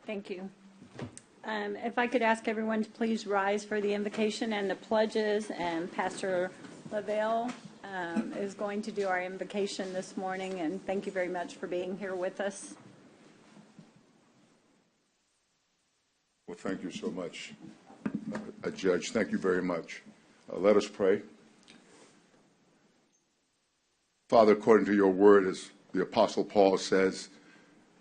Thank you. If I could ask everyone to please rise for the invocation and the pledges, and Pastor Lavelle is going to do our invocation this morning, and thank you very much for being here with us. Well, thank you so much, Judge. Thank you very much. Let us pray. Father, according to your word, as the Apostle Paul says,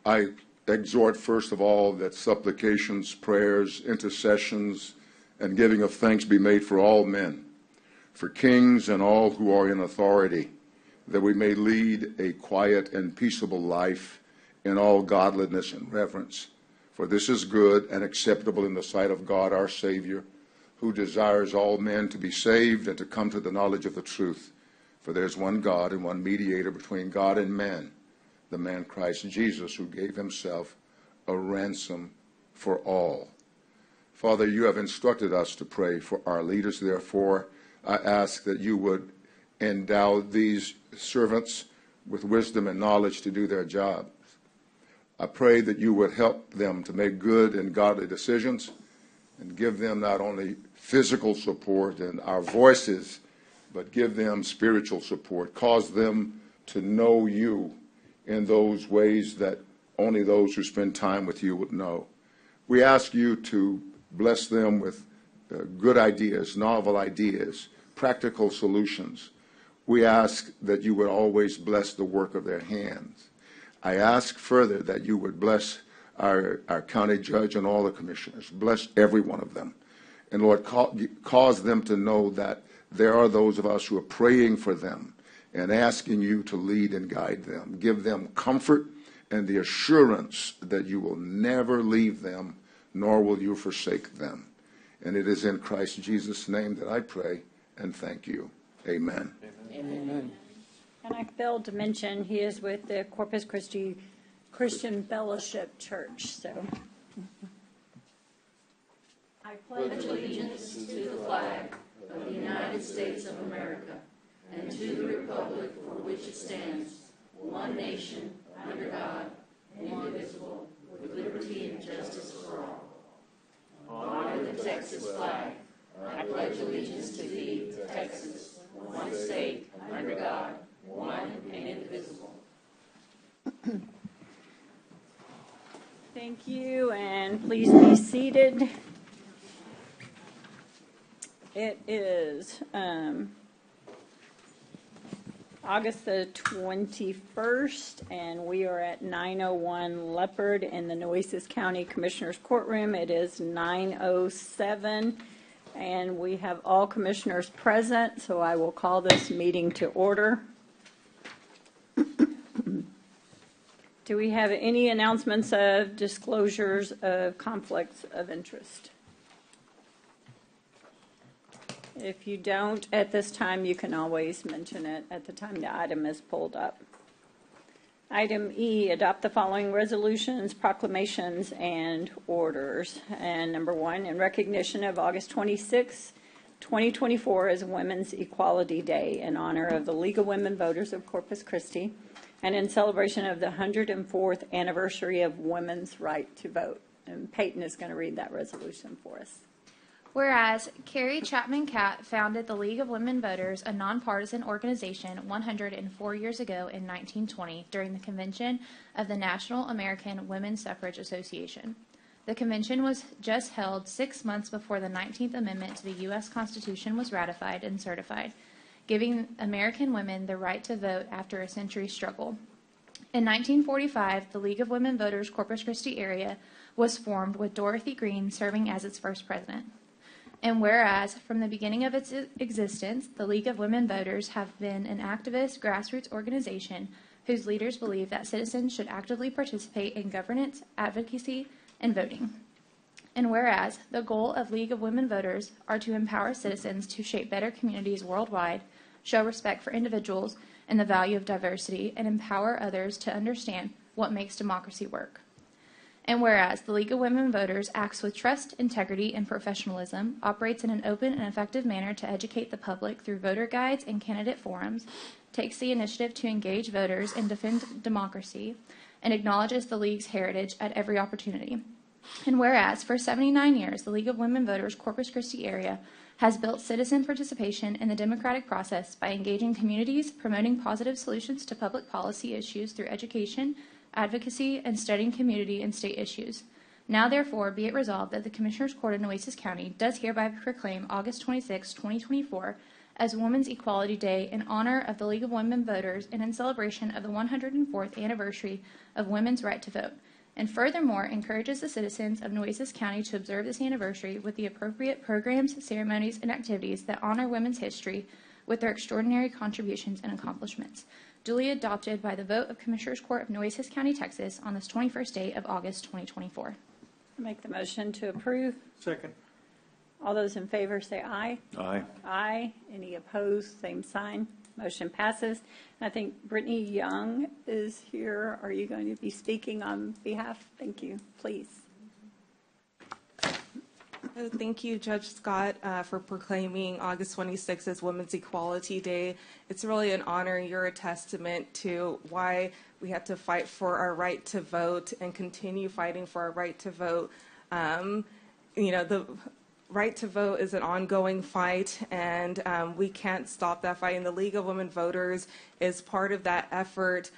I exhort first of all that supplications, prayers, intercessions, and giving of thanks be made for all men, for kings and all who are in authority, that we may lead a quiet and peaceable life in all godliness and reverence. For this is good and acceptable in the sight of God our Savior, who desires all men to be saved and to come to the knowledge of the truth. For there is one God and one mediator between God and man, the man Christ Jesus, who gave himself a ransom for all. Father, you have instructed us to pray for our leaders. Therefore, I ask that you would endow these servants with wisdom and knowledge to do their job. I pray that you would help them to make good and godly decisions and give them not only physical support and our voices, but give them spiritual support. Cause them to know you in those ways that only those who spend time with you would know. We ask you to bless them with good ideas, novel ideas, practical solutions. We ask that you would always bless the work of their hands. I ask further that you would bless our county judge and all the commissioners. Bless every one of them. And Lord, cause them to know that there are those of us who are praying for them and asking you to lead and guide them. Give them comfort and the assurance that you will never leave them, nor will you forsake them. And it is in Christ Jesus' name that I pray and thank you. Amen. Amen. And I failed to mention he is with the Corpus Christi Christian Fellowship Church. So, I pledge allegiance to the flag of the United States of America and to the republic for which it stands, one nation, under God, indivisible, with liberty and justice for all. Honor the Texas flag. I pledge allegiance to thee, Texas, one state, under God, one and indivisible. thank you, and please be seated. It is August the 21st, and we are at 901 Leopard in the Nueces County Commissioners Courtroom. It is 9:07, and we have all commissioners present, so I will call this meeting to order. Do we have any announcements of disclosures of conflicts of interest? If you don't at this time, you can always mention it at the time the item is pulled up. Item E, adopt the following resolutions, proclamations, and orders. And number one, in recognition of August 26, 2024 as Women's Equality Day in honor of the League of Women Voters of Corpus Christi and in celebration of the 104th anniversary of women's right to vote. And Peyton is going to read that resolution for us. Whereas Carrie Chapman Catt founded the League of Women Voters, a nonpartisan organization 104 years ago in 1920 during the convention of the National American Women's Suffrage Association. The convention was just held 6 months before the 19th Amendment to the U.S. Constitution was ratified and certified, giving American women the right to vote after a century struggle. In 1945, the League of Women Voters Corpus Christi area was formed with Dorothy Green serving as its first president. And whereas, from the beginning of its existence, the League of Women Voters have been an activist grassroots organization whose leaders believe that citizens should actively participate in governance, advocacy, and voting. And whereas, the goal of League of Women Voters are to empower citizens to shape better communities worldwide, show respect for individuals and the value of diversity, and empower others to understand what makes democracy work. And whereas the League of Women Voters acts with trust, integrity, and professionalism, operates in an open and effective manner to educate the public through voter guides and candidate forums, takes the initiative to engage voters and defend democracy, and acknowledges the League's heritage at every opportunity. And whereas, for 79 years, the League of Women Voters Corpus Christi area has built citizen participation in the democratic process by engaging communities, promoting positive solutions to public policy issues through education, advocacy, and studying community and state issues. Now, therefore, be it resolved that the Commissioners Court of Nueces County does hereby proclaim August 26, 2024, as Women's Equality Day in honor of the League of Women Voters and in celebration of the 104th anniversary of women's right to vote, and furthermore encourages the citizens of Nueces County to observe this anniversary with the appropriate programs, ceremonies, and activities that honor women's history with their extraordinary contributions and accomplishments. Duly adopted by the vote of Commissioners Court of Nueces County, Texas, on this 21st day of August 2024. Make the motion to approve. Second. All those in favor say aye. Aye. Aye. Any opposed, same sign. Motion passes. I think Brittany Young is here. Are you going to be speaking on behalf? Thank you. Please. Thank you, Judge Scott, for proclaiming August 26th as Women's Equality Day. It's really an honor. You're a testament to why we have to fight for our right to vote and continue fighting for our right to vote. The right to vote is an ongoing fight, and we can't stop that fight. And the League of Women Voters is part of that effort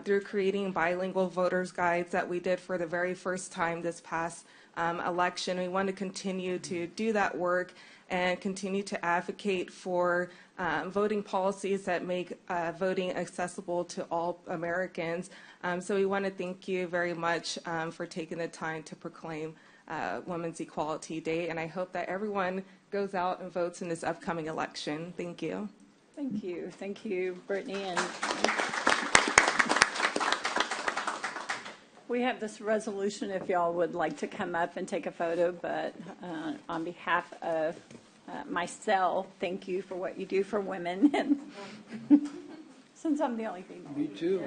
through creating bilingual voters guides that we did for the very first time this past election. We want to continue to do that work and continue to advocate for voting policies that make voting accessible to all Americans. So we want to thank you very much for taking the time to proclaim Women's Equality Day, and I hope that everyone goes out and votes in this upcoming election. Thank you. Thank you. Thank you, Brittany. And we have this resolution if y'all would like to come up and take a photo, but on behalf of myself, thank you for what you do for women. And since I'm the only female. Me too.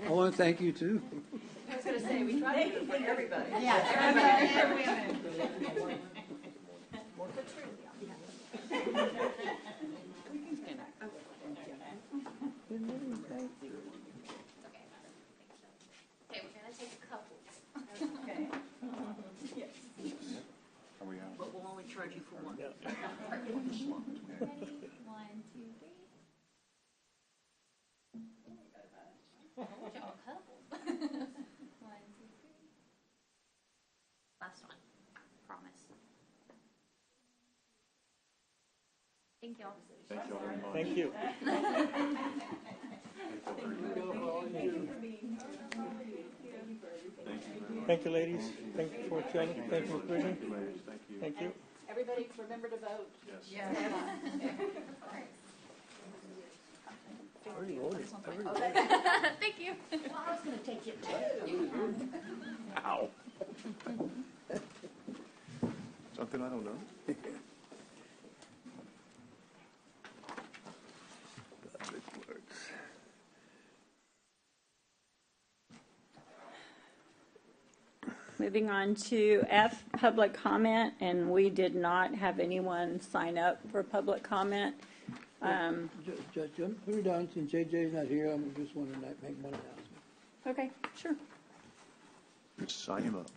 I want to thank you too. I was going to say, we try to do it for everybody. Yeah, everybody. Okay, we're going to take a couple. Okay. Yes. But we'll only charge you for one. Ready? 1, 2, 3. Y'all couple. 1, 2, 3. Last one. Promise. Thank y'all. Thank you. Thank you, ladies. Thank you for attending. Thank you for presenting. Thank you. Everybody remember to vote. Yes. Thank you. Well, I was going to take it too. Ow. Something I don't know. Moving on to F, public comment, and we did not have anyone sign up for public comment. Judge, put it down since JJ's not here. I'm just wanting to make one announcement. Okay, sure. Sign him up.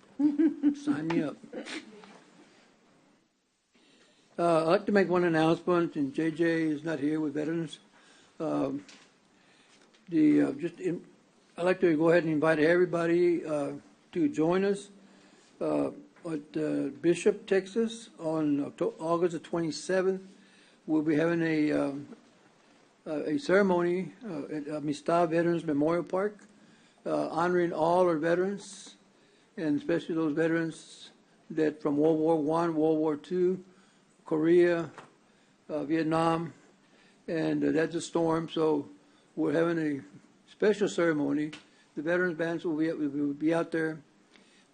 Sign me up. I'd like to make one announcement, and JJ is not here with veterans. I'd like to go ahead and invite everybody to join us at Bishop, Texas, on August the 27th. We'll be having a ceremony at Amistad Veterans Memorial Park, honoring all our veterans, and especially those veterans that from World War I, World War II, Korea, Vietnam, and that's a storm. So we're having a special ceremony. The veterans bands will be out there.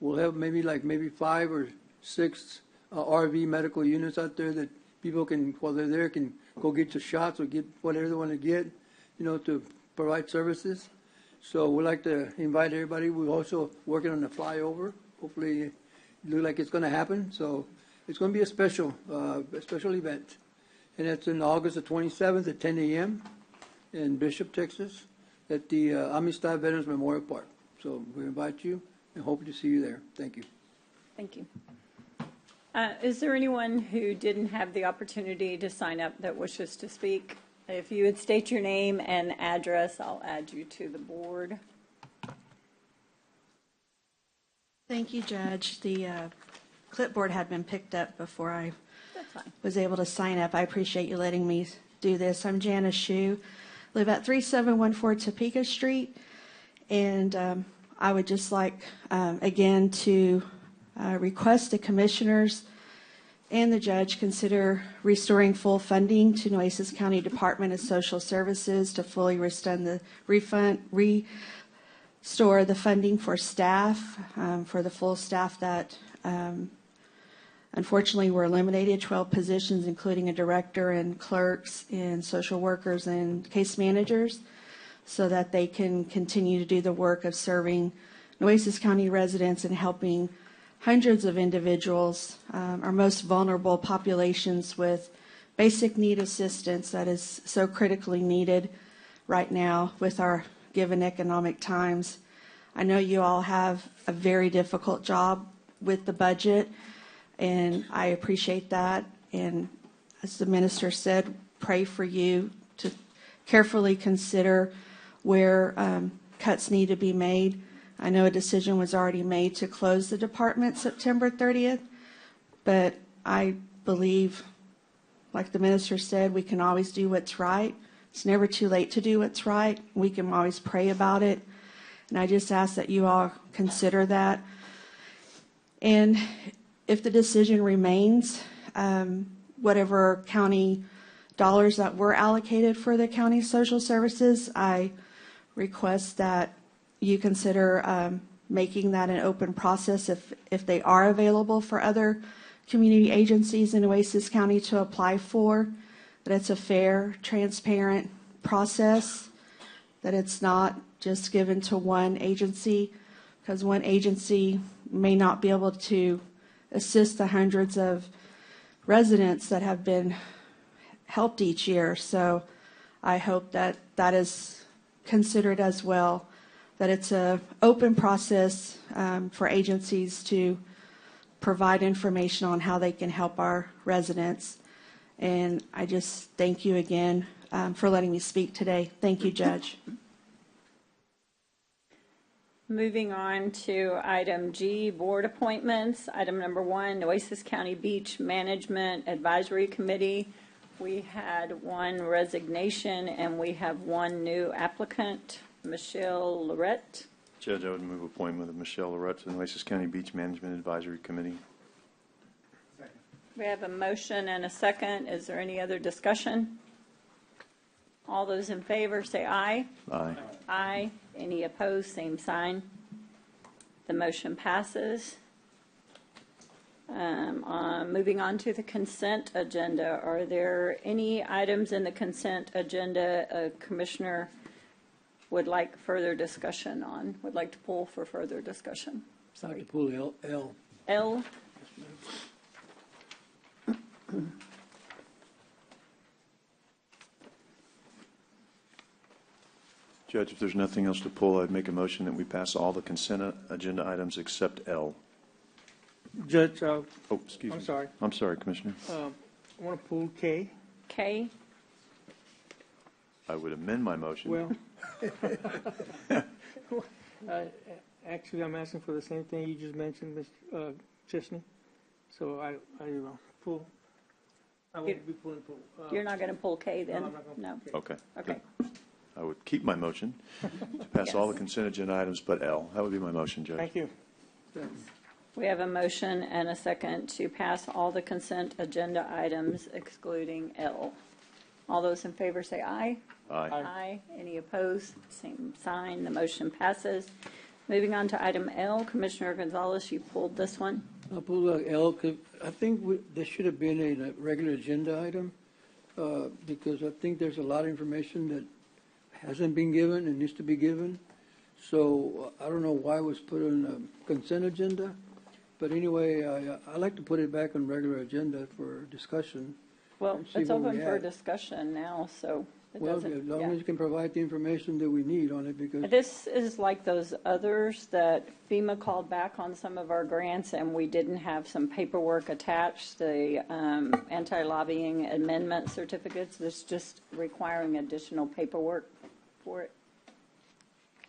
We'll have maybe 5 or 6 RV medical units out there that people can, while they're there, can go get your shots or get whatever they want to get, to provide services. So we'd like to invite everybody. We're also working on the flyover. Hopefully, it looks like it's going to happen. So it's going to be a special event. And it's on August the 27th at 10 a.m. in Bishop, Texas, at the Amistad Veterans Memorial Park. So we invite you, and hope to see you there. Thank you. Thank you. Is there anyone who didn't have the opportunity to sign up that wishes to speak? If you would state your name and address, I'll add you to the board. Thank you, Judge. The clipboard had been picked up before I That's fine. was able to sign up. I appreciate you letting me do this. I'm Janice Shue, live at 3714 Topeka Street, and I would just like, again, to request the commissioners and the judge consider restoring full funding to Nueces County Department of Social Services to fully restore the funding for staff, for the full staff that unfortunately were eliminated, 12 positions, including a director and clerks and social workers and case managers, so that they can continue to do the work of serving Nueces County residents and helping hundreds of individuals, our most vulnerable populations, with basic need assistance that is so critically needed right now with our given economic times. I know you all have a very difficult job with the budget, and I appreciate that. And as the minister said, pray for you to carefully consider where cuts need to be made. I know a decision was already made to close the department September 30th, but I believe, like the minister said, we can always do what's right. It's never too late to do what's right. We can always pray about it. And I just ask that you all consider that. And if the decision remains, whatever county dollars that were allocated for the county social services, I request that you consider making that an open process if they are available for other community agencies in Nueces County to apply for, that it's a fair, transparent process, that it's not just given to one agency, because one agency may not be able to assist the hundreds of residents that have been helped each year. So I hope that that is considered as well, that it's an open process for agencies to provide information on how they can help our residents. And I just thank you again for letting me speak today. Thank you, Judge. Moving on to item G, board appointments. Item number 1, Nueces County Beach Management Advisory Committee. We had one resignation and we have one new applicant, Michelle Lorette. Judge, I would move appointment of Michelle Lorette to the Nueces County Beach Management Advisory Committee. We have a motion and a second. Is there any other discussion? All those in favor say aye. Aye. Aye. Any opposed, same sign. The motion passes. Moving on to the consent agenda. Are there any items in the consent agenda a commissioner would like further discussion on, would like to pull for further discussion? I'd like to pull L. L. Judge, if there's nothing else to pull, I'd make a motion that we pass all the consent agenda items except L. Judge, Oh, excuse me. I'm sorry. I'm sorry, Commissioner. I want to pull K. K. I would amend my motion. Well, actually, I'm asking for the same thing you just mentioned, Mr. Chesney. So I pull. I won't be pulling. You're not going to pull K then? No, I'm not gonna No. pull K. Okay. Okay. I would keep my motion to pass all the consent agenda items but L. That would be my motion, Judge. Thank you. We have a motion and a second to pass all the consent agenda items excluding L. All those in favor say aye. Aye. Aye. Any opposed? Same sign. The motion passes. Moving on to item L, Commissioner Gonzalez, you pulled this one. I'll pull L, 'cause I think this should have been a regular agenda item, because I think there's a lot of information that hasn't been given and needs to be given. So I don't know why it was put on a consent agenda, but anyway, I like to put it back on regular agenda for discussion. Well, And see it's where open we for at. discussion now, so It Well, doesn't- as long yeah. as you can provide the information that we need on it, because This is like those others that FEMA called back on some of our grants, and we didn't have some paperwork attached, the anti-lobbying amendment certificates. This just requiring additional paperwork for it.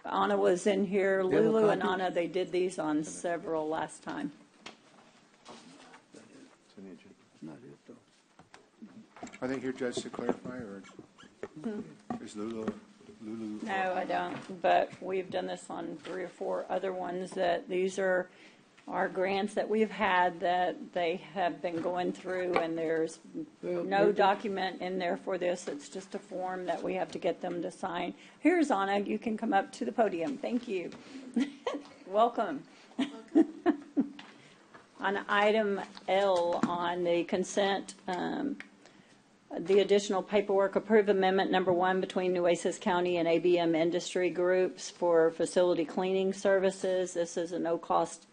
Anna was in here, You have a Lulu and copy? Anna, they did these on several last time. It's in the agenda. not it, though. Are they here, Judge, to clarify, or is Lulu? No, I don't, but we've done this on 3 or 4 other ones, that these are our grants that we've had that they have been going through, and there's Well, no maybe- document in there for this. It's just a form that we have to get them to sign. Here's Anna, you can come up to the podium. Thank you. Welcome. On item L on the consent, the additional paperwork, approve amendment number 1 between Nueces County and ABM Industry Groups for facility cleaning services. This is a no-cost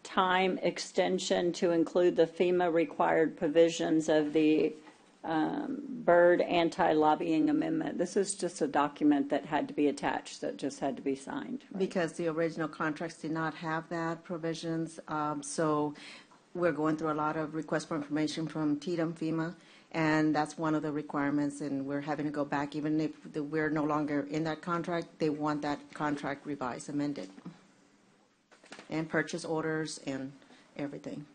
time extension to include the FEMA required provisions of the Byrd anti-lobbying amendment. This is just a document that had to be attached, that just had to be signed. Because the original contracts did not have that provisions, so we're going through a lot of requests for information from TDM FEMA, and that's one of the requirements, and we're having to go back, even if we're no longer in that contract, they want that contract revised, amended, and purchase orders and everything.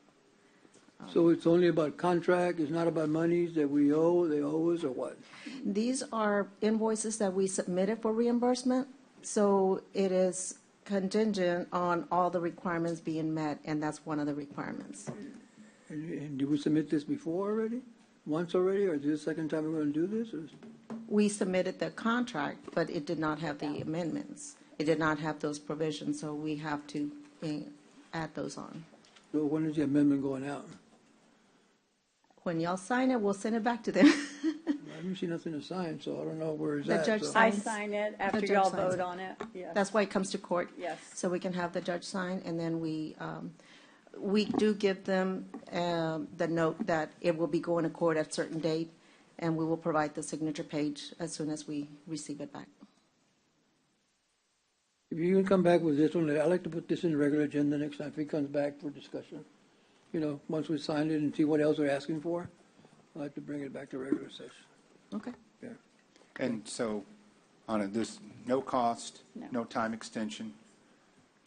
So it's only about contract, it's not about monies that we owe, they owe us, or what? These are invoices that we submitted for reimbursement, so it is contingent on all the requirements being met, and that's one of the requirements. And did we submit this before already? Once already, or is this the second time we're going to do this? Or? We submitted the contract, but it did not have the amendments. It did not have those provisions, so we have to add those on. So when is the amendment going out? When y'all sign it, we'll send it back to them. I didn't see nothing to sign, so I don't know where it's The at. judge so- I signs. sign it after judge y'all signs vote it. on it. Yes. That's why it comes to court. Yes. So we can have the judge sign, and then we do give them the note that it will be going to court at a certain date, and we will provide the signature page as soon as we receive it back. If you can come back with this one, I'd like to put this in the regular agenda next time, if it comes back for discussion. You know, once we sign it and see what else they're asking for, I'd like to bring it back to regular session. Okay. Yeah. And so, Anna, there's no cost, No. no time extension,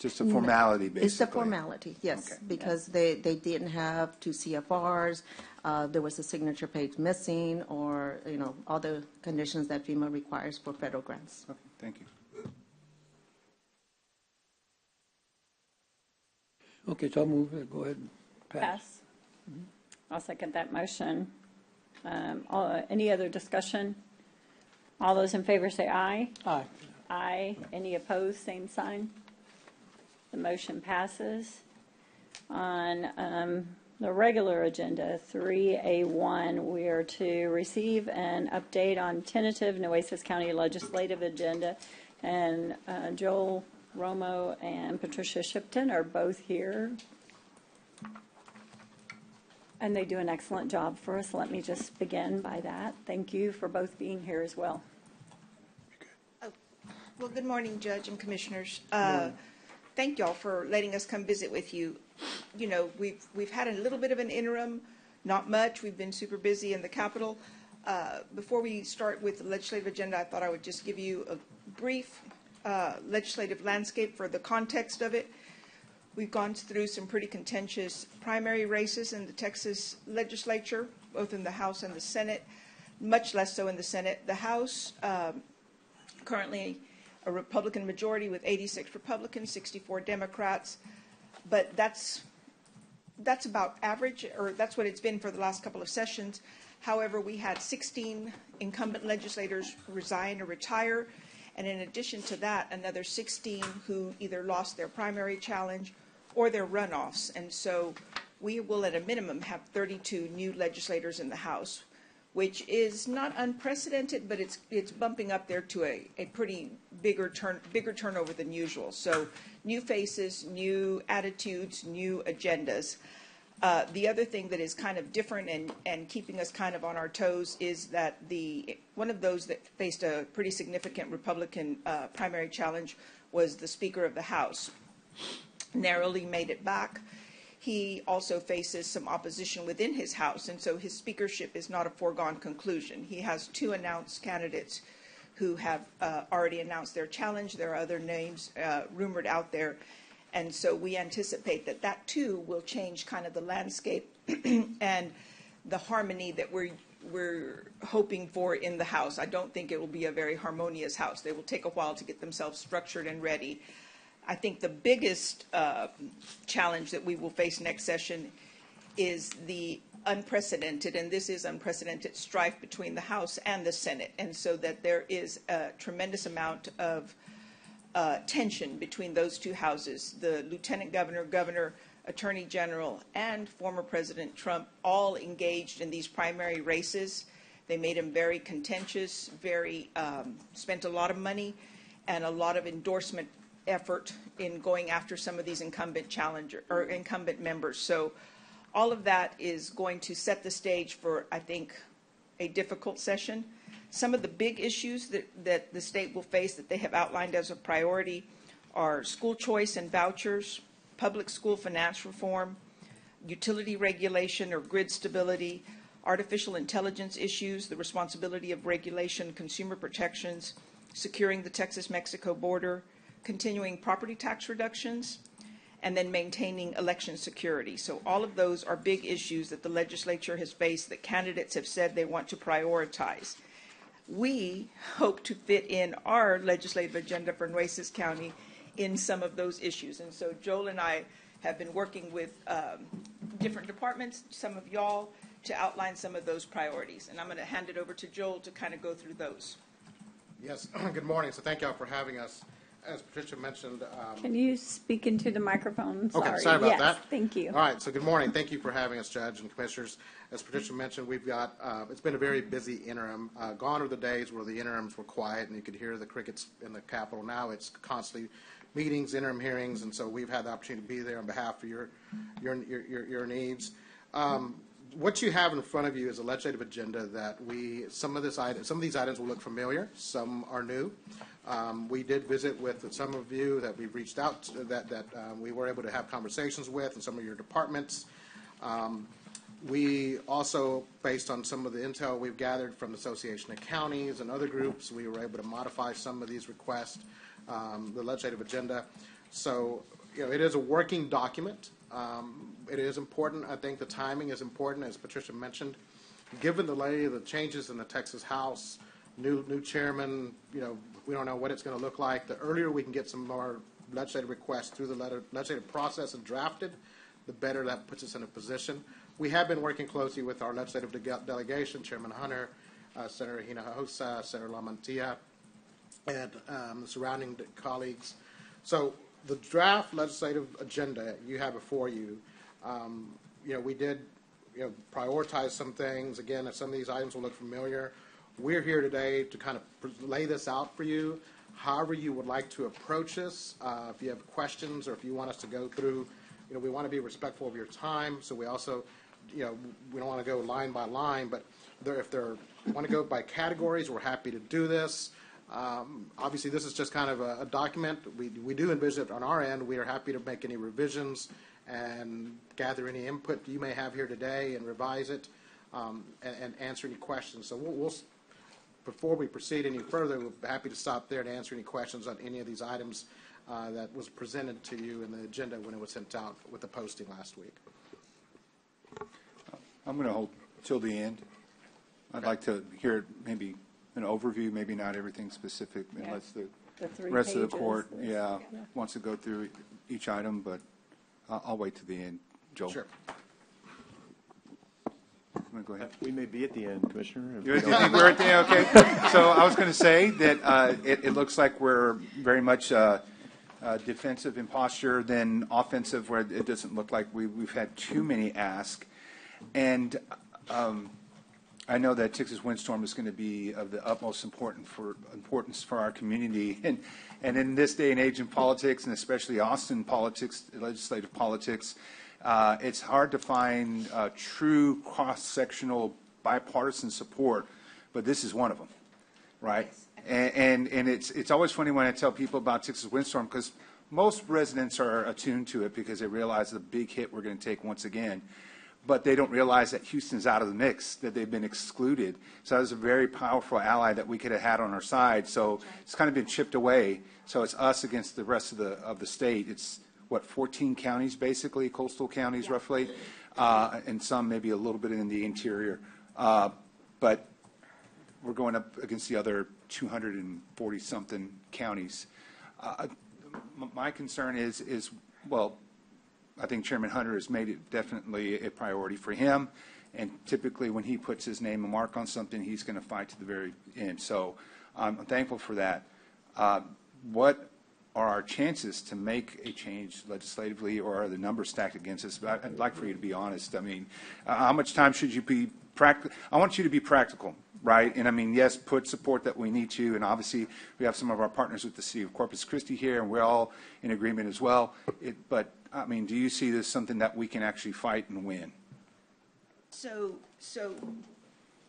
just a formality, basically? It's a formality, yes, Okay. because they didn't have 2 CFRs, there was a signature page missing, or, you know, all the conditions that FEMA requires for federal grants. Okay, thank you. Okay, so I'll move it, go ahead and pass. Pass. I'll second that motion. Any other discussion? All those in favor say aye. Aye. Aye. Any opposed, same sign. The motion passes. On the regular agenda, 3A1, we are to receive an update on tentative Nueces County legislative agenda. And Joel Romo and Patricia Shipton are both here. And they do an excellent job for us. Let me just begin by that. Thank you for both being here as well. Well, good morning, Judge and Commissioners. Thank y'all for letting us come visit with you. You know, we've had a little bit of an interim, not much. We've been super busy in the Capitol. Before we start with the legislative agenda, I thought I would just give you a brief legislative landscape for the context of it. We've gone through some pretty contentious primary races in the Texas legislature, both in the House and the Senate, much less so in the Senate. The House, currently a Republican majority with 86 Republicans, 64 Democrats, but that's about average, or that's what it's been for the last couple of sessions. However, we had 16 incumbent legislators resign or retire, and in addition to that, another 16 who either lost their primary challenge or their runoffs. And so we will at a minimum have 32 new legislators in the House, which is not unprecedented, but it's bumping up there to a pretty bigger turnover than usual. So new faces, new attitudes, new agendas. The other thing that is kind of different and keeping us kind of on our toes is that one of those that faced a pretty significant Republican primary challenge was the Speaker of the House. Narrowly made it back. He also faces some opposition within his House, and so his speakership is not a foregone conclusion. He has 2 announced candidates who have already announced their challenge. There are other names rumored out there. And so we anticipate that that too will change kind of the landscape and the harmony that we're hoping for in the House. I don't think it will be a very harmonious House. They will take a while to get themselves structured and ready. I think the biggest challenge that we will face next session is the unprecedented, and this is unprecedented, strife between the House and the Senate. And so that there is a tremendous amount of tension between those 2 houses. The Lieutenant Governor, Governor, Attorney General, and former President Trump all engaged in these primary races. They made them very contentious, spent a lot of money and a lot of endorsement effort in going after some of these incumbent members. So all of that is going to set the stage for, I think, a difficult session. Some of the big issues that the state will face that they have outlined as a priority are school choice and vouchers, public school finance reform, utility regulation or grid stability, artificial intelligence issues, the responsibility of regulation, consumer protections, securing the Texas-Mexico border, continuing property tax reductions, and then maintaining election security. So all of those are big issues that the legislature has faced that candidates have said they want to prioritize. We hope to fit in our legislative agenda for Nueces County in some of those issues. And so Joel and I have been working with different departments, some of y'all, to outline some of those priorities. And I'm going to hand it over to Joel to kind of go through those. Yes, good morning. So thank y'all for having us. As Patricia mentioned. Can you speak into the microphone? Okay, sorry about that. Thank you. All right, so good morning. Thank you for having us, Judge and Commissioners. As Patricia mentioned, we've got, it's been a very busy interim. Gone are the days where the interims were quiet and you could hear the crickets in the Capitol. Now it's constantly meetings, interim hearings, and so we've had the opportunity to be there on behalf of your needs. What you have in front of you is a legislative agenda that some of these items will look familiar, some are new. We did visit with some of you that we've reached out to, that we were able to have conversations with, and some of your departments. We also, based on some of the intel we've gathered from the Association of Counties and other groups, we were able to modify some of these requests, the legislative agenda. So, it is a working document. It is important. I think the timing is important, as Patricia mentioned. Given the lay of the changes in the Texas House, new chairman, we don't know what it's going to look like. The earlier we can get some more legislative requests through the legislative process and drafted, the better that puts us in a position. We have been working closely with our legislative delegation, Chairman Hunter, Senator Hinojosa, Senator LaMantia, and the surrounding colleagues. So the draft legislative agenda you have before you, we did prioritize some things. Again, some of these items will look familiar. We're here today to kind of lay this out for you, however you would like to approach this. If you have questions or if you want us to go through, we want to be respectful of your time. So we also, we don't want to go line by line, but if they want to go by categories, we're happy to do this. Obviously, this is just kind of a document. We do envision it on our end. We are happy to make any revisions and gather any input you may have here today and revise it and answer any questions. So we'll before we proceed any further, we're happy to stop there to answer any questions on any of these items that was presented to you in the agenda when it was sent out with the posting last week. I'm going to hold till the end. I'd like to hear maybe an overview, maybe not everything specific, unless the rest of the court wants to go through each item, but I'll wait to the end. Joel. Sure. Go ahead. We may be at the end, Commissioner. You think we're at the end? Okay. So I was going to say that it looks like we're very much defensive in posture than offensive, where it doesn't look like we've had too many asks. And I know that Texas windstorm is going to be of the utmost importance for our community. And in this day and age in politics, and especially Austin politics, legislative politics, It's hard to find true cross-sectional bipartisan support, but this is one of them, right? And it's always funny when I tell people about Texas windstorm, because most residents are attuned to it because they realize the big hit we're going to take once again. But they don't realize that Houston's out of the mix, that they've been excluded. So that was a very powerful ally that we could have had on our side. So it's kind of been chipped away. So it's us against the rest of the state. It's, what, 14 counties, basically, coastal counties, roughly, and some maybe a little bit in the interior. But we're going up against the other 240-something counties. My concern is, well, I think Chairman Hunter has made it definitely a priority for him, and typically when he puts his name and mark on something, he's going to fight to the very end. So I'm thankful for that. What are our chances to make a change legislatively, or are the numbers stacked against us? But I'd like for you to be honest. I mean, how much time should you be practical? I want you to be practical, right? And I mean, yes, put support that we need to, and obviously we have some of our partners with the City of Corpus Christi here, and we're all in agreement as well. But I mean, do you see this something that we can actually fight and win? So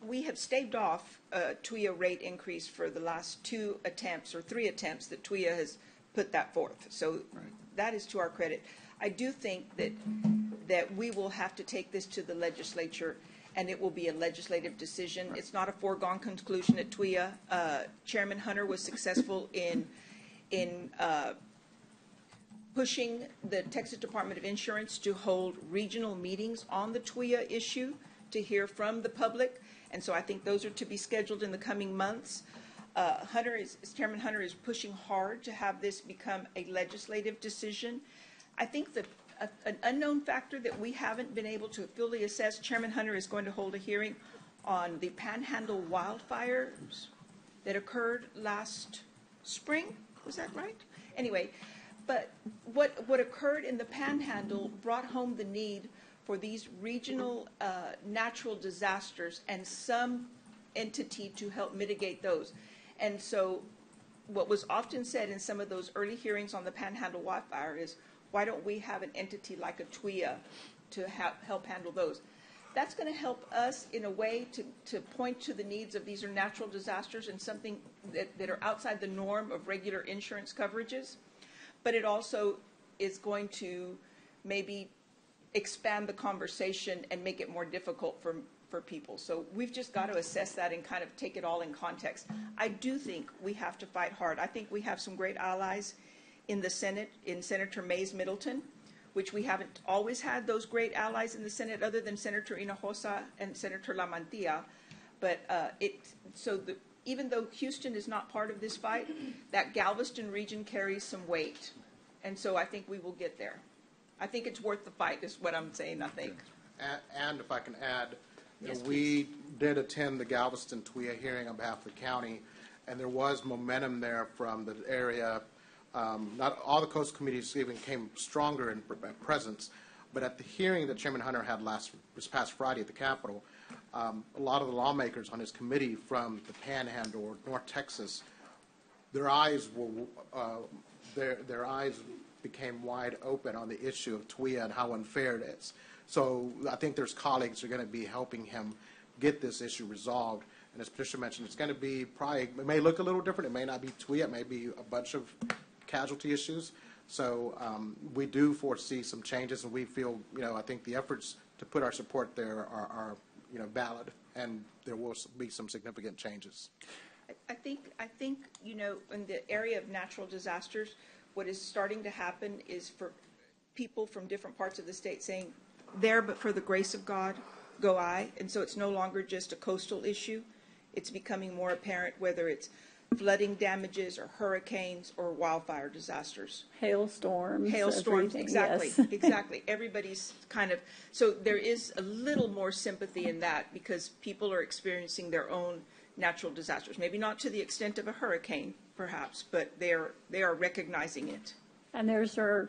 we have staved off a TWIA rate increase for the last 2 attempts or 3 attempts that TWIA has put that forth. So that is to our credit. I do think that we will have to take this to the legislature, and it will be a legislative decision. It's not a foregone conclusion at TWIA. Chairman Hunter was successful in pushing the Texas Department of Insurance to hold regional meetings on the TWIA issue to hear from the public. And so I think those are to be scheduled in the coming months. Chairman Hunter is pushing hard to have this become a legislative decision. I think that an unknown factor that we haven't been able to fully assess, Chairman Hunter is going to hold a hearing on the Panhandle wildfires that occurred last spring. Was that right? Anyway, but what occurred in the Panhandle brought home the need for these regional natural disasters and some entity to help mitigate those. And so what was often said in some of those early hearings on the Panhandle wildfire is, why don't we have an entity like a TWIA to help handle those? That's going to help us in a way to point to the needs of these are natural disasters and something that are outside the norm of regular insurance coverages. But it also is going to maybe expand the conversation and make it more difficult for people. So we've just got to assess that and kind of take it all in context. I do think we have to fight hard. I think we have some great allies in the Senate, in Senator Mays Middleton, which we haven't always had those great allies in the Senate other than Senator Hinojosa and Senator Lamantia. But even though Houston is not part of this fight, that Galveston region carries some weight. And so I think we will get there. I think it's worth the fight is what I'm saying, I think. And if I can add, Yes, we did attend the Galveston TWIA hearing on behalf of the county, and there was momentum there from the area. Not all the coastal communities even came stronger in presence, but at the hearing that Chairman Hunter had this past Friday at the Capitol, a lot of the lawmakers on his committee from the Panhandle or North Texas, their eyes became wide open on the issue of TWIA and how unfair it is. So I think there's colleagues who are going to be helping him get this issue resolved. And as Patricia mentioned, it's going to be it may look a little different. It may not be TWIA. It may be a bunch of casualty issues. So we do foresee some changes, and we feel, I think the efforts to put our support there are valid, and there will be some significant changes. I think, in the area of natural disasters, what is starting to happen is for people from different parts of the state saying, there but for the grace of God, go I. And so it's no longer just a coastal issue. It's becoming more apparent whether it's flooding damages or hurricanes or wildfire disasters. Hailstorms. Exactly, yes. Exactly. Everybody's so there is a little more sympathy in that because people are experiencing their own natural disasters. Maybe not to the extent of a hurricane, perhaps, but they are recognizing it. And theirs are,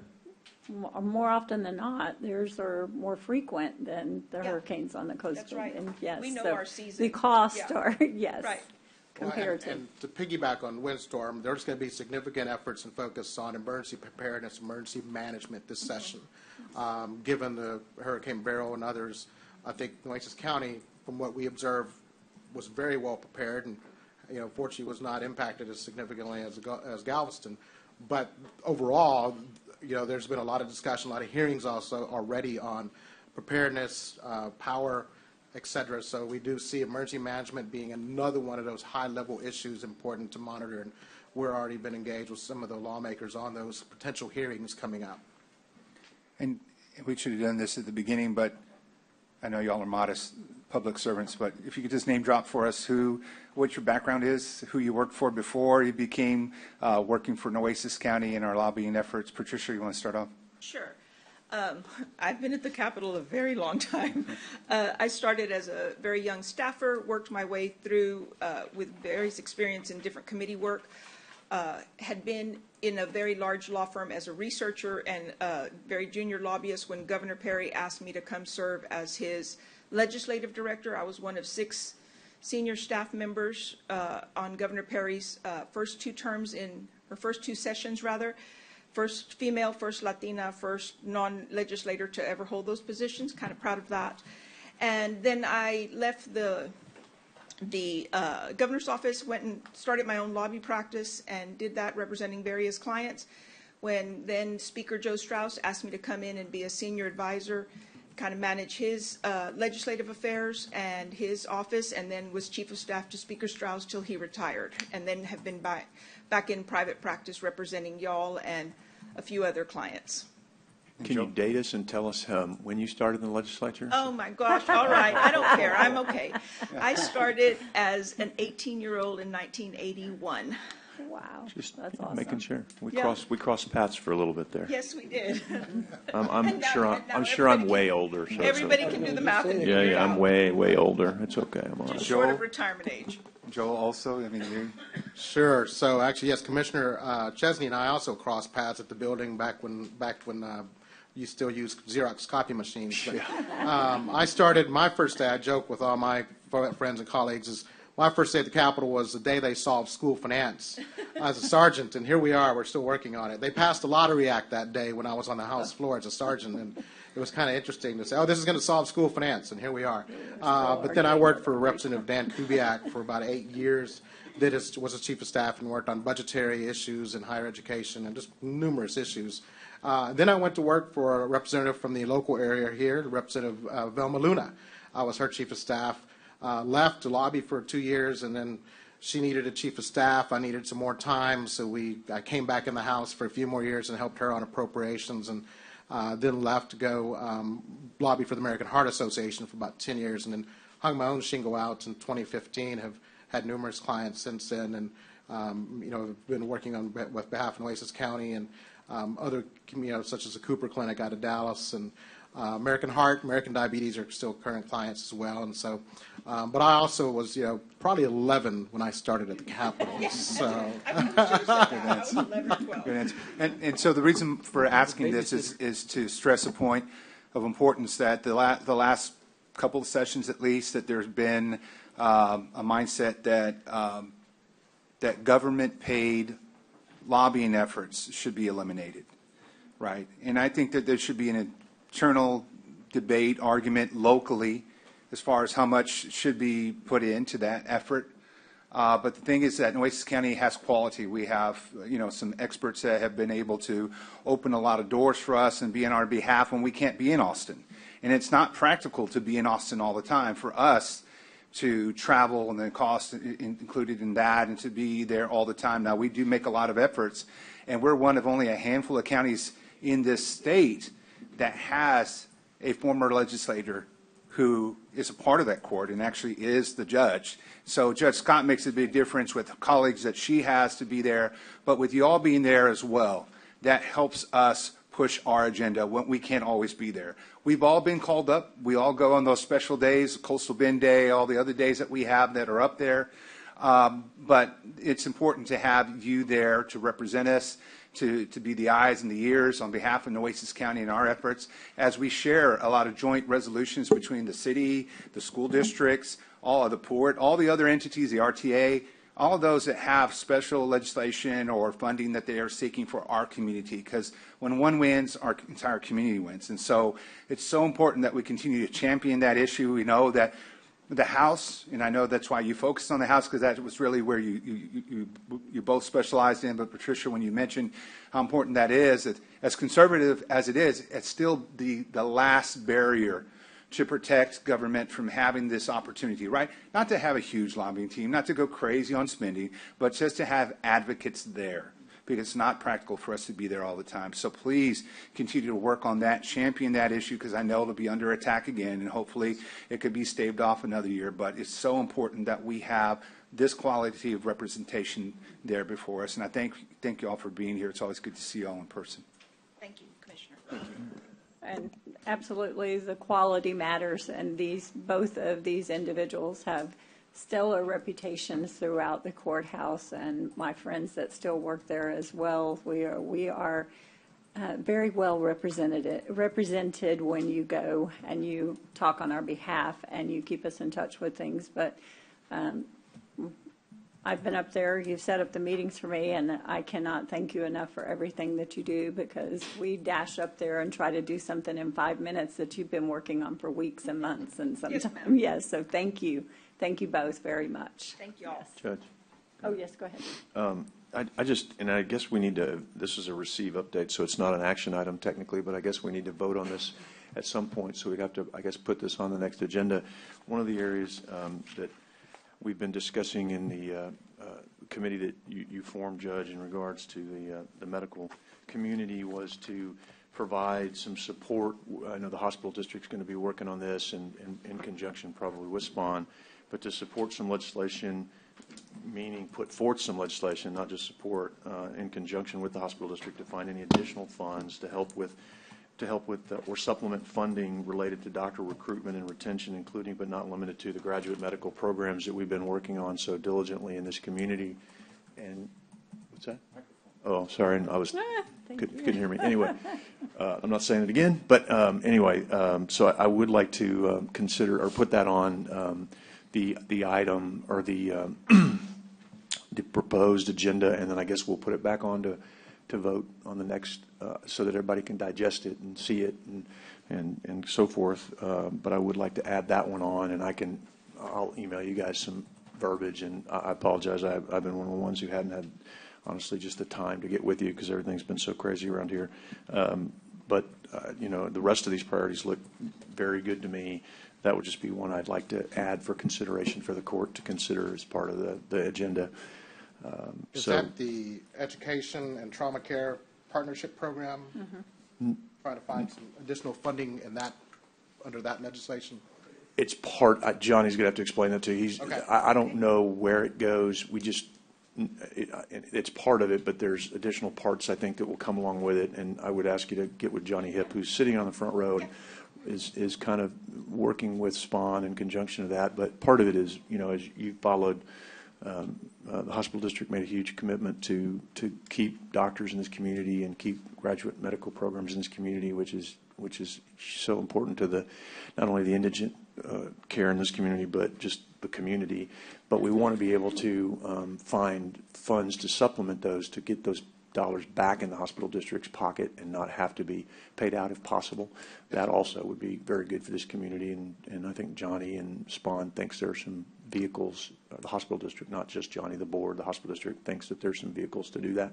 more often than not, theirs are more frequent than the hurricanes on the coast. That's right. And yes, We know so our season. the costs are, yes. Right. comparative. And to piggyback on windstorm, there's going to be significant efforts and focus on emergency preparedness, emergency management this session. Given the Hurricane Beryl and others, I think Nueces County, from what we observed, was very well prepared, and fortunately was not impacted as significantly as Galveston. But overall, there's been a lot of discussion, a lot of hearings also already on preparedness, power, et cetera. So we do see emergency management being another one of those high-level issues important to monitor, and we're already been engaged with some of the lawmakers on those potential hearings coming up. And we should have done this at the beginning, but I know y'all are modest public servants, but if you could just name drop for us what your background is, who you worked for before you became working for Nueces County in our lobbying efforts. Patricia, you want to start off? Sure. I've been at the Capitol a very long time. I started as a very young staffer, worked my way through with various experience in different committee work, had been in a very large law firm as a researcher and a very junior lobbyist when Governor Perry asked me to come serve as his legislative director. I was one of 6 senior staff members on Governor Perry's first 2 terms or first 2 sessions, rather. First female, first Latina, first non-legislator to ever hold those positions. Kind of proud of that. And then I left the governor's office, went and started my own lobby practice and did that representing various clients. When then Speaker Joe Strauss asked me to come in and be a senior advisor, kind of manage his legislative affairs and his office, and then was chief of staff to Speaker Strauss till he retired, and then have been back in private practice representing y'all and a few other clients. Can you date us and tell us when you started in the legislature? Oh, my gosh. All right. I don't care. I'm okay. I started as an 18-year-old in 1981. Wow, Just that's awesome. making sure. We Yeah. crossed paths for a little bit there. Yes, we did. I'm now- sure and now I'm sure I'm everybody way can- older. So Everybody can do the math and figure it yeah, I'm out. way older. It's okay. I'm all right. Just short of retirement age. Joel also, I mean, you. Sure. So actually, yes, Commissioner Chesney and I also crossed paths at the building back when you still use Xerox copy machines. But, I started my first day. I joke with all my friends and colleagues is my first day at the Capitol was the day they solved school finance as a sergeant, and here we are. We're still working on it. They passed a lottery act that day when I was on the House floor as a sergeant, and it was kind of interesting to say, oh, this is going to solve school finance, and here we are. But then I worked for Representative Dan Kubiak for about 8 years. Was a chief of staff and worked on budgetary issues in higher education and just numerous issues. Then I went to work for a representative from the local area here, Representative Velma Luna. I was her chief of staff. Left to lobby for 2 years, and then she needed a chief of staff. I needed some more time, so I came back in the House for a few more years and helped her on appropriations, and then left to go lobby for the American Heart Association for about 10 years, and then hung my own shingle out in 2015. Have had numerous clients since then, and have been working on with behalf of Nueces County and other, such as the Cooper Clinic out of Dallas, and American Heart, American Diabetes are still current clients as well. And so, but I also was, probably 11 when I started at the Capitol. So. Good answer. And so the reason for asking this is to stress a point of importance that the last couple of sessions, at least, that there's been a mindset that government-paid lobbying efforts should be eliminated, right? And I think that there should be an internal debate, argument locally as far as how much should be put into that effort. But the thing is that Nueces County has quality. We have, some experts that have been able to open a lot of doors for us and be on our behalf when we can't be in Austin. And it's not practical to be in Austin all the time for us to travel and the cost included in that and to be there all the time. Now, we do make a lot of efforts, and we're one of only a handful of counties in this state that has a former legislator who is a part of that court and actually is the judge. So Judge Scott makes a big difference with colleagues that she has to be there, but with you all being there as well, that helps us push our agenda when we can't always be there. We've all been called up. We all go on those special days, Coastal Bend Day, all the other days that we have that are up there. But it's important to have you there to represent us, to be the eyes and the ears on behalf of Nueces County in our efforts as we share a lot of joint resolutions between the city, the school districts, all of the port, all the other entities, the RTA, all of those that have special legislation or funding that they are seeking for our community, because when one wins, our entire community wins. And so it's so important that we continue to champion that issue. We know that the House, and I know that's why you focused on the House, because that was really where you both specialized in. But Patricia, when you mentioned how important that is, as conservative as it is, it's still the last barrier to protect government from having this opportunity, right? Not to have a huge lobbying team, not to go crazy on spending, but just to have advocates there, because it's not practical for us to be there all the time. So please continue to work on that, champion that issue, because I know it'll be under attack again, and hopefully it could be staved off another year. But it's so important that we have this quality of representation there before us. And I thank you all for being here. It's always good to see you all in person. Thank you, Commissioner. And absolutely, the quality matters, and both of these individuals have stellar reputations throughout the courthouse, and my friends that still work there as well. We are very well represented when you go and you talk on our behalf and you keep us in touch with things. But I've been up there, you've set up the meetings for me, and I cannot thank you enough for everything that you do, because we dash up there and try to do something in 5 minutes that you've been working on for weeks and months, and sometimes, yes, so thank you. Thank you both very much. Thank you all. Yes. Judge. Oh, yes, go ahead. I guess we need to, this is a receive update, so it's not an action item technically, but I guess we need to vote on this at some point, so we'd have to, I guess, put this on the next agenda. One of the areas that we've been discussing in the committee that you formed, Judge, in regards to the medical community was to provide some support. I know the hospital district's going to be working on this in conjunction probably with SPON, but to support some legislation, meaning put forth some legislation, not just support, in conjunction with the hospital district to find any additional funds to help with or supplement funding related to doctor recruitment and retention, including but not limited to the graduate medical programs that we've been working on so diligently in this community. And what's that? Oh, sorry, I was couldn't hear me. Anyway, I'm not saying it again, but anyway, so I would like to consider or put that on the item or the proposed agenda, and then I guess we'll put it back on to vote on the next, so that everybody can digest it and see it and so forth. But I would like to add that one on, and I'll email you guys some verbiage. And I apologize, I've been one of the ones who hadn't had, honestly, just the time to get with you because everything's been so crazy around here. But the rest of these priorities look very good to me. That would just be one I'd like to add for consideration for the court to consider as part of the agenda. Is that the education and trauma care partnership program? Mm-hmm. Trying to find some additional funding in that, under that legislation? It's part, Johnny's going to have to explain that to you. Okay. I don't know where it goes. It's part of it, but there's additional parts, I think, that will come along with it. And I would ask you to get with Johnny Hipp, who's sitting on the front row, is kind of working with SPON in conjunction to that. But part of it is, as you followed, the hospital district made a huge commitment to keep doctors in this community and keep graduate medical programs in this community, which is so important to not only the indigent care in this community, but just the community. But we want to be able to find funds to supplement those, to get those dollars back in the hospital district's pocket and not have to be paid out if possible. That also would be very good for this community, and I think Johnny and SPON thinks there are some vehicles, the hospital district, not just Johnny, the board, the hospital district thinks that there's some vehicles to do that.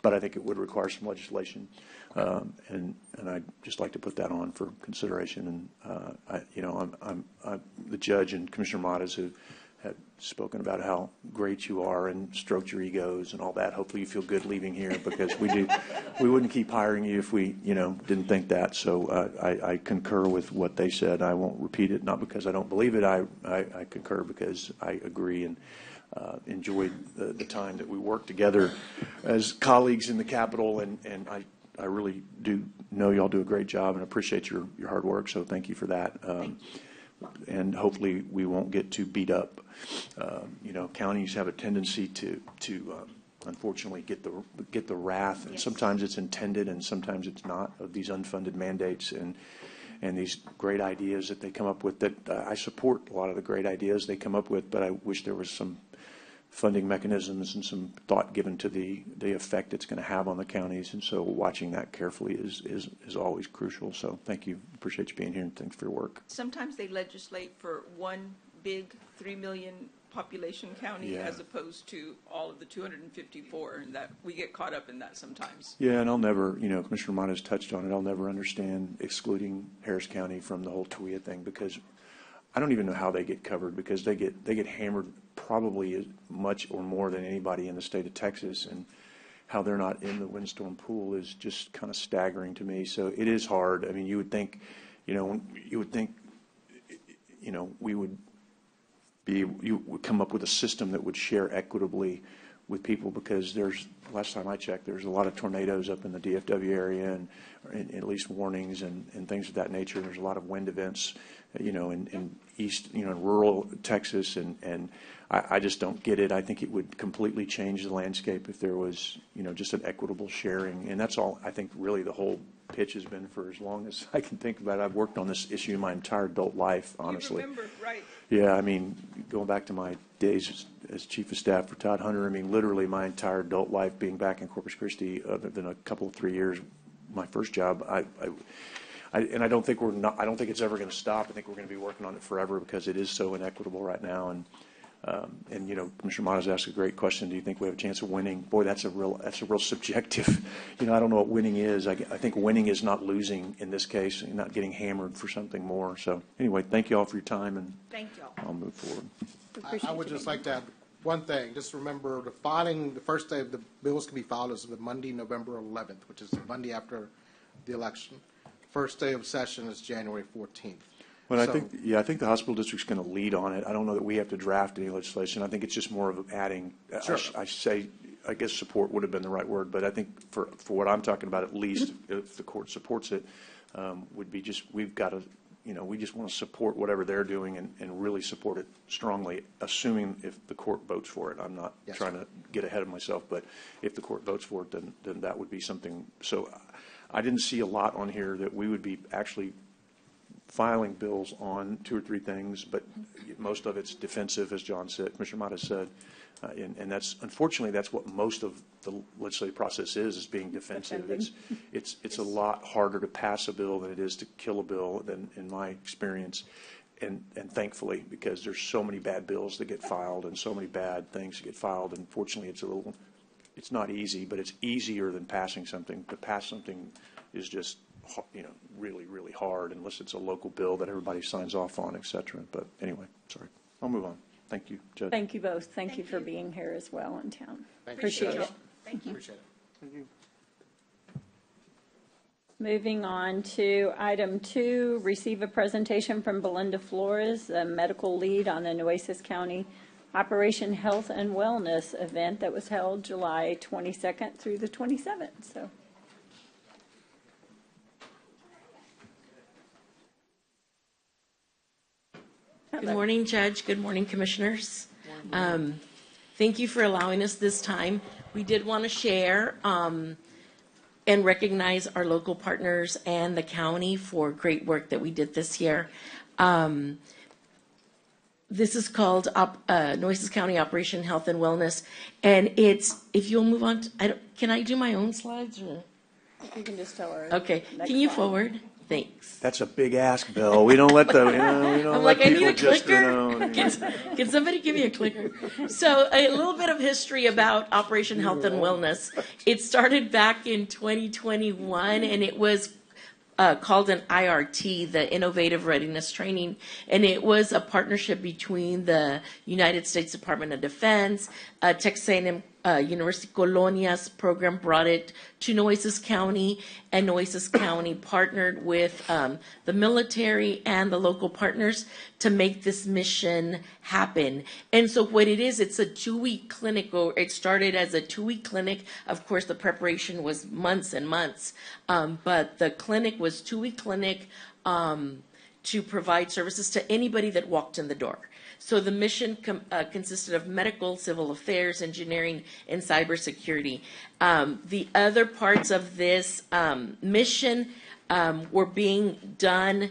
But I think it would require some legislation, and I'd just like to put that on for consideration. And the judge and Commissioner Matas have spoken about how great you are and stroked your egos and all that. Hopefully you feel good leaving here, because we wouldn't keep hiring you if we didn't think that. So I concur with what they said. I won't repeat it, not because I don't believe it. I concur because I agree and enjoyed the time that we worked together as colleagues in the Capitol, and I really do know y'all do a great job and appreciate your hard work. So thank you for that. And hopefully we won't get too beat up. Counties have a tendency to unfortunately get the wrath, and sometimes it's intended and sometimes it's not, of these unfunded mandates and these great ideas that they come up with. That I support a lot of the great ideas they come up with, but I wish there was some funding mechanisms and some thought given to the effect it's going to have on the counties. And so watching that carefully is always crucial. So thank you. Appreciate you being here, and thanks for your work. Sometimes they legislate for one big 3 million population county Yeah. as opposed to all of the 254, and that we get caught up in that sometimes. Yeah, and I'll never, Commissioner Mott has touched on it, I'll never understand excluding Harris County from the whole TWIA thing, because I don't even know how they get covered, because they get hammered probably as much or more than anybody in the state of Texas, and how they're not in the windstorm pool is just kind of staggering to me. So it is hard. I mean, you would think, you would come up with a system that would share equitably with people, because last time I checked, there's a lot of tornadoes up in the DFW area, and at least warnings and things of that nature. There's a lot of wind events, in east, in rural Texas, and I just don't get it. I think it would completely change the landscape if there was, just an equitable sharing. And that's all I think really the whole pitch has been for as long as I can think about it. I've worked on this issue my entire adult life, honestly. You remember, right? Yeah, I mean, going back to my days as chief of staff for Todd Hunter, I mean, literally my entire adult life being back in Corpus Christi, other than a couple of 3 years, my first job, and I don't think it's ever going to stop. I think we're going to be working on it forever, because it is so inequitable right now. And Commissioner Mott has asked a great question. Do you think we have a chance of winning? Boy, that's a real subjective. I don't know what winning is. I think winning is not losing in this case, and not getting hammered for something more. So anyway, thank you all for your time, and Thank y'all. I'll move forward. I would just like to add one thing. Just remember, the first day of the bills can be filed is the Monday, November 11th, which is the Monday after the election. First day of session is January 14th. Well, I think the hospital district's going to lead on it. I don't know that we have to draft any legislation. I think it's just more of adding. Sure. I guess support would have been the right word, but I think for what I'm talking about, at least if the court supports it, would be just, we've got to, we just want to support whatever they're doing, and really support it strongly, assuming if the court votes for it. I'm not trying to get ahead of myself, but if the court votes for it, then that would be something. So I didn't see a lot on here that we would be actually filing bills on 2 or 3 things, but most of it's defensive, as John said, Commissioner Mott has said, and that's, unfortunately, that's what most of the legislative process is being defensive. It's a lot harder to pass a bill than it is to kill a bill, than in my experience, and thankfully, because there's so many bad bills that get filed and so many bad things that get filed. And fortunately, it's not easy, but it's easier than passing something. To pass something is just, really, really hard, unless it's a local bill that everybody signs off on, et cetera. But anyway, sorry. I'll move on. Thank you, Judge. Thank you both. Thank you for being here as well in town. Appreciate it. Thank you. Appreciate it. Thank you. Moving on to item 2, receive a presentation from Belinda Flores, the medical lead on the Nueces County Operation Health and Wellness event that was held July 22nd through the 27th. So. Good morning, Judge. Good morning, Commissioners. Thank you for allowing us this time. We did want to share and recognize our local partners and the county for great work that we did this year. This is called Nueces County Operation Health and Wellness, and it's, if you'll move on, can I do my own slides? Or? You can just tell her. Okay, can you forward? Thanks. That's a big ask, Bill. We don't let the, we don't I'm let like, I need people a just, clicker. Can somebody give me a clicker? So a little bit of history about Operation Health and Wellness. It started back in 2021, and it was called an IRT, the Innovative Readiness Training, and it was a partnership between the United States Department of Defense, Texas A&M University Colonias program brought it to Nueces County, and Nueces County partnered with the military and the local partners to make this mission happen. And so what it is, it's a 2-week clinic, or it started as a 2-week clinic. Of course, the preparation was months and months, but the clinic was 2-week clinic to provide services to anybody that walked in the door. So the mission consisted of medical, civil affairs, engineering, and cybersecurity. The other parts of this mission were being done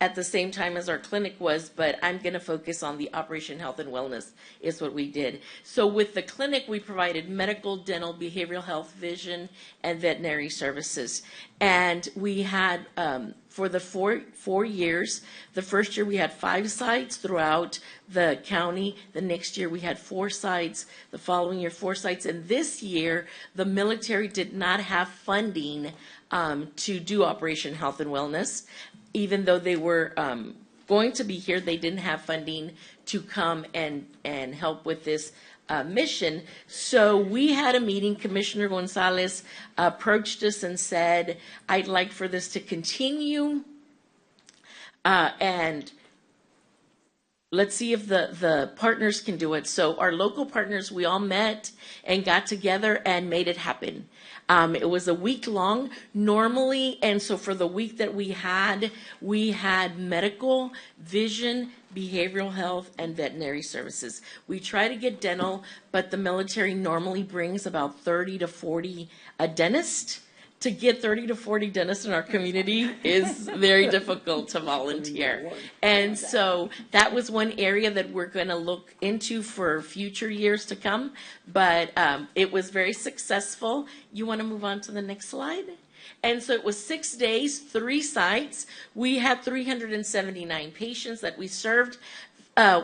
at the same time as our clinic was, but I'm going to focus on the Operation Health and Wellness is what we did. So with the clinic, we provided medical, dental, behavioral health, vision, and veterinary services. And we had, for the four years, the first year we had 5 sites throughout the county. The next year we had 4 sites. The following year, 4 sites. And this year, the military did not have funding to do Operation Health and Wellness. Even though they were going to be here, they didn't have funding to come and help with this mission. So we had a meeting. Commissioner Gonzalez approached us and said, I'd like for this to continue. And let's see if the partners can do it. So our local partners, we all met and got together and made it happen. It was a week long normally, and so for the week that we had medical, vision, behavioral health, and veterinary services. We try to get dental, but the military normally brings about 30 to 40 dentists. To get 30 to 40 dentists in our community is very difficult to volunteer. And so that was one area that we're going to look into for future years to come. But it was very successful. You want to move on to the next slide? And so it was 6 days, 3 sites. We had 379 patients that we served.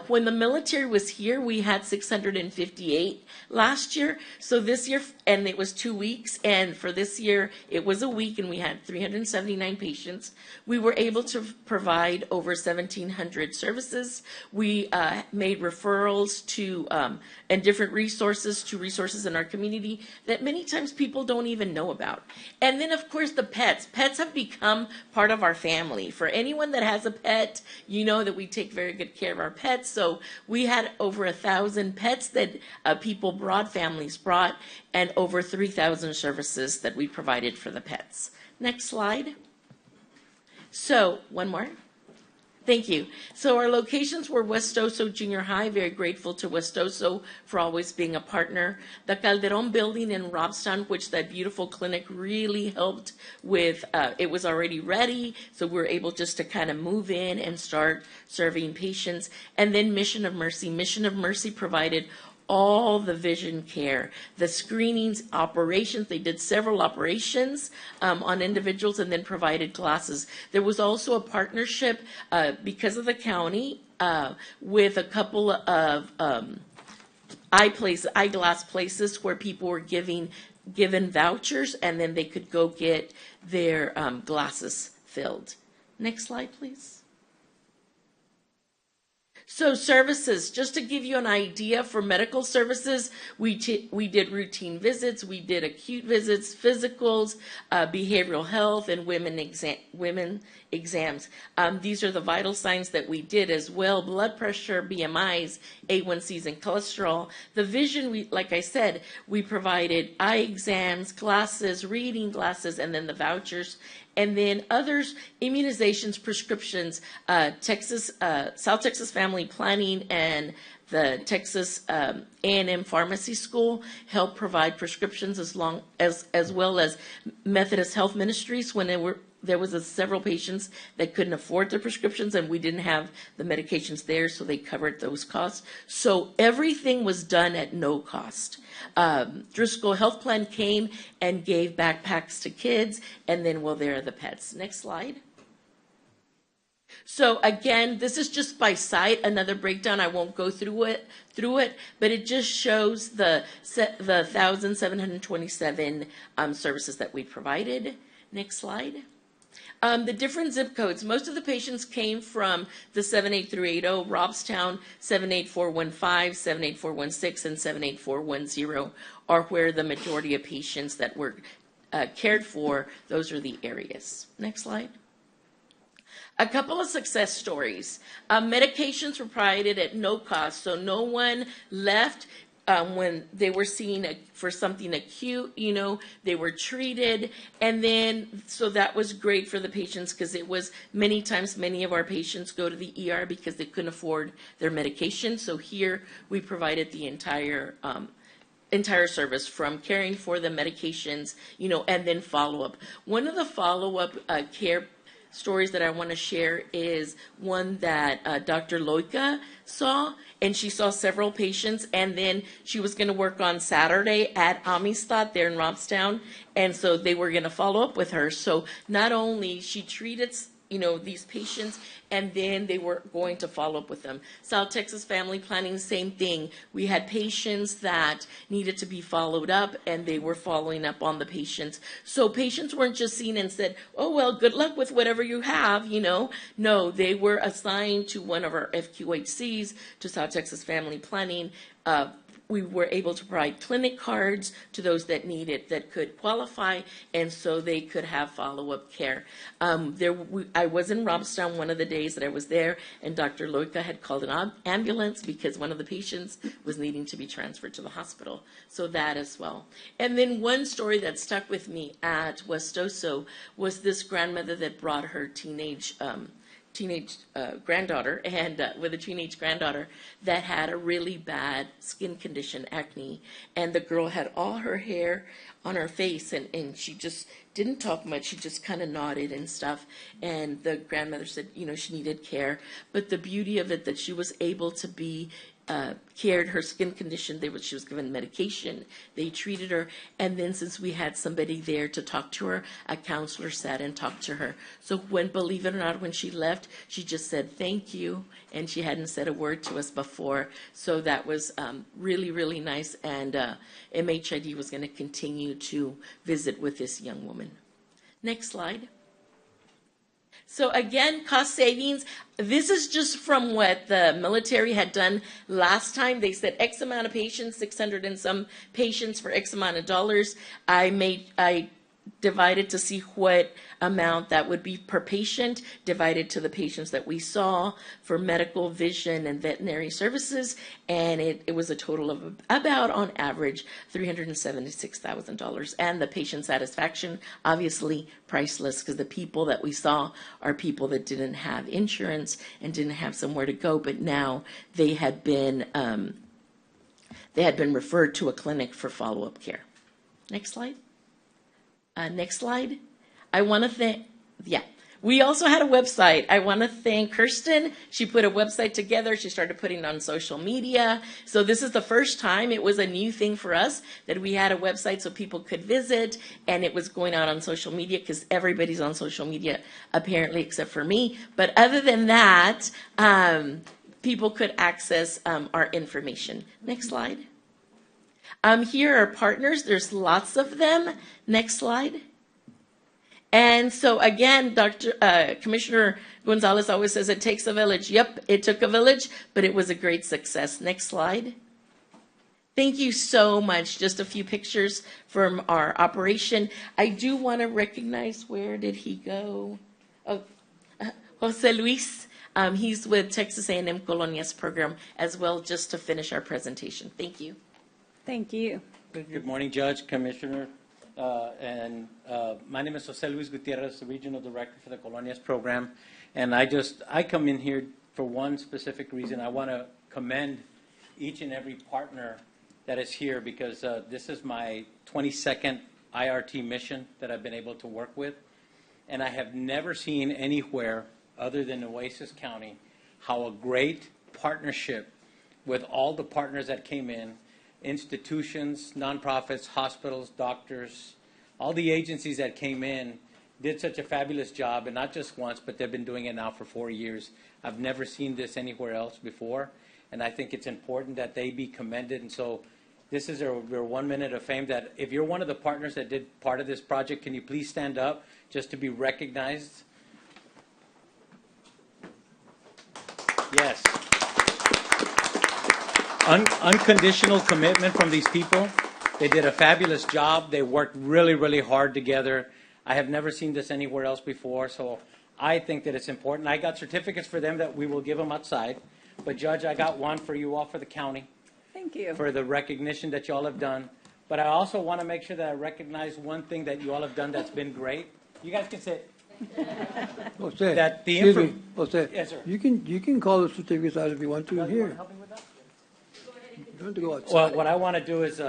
When the military was here, we had 658 last year. So this year, and it was 2 weeks, and for this year, it was a week, and we had 379 patients. We were able to provide over 1,700 services. We made referrals to, and different resources to resources in our community that many times people don't even know about. And then, of course, the pets. Pets have become part of our family. For anyone that has a pet, you know that we take very good care of our pets. So we had over 1,000 pets that people brought, families brought, and over 3,000 services that we provided for the pets. Next slide. So, one more. Thank you. So our locations were West Oso Junior High. Very grateful to West Oso for always being a partner. The Calderon building in Robstown, which that beautiful clinic really helped with. It was already ready, so we were able just to kind of move in and start serving patients. And then Mission of Mercy. Mission of Mercy provided all the vision care, the screenings, operations. They did several operations on individuals and then provided glasses. There was also a partnership because of the county with a couple of eyeglass places where people were given vouchers and then they could go get their glasses filled. Next slide, please. So services, just to give you an idea, for medical services, we did routine visits, we did acute visits, physicals, behavioral health, and women exams. These are the vital signs that we did as well: blood pressure, BMIs, A1Cs, and cholesterol. The vision, like I said, we provided eye exams, glasses, reading glasses, and then the vouchers. And then others, immunizations, prescriptions, South Texas Family Planning and the Texas A&M Pharmacy School help provide prescriptions as well as Methodist Health Ministries when there was several patients that couldn't afford their prescriptions and we didn't have the medications there, so they covered those costs. So everything was done at no cost. Driscoll Health Plan came and gave backpacks to kids, and then, well, there are the pets. Next slide. So again, this is just by site, another breakdown. I won't go through it, but it just shows the 1,727 services that we provided. Next slide. The different zip codes. Most of the patients came from the 78380, Robstown 78415, 78416, and 78410 are where the majority of patients that were cared for, those are the areas. Next slide. A couple of success stories. Medications were provided at no cost, so no one left when they were seen for something acute, they were treated. And then, so that was great for the patients because it was many times many of our patients go to the ER because they couldn't afford their medication. So here we provided the entire service from caring for the medications, and then follow-up. One of the follow-up care stories that I want to share is one that Dr. Loika saw, and she saw several patients, and then she was going to work on Saturday at Amistad there in Robstown, and so they were going to follow up with her. So not only she treated these patients, and then they were going to follow up with them. South Texas Family Planning, same thing. We had patients that needed to be followed up, and they were following up on the patients. So patients weren't just seen and said, oh, well, good luck with whatever you have, No, they were assigned to one of our FQHCs, to South Texas Family Planning. We were able to provide clinic cards to those that need it, that could qualify, and so they could have follow-up care. I was in Robstown one of the days that I was there, and Dr. Loika had called an ambulance because one of the patients was needing to be transferred to the hospital. So that as well. And then one story that stuck with me at Westoso was this grandmother that brought her teenage granddaughter, and with a teenage granddaughter that had a really bad skin condition, acne, and the girl had all her hair on her face, and she just didn't talk much. She just kind of nodded and stuff, and the grandmother said, she needed care, but the beauty of it that she was able to be cared her skin condition. She was given medication. They treated her. And then since we had somebody there to talk to her, a counselor sat and talked to her. So believe it or not, when she left, she just said, thank you. And she hadn't said a word to us before. So that was really, really nice. And MHID was going to continue to visit with this young woman. Next slide. So again, cost savings. This is just from what the military had done last time. They said X amount of patients, 600 and some patients for X amount of dollars. I divided to see what amount that would be per patient, divided to the patients that we saw for medical, vision, and veterinary services, and it was a total of about, on average, $376,000. And the patient satisfaction, obviously priceless, because the people that we saw are people that didn't have insurance and didn't have somewhere to go, but now they had been referred to a clinic for follow-up care. Next slide. Next slide. I want to thank, we also had a website. I want to thank Kirsten. She put a website together. She started putting it on social media. So this is the first time. It was a new thing for us that we had a website so people could visit, and it was going out on social media because everybody's on social media apparently except for me. But other than that, people could access our information. Next slide. Here are partners. There's lots of them. Next slide. And so again, Commissioner Gonzalez always says it takes a village. Yep, it took a village, but it was a great success. Next slide. Thank you so much. Just a few pictures from our operation. I do want to recognize, where did he go? Oh, Jose Luis. He's with Texas A&M Colonias program as well, just to finish our presentation. Thank you. Thank you. Good morning, Judge, Commissioner, my name is Jose Luis Gutierrez, the Regional Director for the Colonias Program, and I come in here for one specific reason. I want to commend each and every partner that is here, because this is my 22nd IRT mission that I've been able to work with, and I have never seen anywhere other than Nueces County how a great partnership with all the partners that came in, institutions, nonprofits, hospitals, doctors, all the agencies that came in did such a fabulous job, and not just once, but they've been doing it now for 4 years. I've never seen this anywhere else before, and I think it's important that they be commended. And so this is their 1 minute of fame, that if you're one of the partners that did part of this project, can you please stand up just to be recognized? Yes. Unconditional commitment from these people. They did a fabulous job. They worked really, really hard together. I have never seen this anywhere else before, so I think that it's important. I got certificates for them that we will give them outside. But, Judge, I got one for you all for the county. Thank you. For the recognition that you all have done. But I also want to make sure that I recognize one thing that you all have done that's been great. You guys can sit. Jose, That the excuse me, Jose, Yes, sir. you can call the certificates out if you want to You here. want to help me with that? You don't have to go outside. Well, what I want to do is,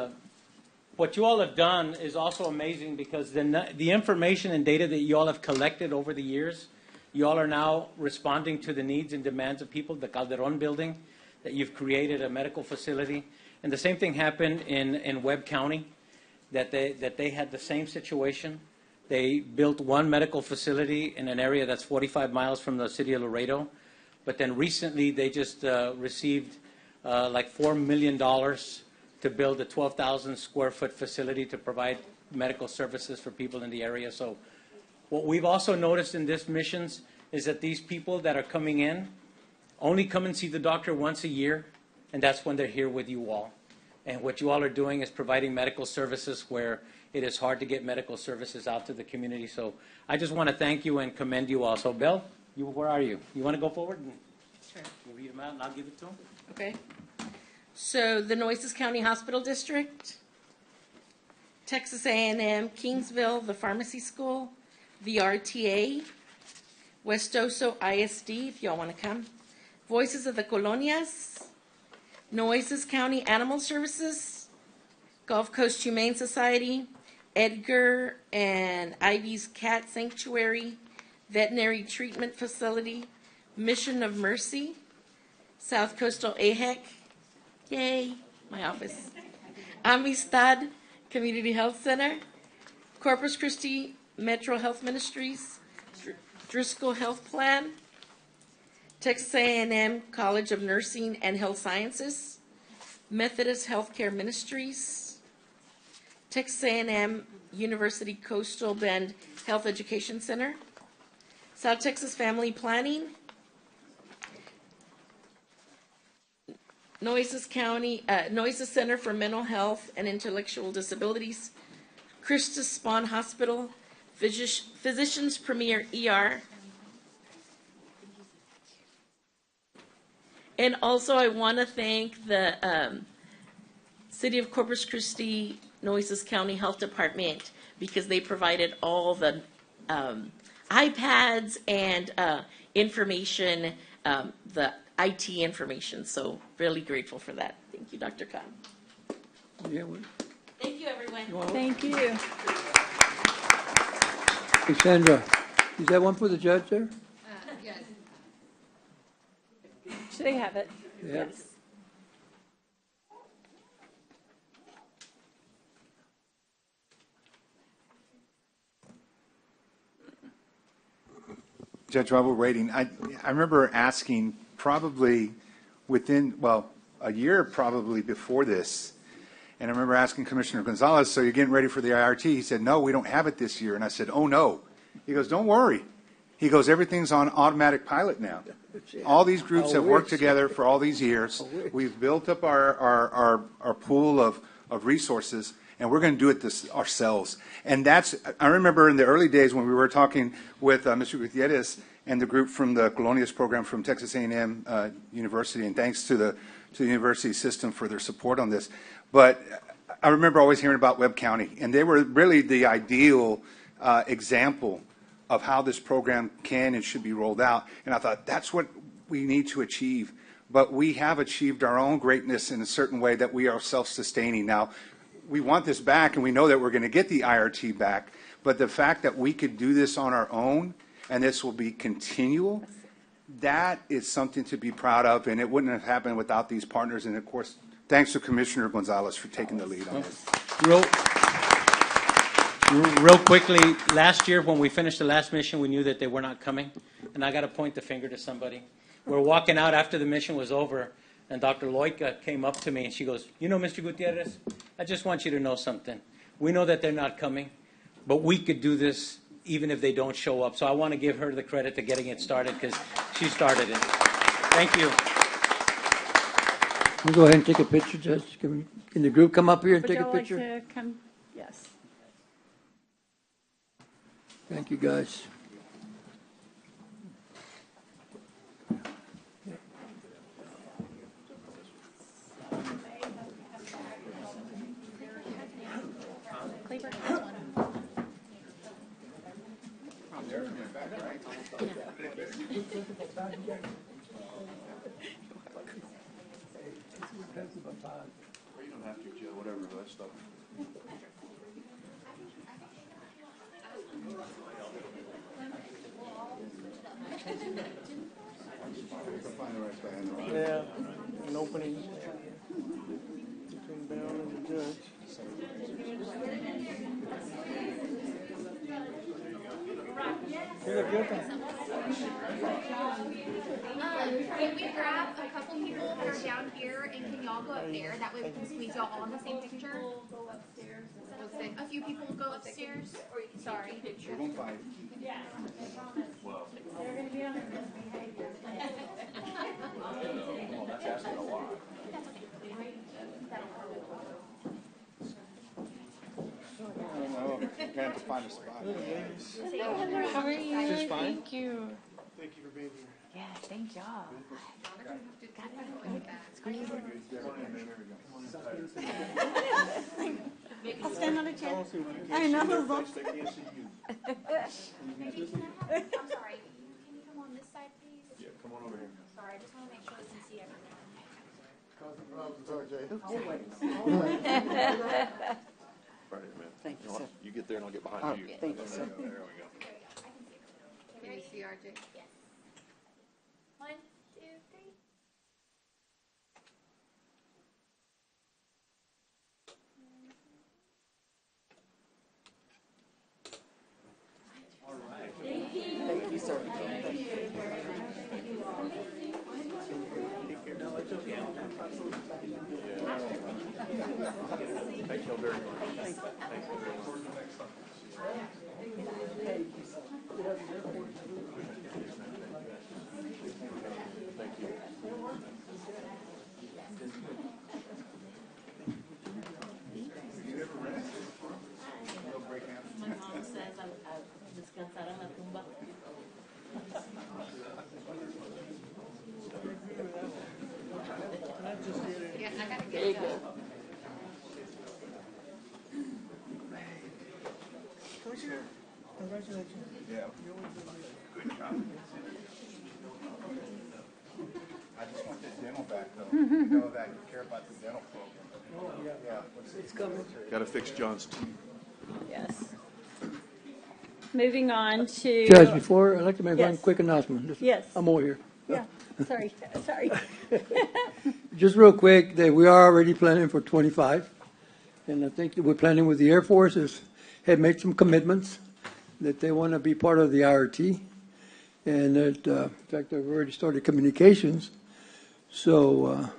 what you all have done is also amazing, because the information and data that you all have collected over the years You all are now responding to the needs and demands of people. The Calderon building, that you've created a medical facility. And the same thing happened in Webb County, that they had the same situation. They built one medical facility in an area that's 45 miles from the city of Laredo. But then recently they just received like $4 million to build a 12,000 square foot facility to provide medical services for people in the area. So what we've also noticed in these missions is that these people that are coming in only come and see the doctor once a year, and that's when they're here with you all. And what you all are doing is providing medical services where it is hard to get medical services out to the community. So I just want to thank you and commend you all. So Bill, where are you? You want to go forward? Sure. You read them out and I'll give it to him. Okay. So the Nueces County Hospital District, Texas A&M Kingsville, the Pharmacy School, the RTA, West Oso ISD, if y'all want to come, Voices of the Colonias, Nueces County Animal Services, Gulf Coast Humane Society, Edgar and Ivy's Cat Sanctuary, Veterinary Treatment Facility, Mission of Mercy, South Coastal AHEC, yay, my office, Amistad Community Health Center, Corpus Christi Metro Health Ministries, Driscoll Health Plan, Texas A&M College of Nursing and Health Sciences, Methodist Healthcare Ministries, Texas A&M University Coastal Bend Health Education Center, South Texas Family Planning, Nueces Center for Mental Health and Intellectual Disabilities, Christus Spawn Hospital, Physicians Premier ER. And also I want to thank the City of Corpus Christi, Nueces County Health Department, because they provided all the iPads and information, the IT information. So really grateful for that. Thank you, Dr. Khan. Yeah, Thank you, everyone. Thank you. Hey, Sandra, is that one for the judge there? Yes. Should they have it? Yeah. Yes. Judge, while we're waiting, I remember asking probably within, well, a year probably before this, and I remember asking Commissioner Gonzalez, so you're getting ready for the IRT? He said, no, we don't have it this year. And I said, oh, no. He goes, don't worry. He goes, everything's on automatic pilot now. All these groups have worked together for all these years. We've built up our pool of resources, and we're going to do it ourselves. And that's, I remember in the early days when we were talking with Mr. Gutierrez and the group from the Colonias program from Texas A&M University, and thanks to the university system for their support on this. But I remember always hearing about Webb County, and they were really the ideal example of how this program can and should be rolled out. And I thought, that's what we need to achieve. But we have achieved our own greatness in a certain way that we are self-sustaining. Now, we want this back, and we know that we're going to get the IRT back. But the fact that we could do this on our own, and this will be continual, that is something to be proud of, and it wouldn't have happened without these partners. And, of course, thanks to Commissioner Gonzalez for taking the lead on this. Real quickly, last year when we finished the last mission, we knew that they were not coming. And I got to point the finger to somebody. We're walking out after the mission was over, and Dr. Loica came up to me, and she goes, you know, Mr. Gutierrez, I just want you to know something. We know that they're not coming, but we could do this even if they don't show up. So I want to give her the credit to getting it started because she started it. Thank you. We'll go ahead and take a picture, Judge. Can the group come up here and Would take a y'all like picture? to come? Yes. Thank you, guys. You don't have to, Joe, whatever, that stuff. Can we grab a couple people who are down here, and can y'all go up there? That way we can squeeze y'all all in the same picture. A few people will go upstairs. Sorry. You're going to fight. They're going to be on it. Well, that's asking a lot. We're going to have to find a spot. How are you? Just fine. Thank you. Thank you for being here. Yeah, thank y'all. I'll stand on a chair. I know. I'm sorry. Can you come on this side, please? Yeah, come on over here. Sorry, I just want to make sure we can see everything. Right, man. Thank you, sir. You get there and I'll get behind you. Thank you, sir. There we go. Can you see RJ? Yes. 1, 2, 3. Thank you, sir. Thank you very much. Thank you very much. Thank you. My mom says I'll descansar en la tumba. Yeah, I gotta There you get go. Commissioner, congratulations. Yeah. Good job. I just want that dental back, though. You know that you care about the dental program. Yeah. It's coming. Got to fix John's teeth. Yes. Moving on to. Judge, before, I'd like to make one Yes. quick announcement. Yes. I'm over here. Yeah, sorry. Just real quick, that we are already planning for 25. And I think that we're planning with the Air Force had made some commitments that they want to be part of the IRT. And that, in fact, they've already started communications. So,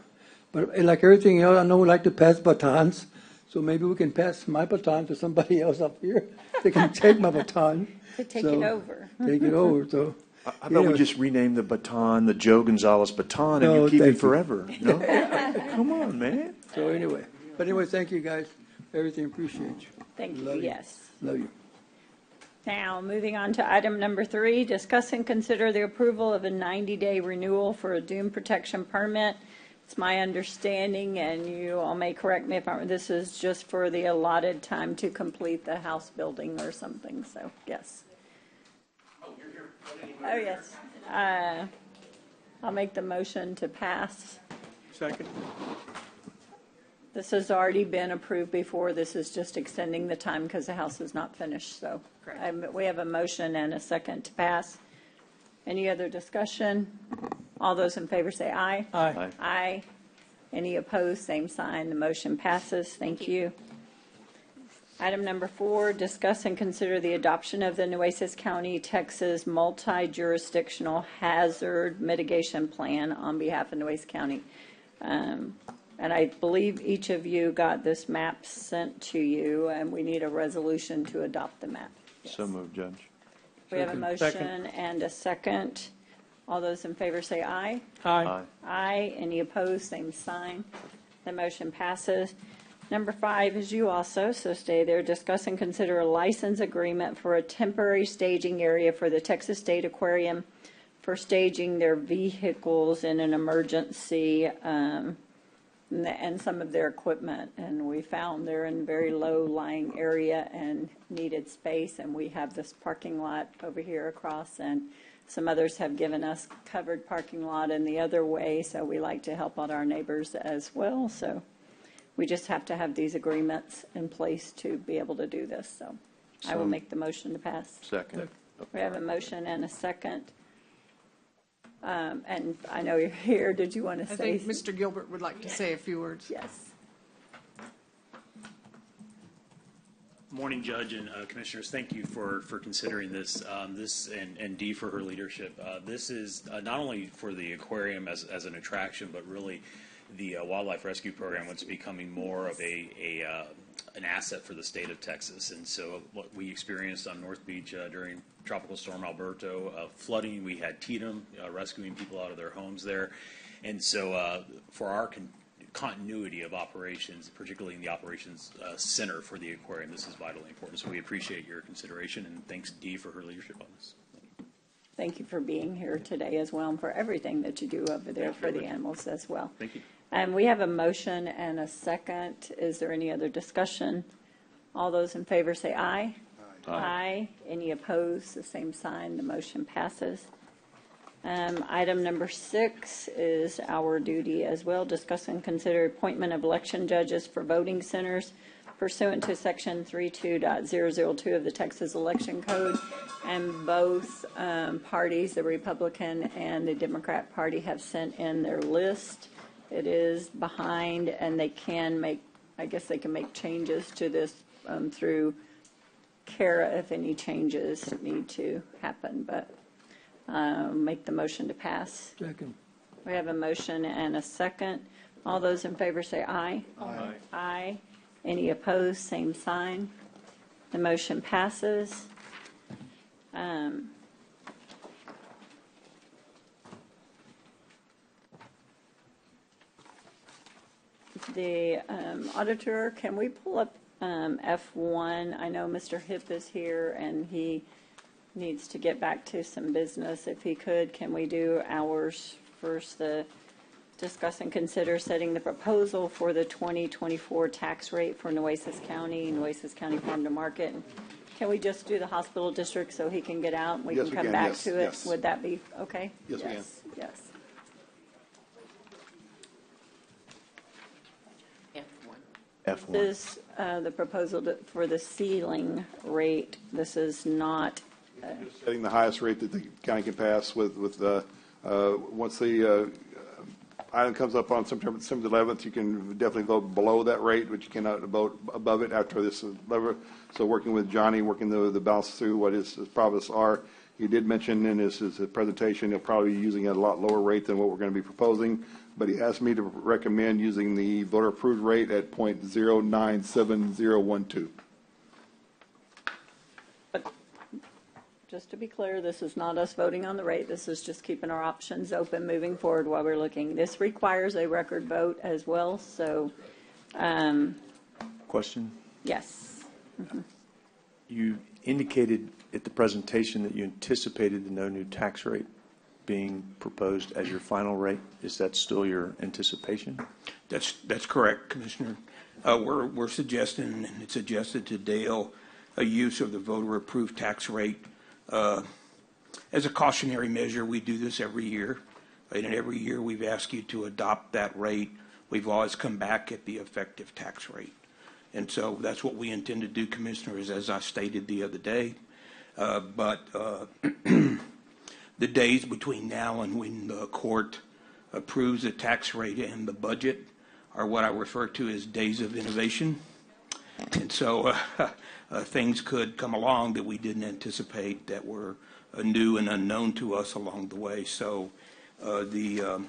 but like everything else, I know we like to pass batons. So maybe we can pass my baton to somebody else up here. They can take my baton. To take it over. Take it over, so. How about we just rename the baton the Joe Gonzalez baton and No, you keep thank it you. forever? No? Come on, man. So anyway, thank you guys. Everything, appreciate you. Thank you, Love you. yes. Love you. Now, moving on to item number 3, discuss and consider the approval of a 90-day renewal for a dune protection permit. It's my understanding, and you all may correct me if I'm, this is just for the allotted time to complete the house building or something, so, yes. Oh, yes. I'll make the motion to pass. Second. This has already been approved before. This is just extending the time because the house is not finished, so. We have a motion and a second to pass. Any other discussion? All those in favor say aye. Aye. Aye. Any opposed, same sign. The motion passes. Thank you. Item number 4, discuss and consider the adoption of the Nueces County, Texas Multi-Jurisdictional Hazard Mitigation Plan on behalf of Nueces County. And I believe each of you got this map sent to you, and we need a resolution to adopt the map. Yes. So moved, Judge. We have a Second. motion and a second. All those in favor say aye. Aye. Aye. Any opposed, same sign. The motion passes. Number 5 is you also, so stay there. Discuss and consider a license agreement for a temporary staging area for the Texas State Aquarium for staging their vehicles in an emergency and some of their equipment. And we found they're in a very low-lying area and needed space, and we have this parking lot over here across, and some others have given us covered parking lot in the other way, so we like to help out our neighbors as well. So we just have to have these agreements in place to be able to do this. So I will make the motion to pass. Second. We have a motion and a second. And I know you're here. Did you want to I say? think Mr. Gilbert would like to say a few words. Yes. Morning, Judge and Commissioners. Thank you for considering this, and Dee for her leadership. This is not only for the aquarium as an attraction, but really the wildlife rescue program, what's becoming more of an asset for the state of Texas. And so what we experienced on North Beach during Tropical Storm Alberto, flooding, we had Tatum rescuing people out of their homes there. And so for our continuity of operations, particularly in the operations center for the aquarium, this is vitally important. So we appreciate your consideration, and thanks Dee for her leadership on this. Thank you for being here today as well, and for everything that you do over there for the animals as well. Thank you. And we have a motion and a second. Is there any other discussion? All those in favor say aye. Aye. Aye. Any opposed? The same sign. The motion passes. Item number 6 is our duty as well. Discuss and consider appointment of election judges for voting centers pursuant to Section 32.002 of the Texas Election Code. And both parties, the Republican and the Democrat Party, have sent in their list. It is behind, and they can make, I guess they can make changes to this through CARA if any changes need to happen. But make the motion to pass. Second. We have a motion and a second. All those in favor say aye. Aye. Aye. Any opposed, same sign. The motion passes. The auditor, can we pull up F1? I know Mr. Hipp is here and he needs to get back to some business. If he could, can we do ours first? The discuss and consider setting the proposal for the 2024 tax rate for Nueces County Farm to Market. Can we just do the hospital district so he can get out and we Yes, can we come can. back Yes, to it? yes. Would that be okay? Yes, we can. Yes. F1. This is the proposal for the ceiling rate. This is not. Setting the highest rate that the county can pass with once the item comes up on September 11th, you can definitely vote below that rate, but you cannot vote above it after this is over. So working with Johnny, working the balance through what his problems are. He did mention in his presentation he'll probably be using a lot lower rate than what we're going to be proposing, but he asked me to recommend using the voter approved rate at .097012. Just to be clear, this is not us voting on the rate. This is just keeping our options open moving forward while we're looking. This requires a record vote as well, so. Question? Yes. Mm-hmm. You indicated at the presentation that you anticipated the no new tax rate being proposed as your final rate. Is that still your anticipation? That's correct, Commissioner. We're suggesting, and it's suggested to Dale, a use of the voter-approved tax rate as a cautionary measure. We do this every year, and every year we've asked you to adopt that rate. We've always come back at the effective tax rate. And so that's what we intend to do, Commissioners, as I stated the other day. But the days between now and when the court approves the tax rate and the budget are what I refer to as days of innovation. And so things could come along that we didn't anticipate that were new and unknown to us along the way. So the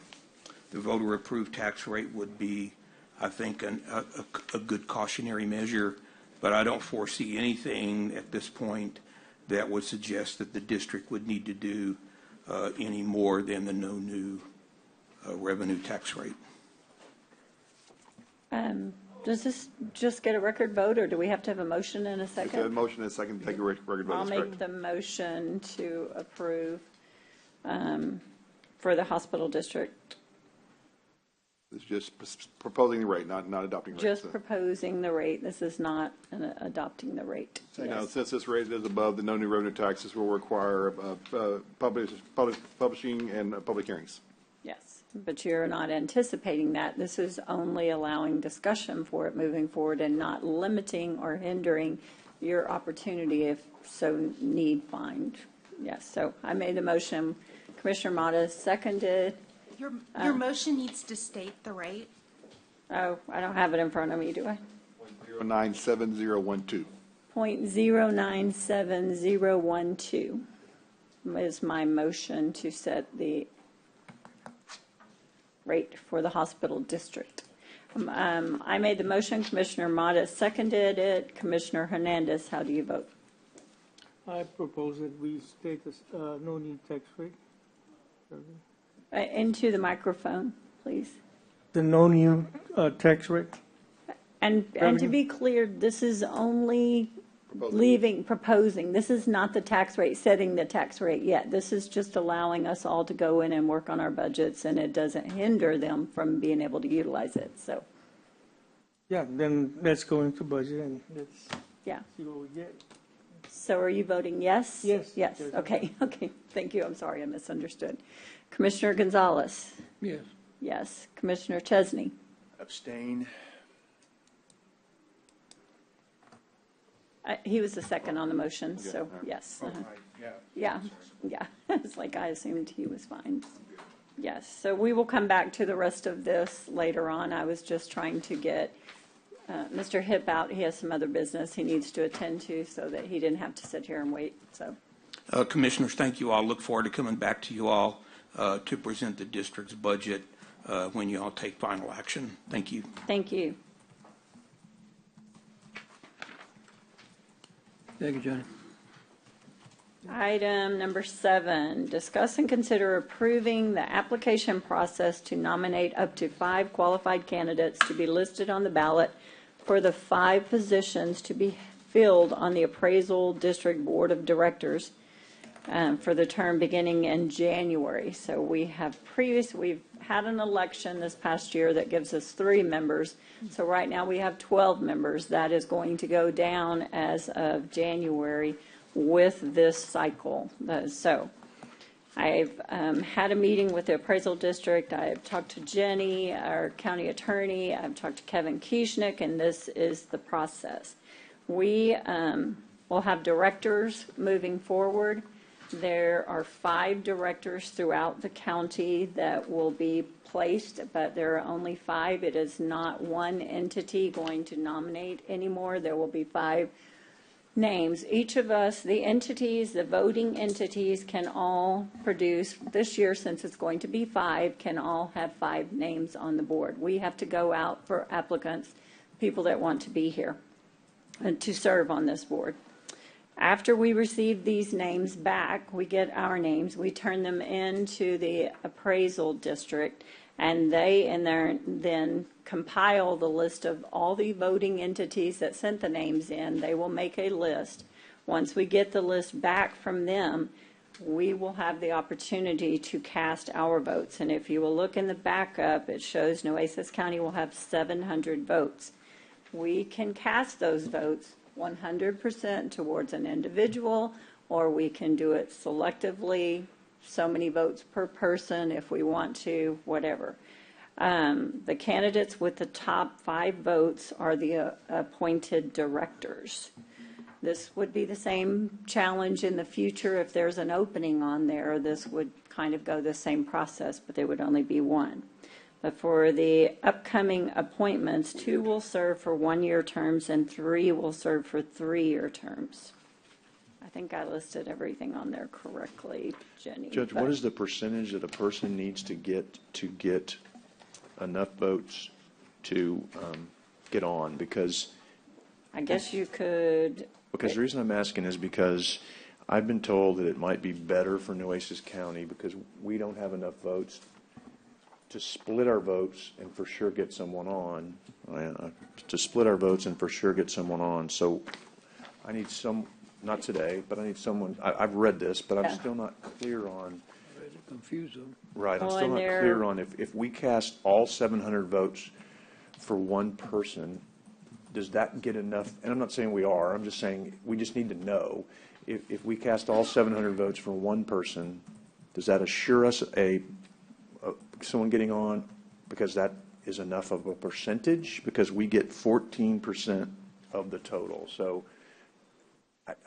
voter-approved tax rate would be, I think, a good cautionary measure, but I don't foresee anything at this point that would suggest that the district would need to do any more than the no new revenue tax rate. Does this just get a record vote, or do we have to have a motion and a second? It's a motion and a second to take a record vote. I'll make the motion to approve for the hospital district. It's just proposing the rate, not adopting the rate. Just proposing the rate. This is not adopting the rate. So, yes. Since this rate is above, the no new revenue taxes will require publishing and public hearings. Yes, but you're not anticipating that. This is only allowing discussion for it moving forward and not limiting or hindering your opportunity if so need find. Yes, so I made the motion. Commissioner Mata seconded. Your motion needs to state the rate. Oh, I don't have it in front of me, do I? 097012. .097012 is my motion to set the rate for the hospital district. I made the motion. Commissioner Mata seconded it. Commissioner Hernandez, how do you vote? I propose that we state this, no new tax rate. Into the microphone, please. The no new tax rate. And to be clear, this is only proposing. This is not the tax rate, setting the tax rate yet. This is just allowing us all to go in and work on our budgets, and it doesn't hinder them from being able to utilize it, so. Yeah, then let's go into budget and let's see what we get. So are you voting yes? Yes. Yes, okay, thank you, I'm sorry, I misunderstood. Commissioner Gonzalez? Yes. Yes. Commissioner Chesney? Abstain. He was the second on the motion, so yes. Yeah. It's like I assumed he was fine. Yes, so we will come back to the rest of this later on. I was just trying to get Mr. Hipp out. He has some other business he needs to attend to so that he didn't have to sit here and wait, so. Commissioners, thank you all. Look forward to coming back to you all to present the district's budget when you all take final action. Thank you. Thank you. Thank you, Johnny. Item number 7, discuss and consider approving the application process to nominate up to 5 qualified candidates to be listed on the ballot for the 5 positions to be filled on the Appraisal District Board of Directors for the term beginning in January. So we've had an election this past year that gives us 3 members. So right now we have 12 members. That is going to go down as of January with this cycle. So I've had a meeting with the appraisal district. I've talked to Jenny, our county attorney. I've talked to Kevin Kieschnick, and this is the process. We will have directors moving forward. There are 5 directors throughout the county that will be placed, but there are only 5. It is not one entity going to nominate anymore. There will be 5 names. Each of us, the entities, the voting entities can all produce, this year since it's going to be 5, can all have 5 names on the board. We have to go out for applicants, people that want to be here and to serve on this board. After we receive these names back, we get our names, we turn them into the appraisal district, and they then compile the list of all the voting entities that sent the names in. They will make a list. Once we get the list back from them, we will have the opportunity to cast our votes. And if you will look in the backup, it shows Nueces County will have 700 votes. We can cast those votes 100% towards an individual, or we can do it selectively, so many votes per person if we want to, whatever. The candidates with the top 5 votes are the appointed directors. This would be the same challenge in the future if there's an opening on there. This would kind of go the same process, but there would only be 1. But for the upcoming appointments, 2 will serve for 1-year terms and 3 will serve for 3-year terms. I think I listed everything on there correctly, Jenny. Judge, what is the percentage that a person needs to get enough votes to get on? Because I guess you could. Because the reason I'm asking is because I've been told that it might be better for Nueces County because we don't have enough votes to split our votes and for sure get someone on. To split our votes and for sure get someone on. So I need some. Not today, but I need someone. I've read this, but I'm still not clear on. Confuse them. Right, I'm still not clear on if we cast all 700 votes for one person, does that get enough? And I'm not saying we are. I'm just saying we just need to know if we cast all 700 votes for one person, does that assure us someone getting on because that is enough of a percentage? Because we get 14% of the total, so.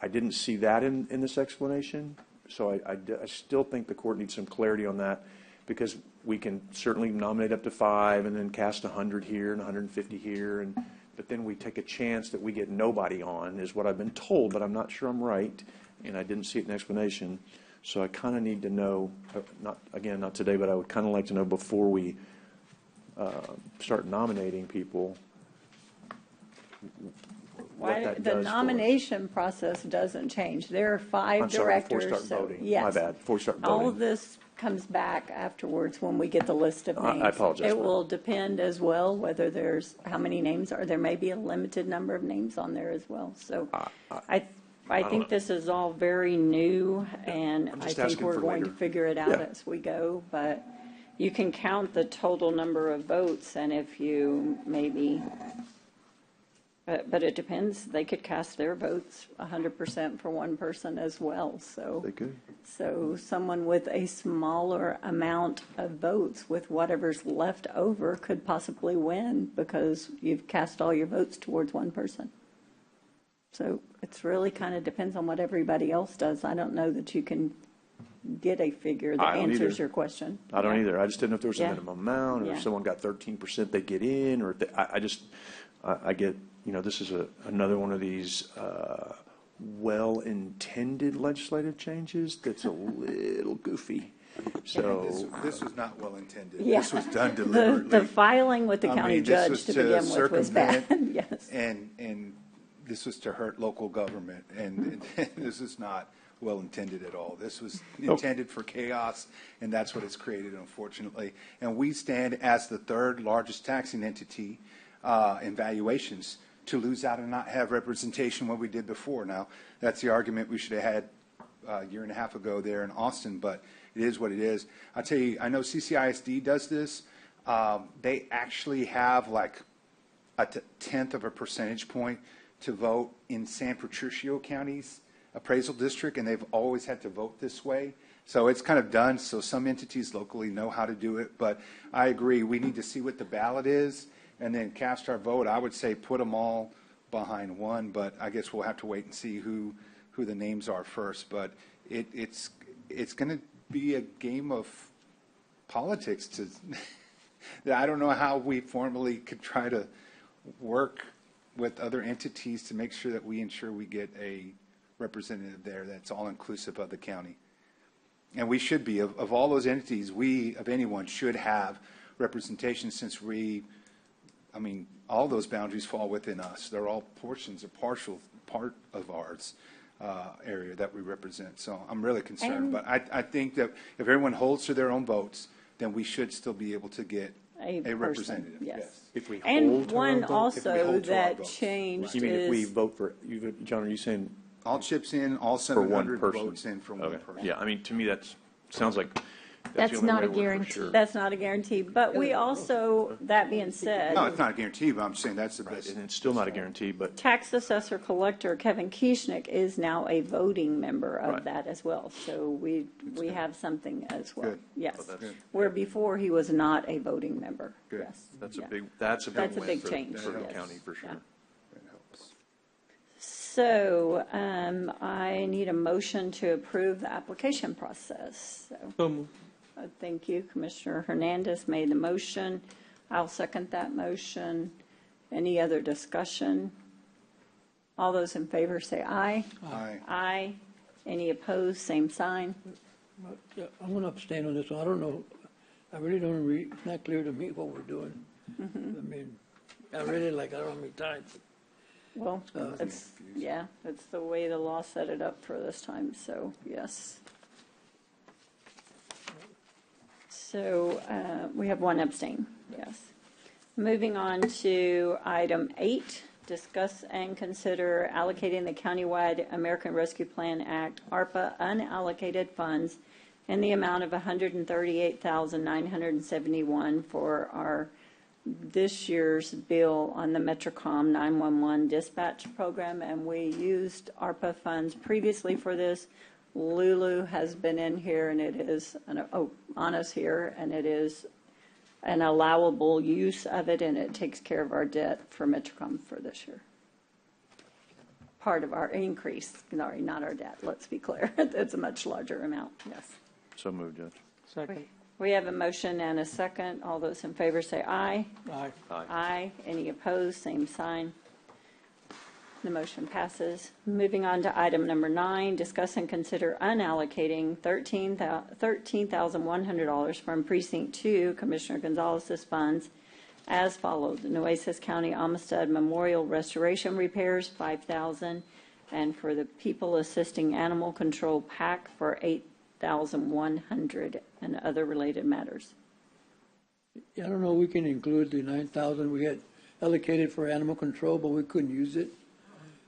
I didn't see that in this explanation, so I still think the court needs some clarity on that because we can certainly nominate up to 5 and then cast 100 here and 150 here, and but then we take a chance that we get nobody on, is what I've been told, but I'm not sure I'm right, and I didn't see it in the explanation. So I kind of need to know, not today, but I would kind of like to know before we start nominating people, what that The does for us. nomination process doesn't change. There are 5 I'm sorry, directors. before we start voting. Yes. My bad, before we start All voting. of this comes back afterwards when we get the list of names. I apologize It for that. will depend as well whether there's, how many names are, there may be a limited number of names on there as well. So I don't think know. this is all very new, and I'm I just think asking we're for going to later. figure it out Yeah. as we go. But you can count the total number of votes, and if you maybe, but it depends, they could cast their votes 100% for one person as well, so. They could. So someone with a smaller amount of votes with whatever's left over could possibly win because you've cast all your votes towards one person. So it's really kind of depends on what everybody else does. I don't know that you can get a figure that I don't answers either. your question. I don't Yeah. either. I just didn't know if there was a Yeah. minimum amount, or Yeah. if someone got 13%, they get in, or if they, I get, this is another one of these well-intended legislative changes that's a little goofy. So This was not well intended. Yeah. This was done deliberately. The filing with the I county mean, this judge was to begin with was bad. circumvent, Yes. And this was to hurt local government, and this is not well intended at all. This was intended for chaos, and that's what it's created, unfortunately. And we stand as the 3rd largest taxing entity in valuations to lose out and not have representation what we did before. Now, that's the argument we should have had a year and a half ago there in Austin, but it is what it is. I'll tell you, I know CCISD does this. They actually have like a tenth of a percentage point to vote in San Patricio County's appraisal district, and they've always had to vote this way. So it's kind of done, so some entities locally know how to do it. But I agree, we need to see what the ballot is and then cast our vote. I would say put them all behind one, but I guess we'll have to wait and see who the names are first. But it's going to be a game of politics to I don't know how we formally could try to work with other entities to make sure that we ensure we get a representative there that's all inclusive of the county. And we should be, of all those entities, we, of anyone, should have representation since all those boundaries fall within us. They're all portions, a partial part of ours area that we represent. So I'm really concerned. But I think that if everyone holds to their own votes, then we should still be able to get a person, representative. yes. if we And hold to our one vote, also hold to our that votes. changed you mean if we is, vote for, John, are you saying All chips in, all for one 700 person? votes in for one Okay. person. Yeah, I mean, to me, sounds like That's the only not way a to work for guarantee. sure. that's not a guarantee. But we also, that being said, No, it's not a guarantee, but I'm saying that's the Right, best. and it's still not a guarantee, but tax assessor collector Kevin Kieschnick is now a voting member of Right. that as well. So we have something as well. Good. Yes. Oh, that's good. Where before he was not a voting member. Good. Yes. that's Yeah. a big That's a win big for change, for the yes. county, for sure. Yeah. That helps. So I need a motion to approve the application process. So moved. Thank you. Commissioner Hernandez made the motion. I'll second that motion. Any other discussion? All those in favor say aye. Aye. Aye. Any opposed, same sign. Yeah, I'm going to abstain on this one. I don't know. I really don't it's not clear to me what we're doing. I mean, I really I don't know how many times. Well, that's the way the law set it up for this time, so yes. So we have one abstain, yes. Moving on to item 8, discuss and consider allocating the countywide American Rescue Plan Act, ARPA, unallocated funds in the amount of $138,971 for our this year's bill on the Metrocom 911 dispatch program, and we used ARPA funds previously for this. Lulu has been in here, and it is, Anna's here, and it is an allowable use of it, and it takes care of our debt for Metrocom for this year. Part of our increase, sorry, not our debt, let's be clear. It's a much larger amount, yes. So moved, Judge. Second. We have a motion and a second. All those in favor say aye. Aye. Aye. Any opposed, same sign. The motion passes. Moving on to item number 9, discuss and consider unallocating $13,100 from Precinct 2, Commissioner Gonzalez's funds as follows. The Nueces County Amistad Memorial Restoration Repairs, $5,000, and for the People Assisting Animal Control PAC for $8,100, and other related matters. Yeah, I don't know, we can include the 9,000 we had allocated for animal control, but we couldn't use it.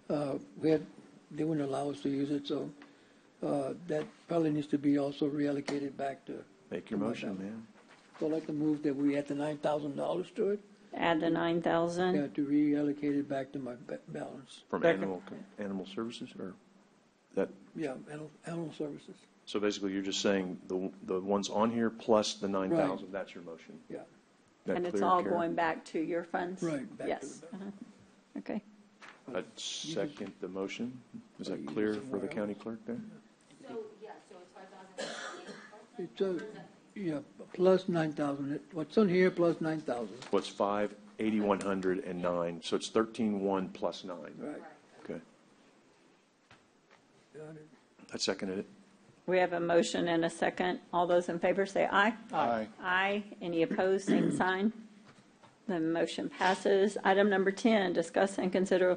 They wouldn't allow us to use it, so that probably needs to be also reallocated back to. Make your motion, man. So I'd like to move that we add the $9,000 to it. Add the 9,000. Yeah, to reallocate it back to my balance. From animal services, or that? Yeah, animal services. So basically, you're just saying the ones on here plus the 9,000, Right. that's your motion? Yeah. That And it's clear, all Karen? going back to your funds? Right, back to Yes. the balance. Okay. I'd second the motion. Is that clear for the county clerk there? So, yeah, so it's 5,000. It's yeah, plus 9,000. What's on here plus 9,000. What's 5, 8,100, and 9, so it's 13,100 plus 9. Right. Okay. Got it. I seconded it. We have a motion and a second. All those in favor say aye. Aye. Aye. Any opposed, same sign. The motion passes. Item number 10, discuss and consider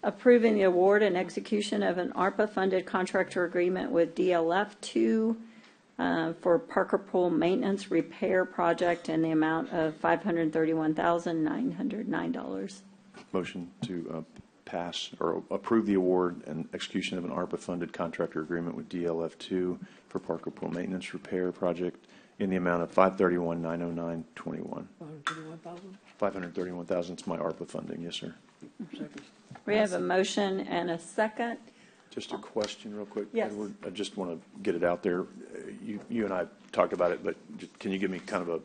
approving the award and execution of an ARPA-funded contractor agreement with DLF2 for Parker Pool Maintenance Repair Project in the amount of $531,909. Motion to pass or approve the award and execution of an ARPA-funded contractor agreement with DLF2 for Parker Pool Maintenance Repair Project in the amount of $531,909.21. 131,000. $531,000 is my ARPA funding, yes, sir. We have a motion and a second. Just a question real quick. Yes. Edward, I just want to get it out there. You and I talked about it, but can you give me kind of a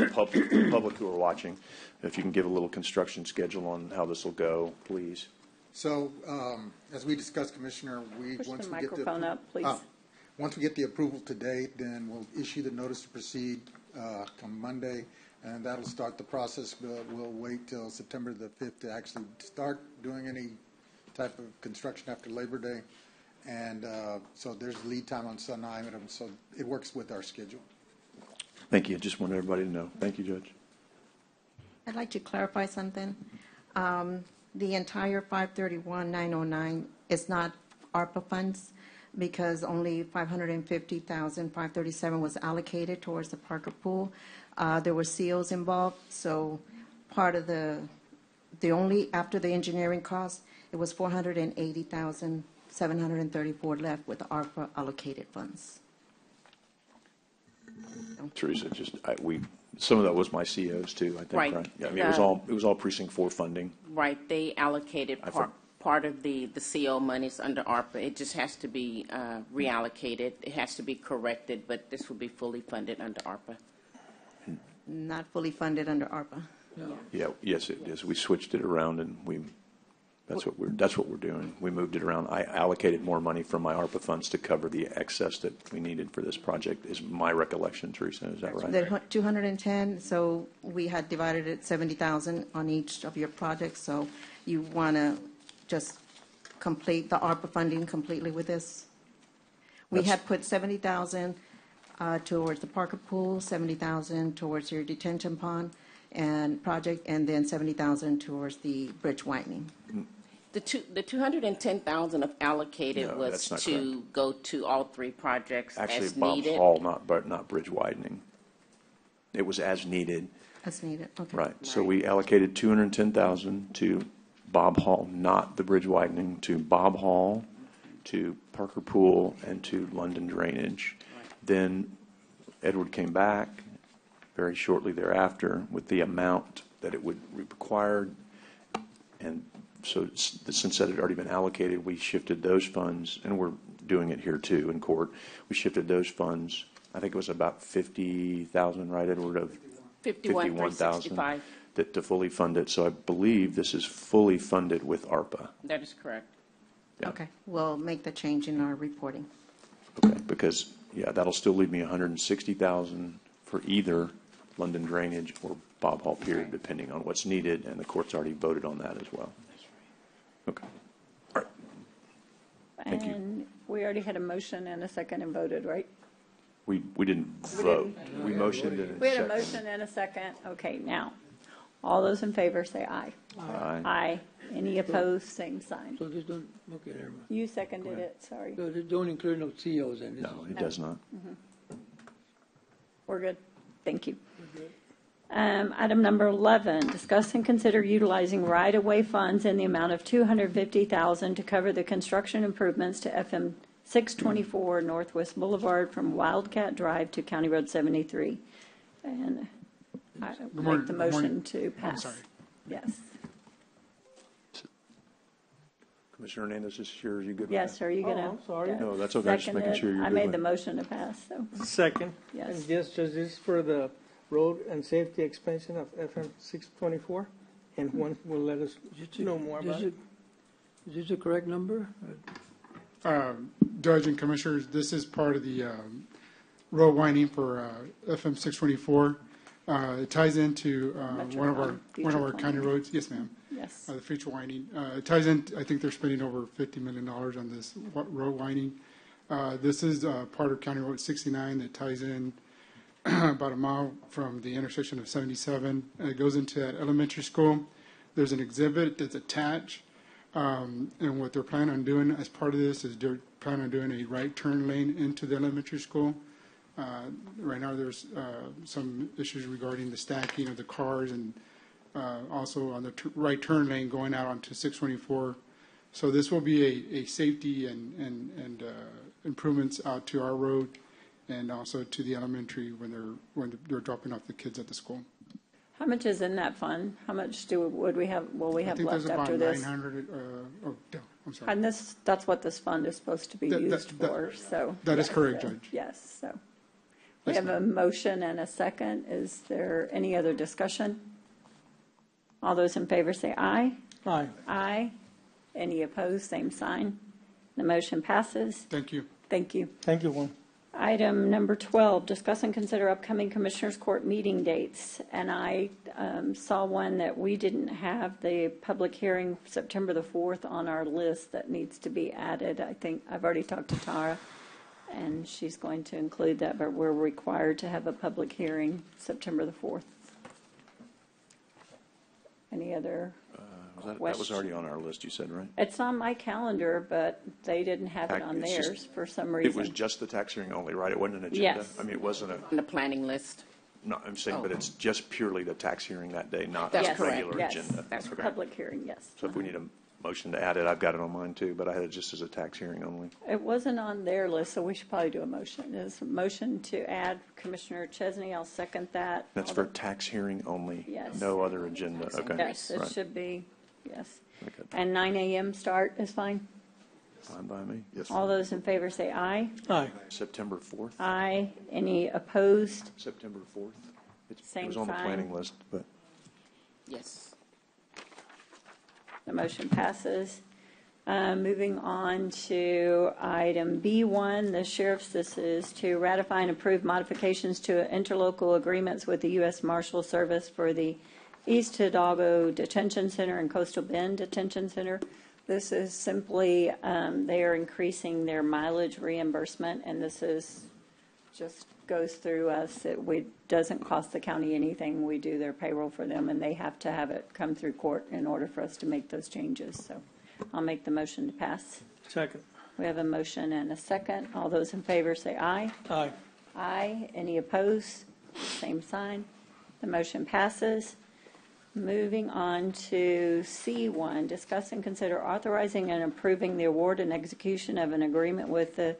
public who are watching, if you can give a little construction schedule on how this will go, please? So, as we discussed, Commissioner, Push the microphone up, please. Once we get the approval today, then we'll issue the notice to proceed on Monday, and that'll start the process. We'll wait till September the 5th to actually start doing any type of construction after Labor Day. And so there's lead time on some items, so it works with our schedule. Thank you. Just want everybody to know. Thank you, Judge. I'd like to clarify something. The entire 531,909 is not ARPA funds because only 550,537 was allocated towards the Parker Pool. There were COs involved, so part of after the engineering costs, it was 480,734 left with the ARPA allocated funds. Teresa, some of that was my COs too, I think, Right. right? Yeah, I mean, it was all precinct 4 funding. Right, they allocated part of the CO monies under ARPA. It just has to be reallocated. It has to be corrected, but this will be fully funded under ARPA. Not fully funded under ARPA. Yeah, yes, it is. We switched it around, and that's what we're doing. We moved it around. I allocated more money from my ARPA funds to cover the excess that we needed for this project, is my recollection, Teresa. Is that right? The 210, so we had divided it 70,000 on each of your projects, so you want to just complete the ARPA funding completely with this? We had put 70,000 towards the Parker Pool, 70,000 towards your detention pond and project, and then 70,000 towards the bridge widening. The 210,000 of allocated was to go to all 3 projects Actually, as Bob needed. Hall, not bridge widening. It was as needed. As needed, okay. Right. So we allocated 210,000 to Bob Hall, not the bridge widening, to Bob Hall, to Parker Pool, and to London Drainage. Then Edward came back very shortly thereafter with the amount that it would require, and so since that had already been allocated, we shifted those funds, and we're doing it here too in court. We shifted those funds. I think it was about 50,000, right, Edward, of 51,000 to fully fund it. So I believe this is fully funded with ARPA. That is correct. Yeah. Okay, we'll make the change in our reporting. Okay, because that'll still leave me 160,000 for either London Drainage or Bob Hall Pier, depending on what's needed, and the court's already voted on that as well. Okay. All right. Thank you. And we already had a motion and a second and voted, right? We didn't vote. We motioned and We had a seconded. motion and a second. Okay, now, all those in favor say aye. Aye. Aye. Any opposed, same sign. So this don't, okay, never mind. You seconded it, sorry. So this don't include no COs in this? No, it does not. We're good. Thank you. Item number 11, discuss and consider utilizing right-of-way funds in the amount of $250,000 to cover the construction improvements to FM 624 Northwest Boulevard from Wildcat Drive to County Road 73. And I make the motion to pass. sorry. Yes. Commissioner Hernandez, is sure you good with Yes, that? are you going to? I'm sorry. No, that's okay. Just making sure you're I good made with Oh, the it. motion to pass, so. Second. Yes. And yes, Judge, this is for the road and safety expansion of FM 624, and one will let us know more about it. Is this the correct number? Judge and Commissioners, this is part of the road winding for FM 624. It ties into one of our county roads. Yes, ma'am. Yes. The future winding. It ties in, I think they're spending over $50 million on this road winding. This is part of County Road 69 that ties in about a mile from the intersection of 77. It goes into that elementary school. There's an exhibit that's attached. And what they're planning on doing as part of this is they're planning on doing a right turn lane into the elementary school. Right now, there's some issues regarding the stacking of the cars and also on the right turn lane going out onto 624. So this will be a safety and improvements out to our road and also to the elementary when they're dropping off the kids at the school. How much is in that fund? How much will we have I think there's left about after this? 900, I'm sorry. And that's what this fund is supposed to be used for, so. That is yes, correct, so- Judge. Yes, so. We have a motion and a second. Is there any other discussion? All those in favor say aye. Aye. Aye. Any opposed, same sign. The motion passes. Thank you. Thank you. Thank you, Juan. Item number 12, discuss and consider upcoming Commissioners Court meeting dates. And I saw one that we didn't have the public hearing September the 4th on our list that needs to be added. I think I've already talked to Tara, and she's going to include that, but we're required to have a public hearing September the 4th. Any other That was already on our list, you said, right? It's on my calendar, but they didn't have it on It's just- theirs for some reason. It was just the tax hearing only, right? It wasn't an agenda? Yes. I mean, it wasn't On the planning list. no, I'm saying, but it's just purely the tax hearing that day, not That's a correct. regular Yes, agenda. That's Okay. public hearing, yes. So if we need a motion to add it, I've got it on mine too, but I had it just as a tax hearing only. It wasn't on their list, so we should probably do a motion. Is a motion to add Commissioner Chesney? I'll second that. That's for tax hearing only? Yes. No other agenda? Okay. Yes, it Right. should be, yes. Okay. And 9 a.m. start is fine? Fine by me. Yes. All those in favor say aye. Aye. September 4th? Aye. Any opposed? September 4th? It Same was on the sign. planning list, but Yes. The motion passes. Moving on to item B1, the sheriff's, this is to ratify and approve modifications to interlocal agreements with the U.S. Marshal Service for the East Hidalgo Detention Center and Coastal Bend Detention Center. This is simply, they are increasing their mileage reimbursement, and this is, just goes through us. It doesn't cost the county anything. We do their payroll for them, and they have to have it come through court in order for us to make those changes. So I'll make the motion to pass. Second. We have a motion and a second. All those in favor say aye. Aye. Aye. Any opposed? Same sign. The motion passes. Moving on to C1, discuss and consider authorizing and approving the award and execution of an agreement with the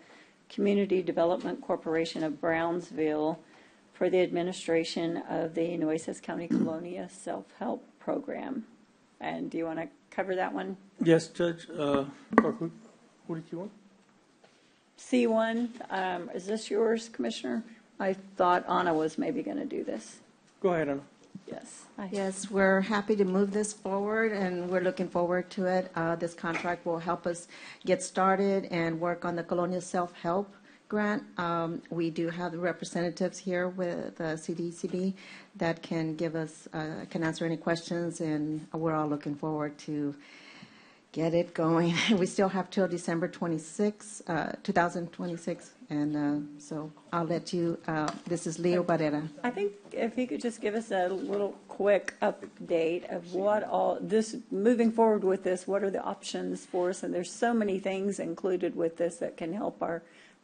Community Development Corporation of Brownsville for the administration of the Nueces County Colonia Self-Help Program. And do you want to cover that one? Yes, Judge, or who did you want? C1, is this yours, Commissioner? I thought Anna was maybe going to do this. Go ahead, Anna. Yes. Yes, we're happy to move this forward, and we're looking forward to it. This contract will help us get started and work on the Colonial Self-Help grant, we do have the representatives here with the CDCB that can give us, can answer any questions, and we're all looking forward to get it going. We still have till December 26, 2026, and so I'll let you, this is Leo Barrera. I think if you could just give us a little quick update of what all this, moving forward with this, what are the options for us? And there's so many things included with this that can help our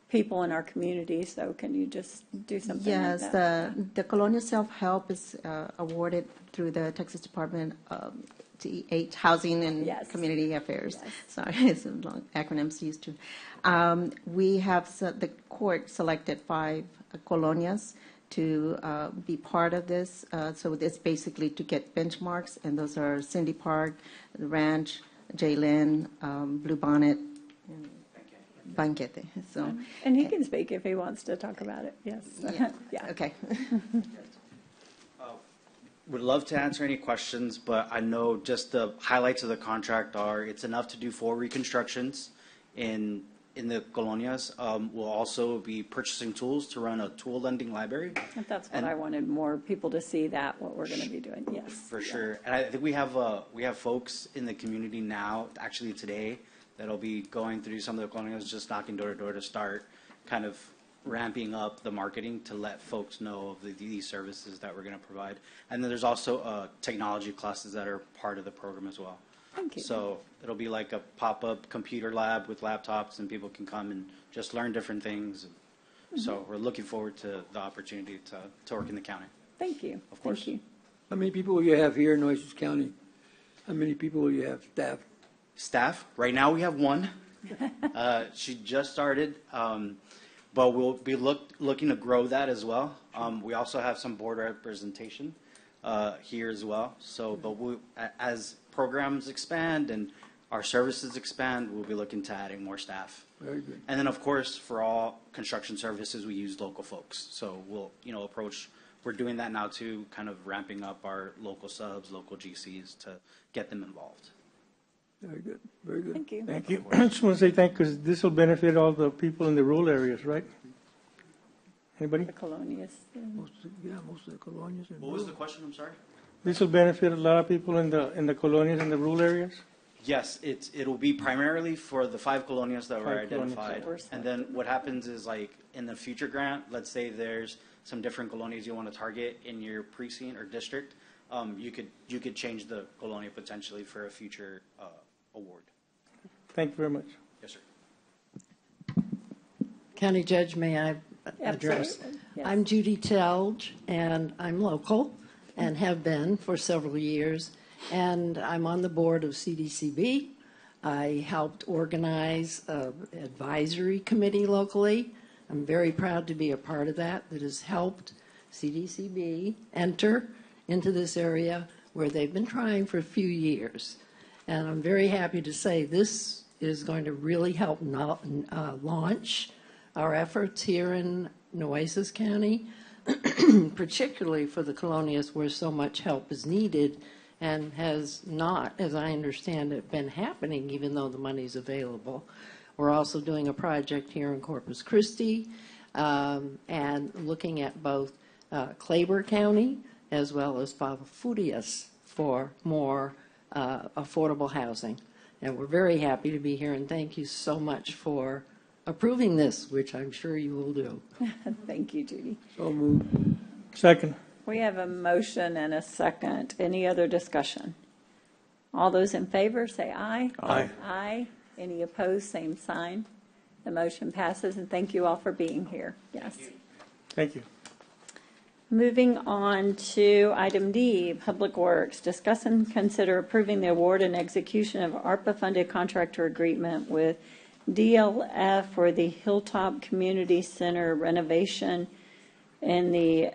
people in our community. So can you just do something Yes, like that? the Colonial Self-Help is awarded through the Texas Department of TH, Housing and Community Affairs. Sorry, it's a long acronyms used to. We have, the court selected 5 colonias to be part of this. So it's basically to get benchmarks, and those are Cindy Park, the Ranch, Jaylin, Blue Bonnet, and Banquete. So, and he can speak if he wants to talk about it. Yes. Yeah. Okay. Would love to answer any questions, but I know just the highlights of the contract are it's enough to do 4 reconstructions in the colonias. We'll also be purchasing tools to run a tool lending library. That's what I wanted more people to see, that what we're going to be doing. Yes, for sure. And I think we have folks in the community now, actually today, that'll be going through some of the colonias, just knocking door to door to start kind of ramping up the marketing to let folks know of these services that we're going to provide. And then there's also technology classes that are part of the program as well. Thank you. So it'll be like a pop-up computer lab with laptops, and people can come and just learn different things. So we're looking forward to the opportunity to work in the county. Thank you. Of course. Thank you. How many people will you have here in Nueces County? How many people will you have, staff? Staff, right now we have 1. She just started. But we'll be looking to grow that as well. We also have some board representation here as well. So, but as programs expand and our services expand, we'll be looking to adding more staff. Very good. And then, of course, for all construction services, we use local folks. So we'll, approach. We're doing that now too, kind of ramping up our local subs, local GCs to get them involved. Very good. Very good. Thank you. Thank you. I just want to say thank you, because this will benefit all the people in the rural areas, right? Anybody? The colonias. Most of the colonias. What was the question? I'm sorry. This will benefit a lot of people in the colonias and the rural areas? Yes, it'll be primarily for the 5 colonias that were 5 colonias. identified. And then what happens is, like, in the future grant, let's say there's some different colonias you want to target in your precinct or district, you could change the colonia potentially for a future award. Thank you very much. Yes, sir. County Judge, may I address? Absolutely. Yes. I'm Judy Telge, and I'm local and have been for several years, and I'm on the board of CDCB. I helped organize an advisory committee locally. I'm very proud to be a part of that has helped CDCB enter into this area where they've been trying for a few years. And I'm very happy to say this is going to really help launch our efforts here in Nueces County, particularly for the colonias where so much help is needed and has not, as I understand it, been happening even though the money's available. We're also doing a project here in Corpus Christi and looking at both Claiborne County as well as Falfurrias for more affordable housing. And we're very happy to be here, and thank you so much for approving this, which I'm sure you will do. Thank you, Judy. So moved. Second. We have a motion and a second. Any other discussion? All those in favor, say aye. Aye. Aye. Any opposed, same sign. The motion passes, and thank you all for being here. Yes. Thank you. Moving on to item D, Public Works. Discuss and consider approving the award and execution of ARPA-funded contractor agreement with DLF for the Hilltop Community Center renovation in the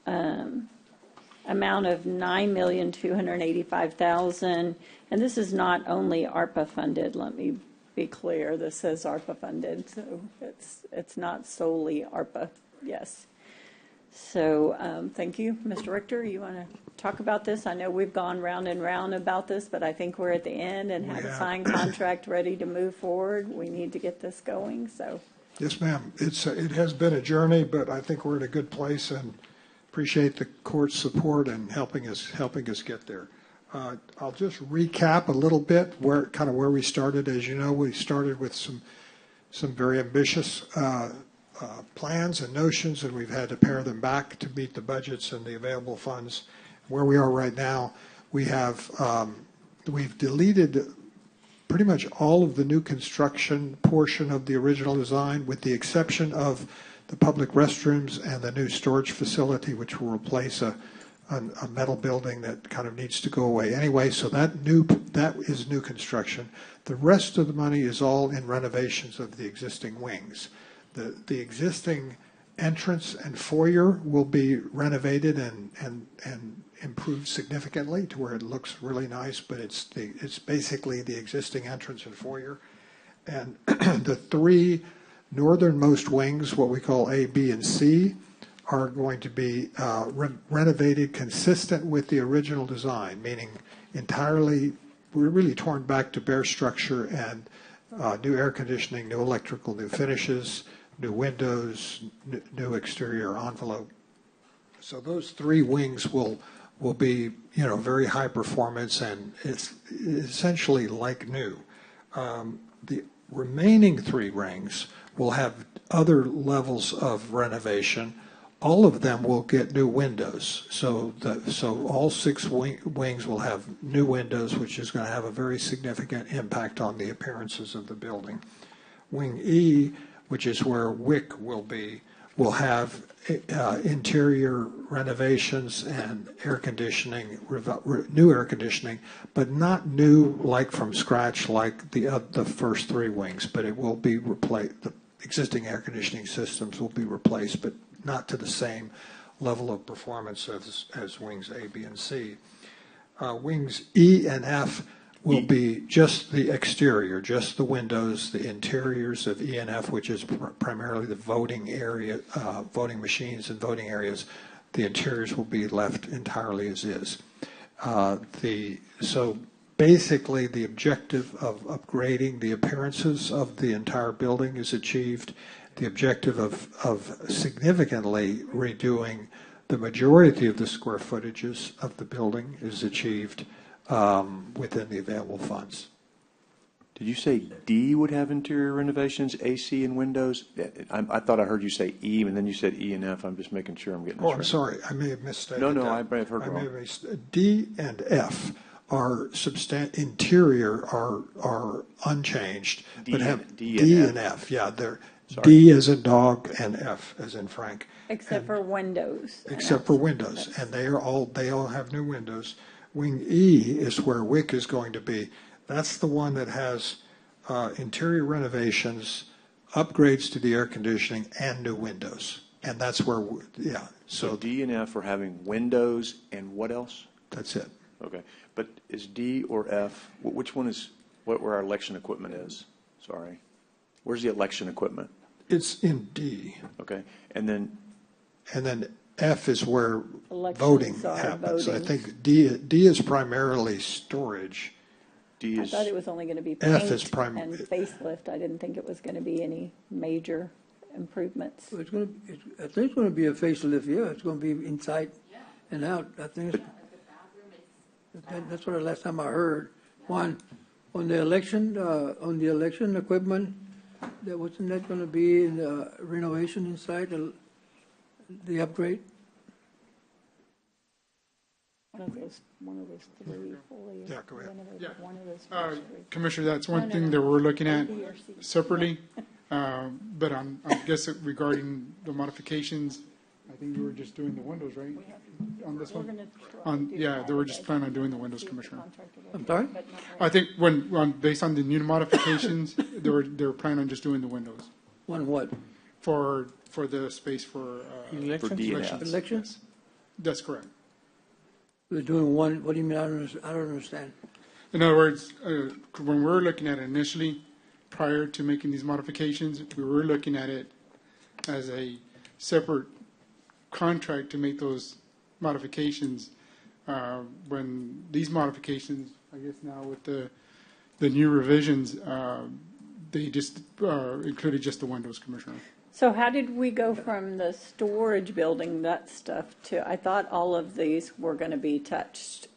amount of $9,285,000. And this is not only ARPA funded. Let me be clear. This says ARPA funded, so it's not solely ARPA. Yes. So thank you. Mr. Richter, you want to talk about this? I know we've gone round and round about this, but I think we're at the end and have a signed contract ready to move forward. We need to get this going. So Yes, ma'am. It has been a journey, but I think we're in a good place and appreciate the court's support and helping us get there. I'll just recap a little bit where we started. As you know, we started with some very ambitious plans and notions, and we've had to pare them back to meet the budgets and the available funds. Where we are right now, we've deleted pretty much all of the new construction portion of the original design, with the exception of the public restrooms and the new storage facility, which will replace a metal building that kind of needs to go away anyway. So that is new construction. The rest of the money is all in renovations of the existing wings. The existing entrance and foyer will be renovated and improved significantly to where it looks really nice, but it's basically the existing entrance and foyer. And the three northernmost wings, what we call A, B, and C, are going to be renovated consistent with the original design, meaning entirely, we're really torn back to bare structure and new air conditioning, new electrical, new finishes, new windows, new exterior envelope. So those three wings will be, very high performance, and it's essentially like new. The remaining three rings will have other levels of renovation. All of them will get new windows. So all six wings will have new windows, which is going to have a very significant impact on the appearances of the building. Wing E, which is where WIC will be, will have interior renovations and air conditioning, new air conditioning, but not new like from scratch like the first three wings, but it will be replaced. The existing air conditioning systems will be replaced, but not to the same level of performance as wings A, B, and C. Wings E and F will be just the exterior, just the windows. The interiors of E and F, which is primarily the voting area, voting machines and voting areas, the interiors will be left entirely as is. So basically, the objective of upgrading the appearances of the entire building is achieved. The objective of significantly redoing the majority of the square footages of the building is achieved within the available funds. Did you say D would have interior renovations, AC and windows? I thought I heard you say E, and then you said E and F. I'm just making sure I'm getting this right. I'm sorry. I may have misstated No, that. I may have heard wrong. D and F are interior are unchanged, but have D and F. Yeah, they're D as in dog and F as in Frank. Except for windows. Except for windows, and they all have new windows. Wing E is where WIC is going to be. That's the one that has interior renovations, upgrades to the air conditioning, and new windows. And that's where, So D and F are having windows and what else? That's it. Okay. But is D or F, which one is where our election equipment is? Sorry. Where's the election equipment? It's in D. Okay. And then F is where Elections voting are happens. voting. I think D is primarily storage. I thought it was only going to be F paint is and facelift. I didn't think it was going to be any major improvements. I think it's going to be a facelift, yeah. It's going to be inside and out. I think that's what the last time I heard. On the election equipment, wasn't that going to be in the renovation inside the upgrade? One of those three fully. Yeah, go ahead. One of those Commissioner, that's one thing that we're looking at separately. But I guess regarding the modifications, I think we were just doing the windows, right? On this one? They were just planning on doing the windows, Commissioner. I'm sorry? I think based on the new modifications, they were planning on just doing the windows. One what? For the space for elections. Elections? That's correct. We're doing one. What do you mean? I don't understand. In other words, when we were looking at it initially, prior to making these modifications, we were looking at it as a separate contract to make those modifications. When these modifications, I guess now with the new revisions, they just included just the windows, Commissioner. So how did we go from the storage building, that stuff, to, I thought all of these were going to be touched.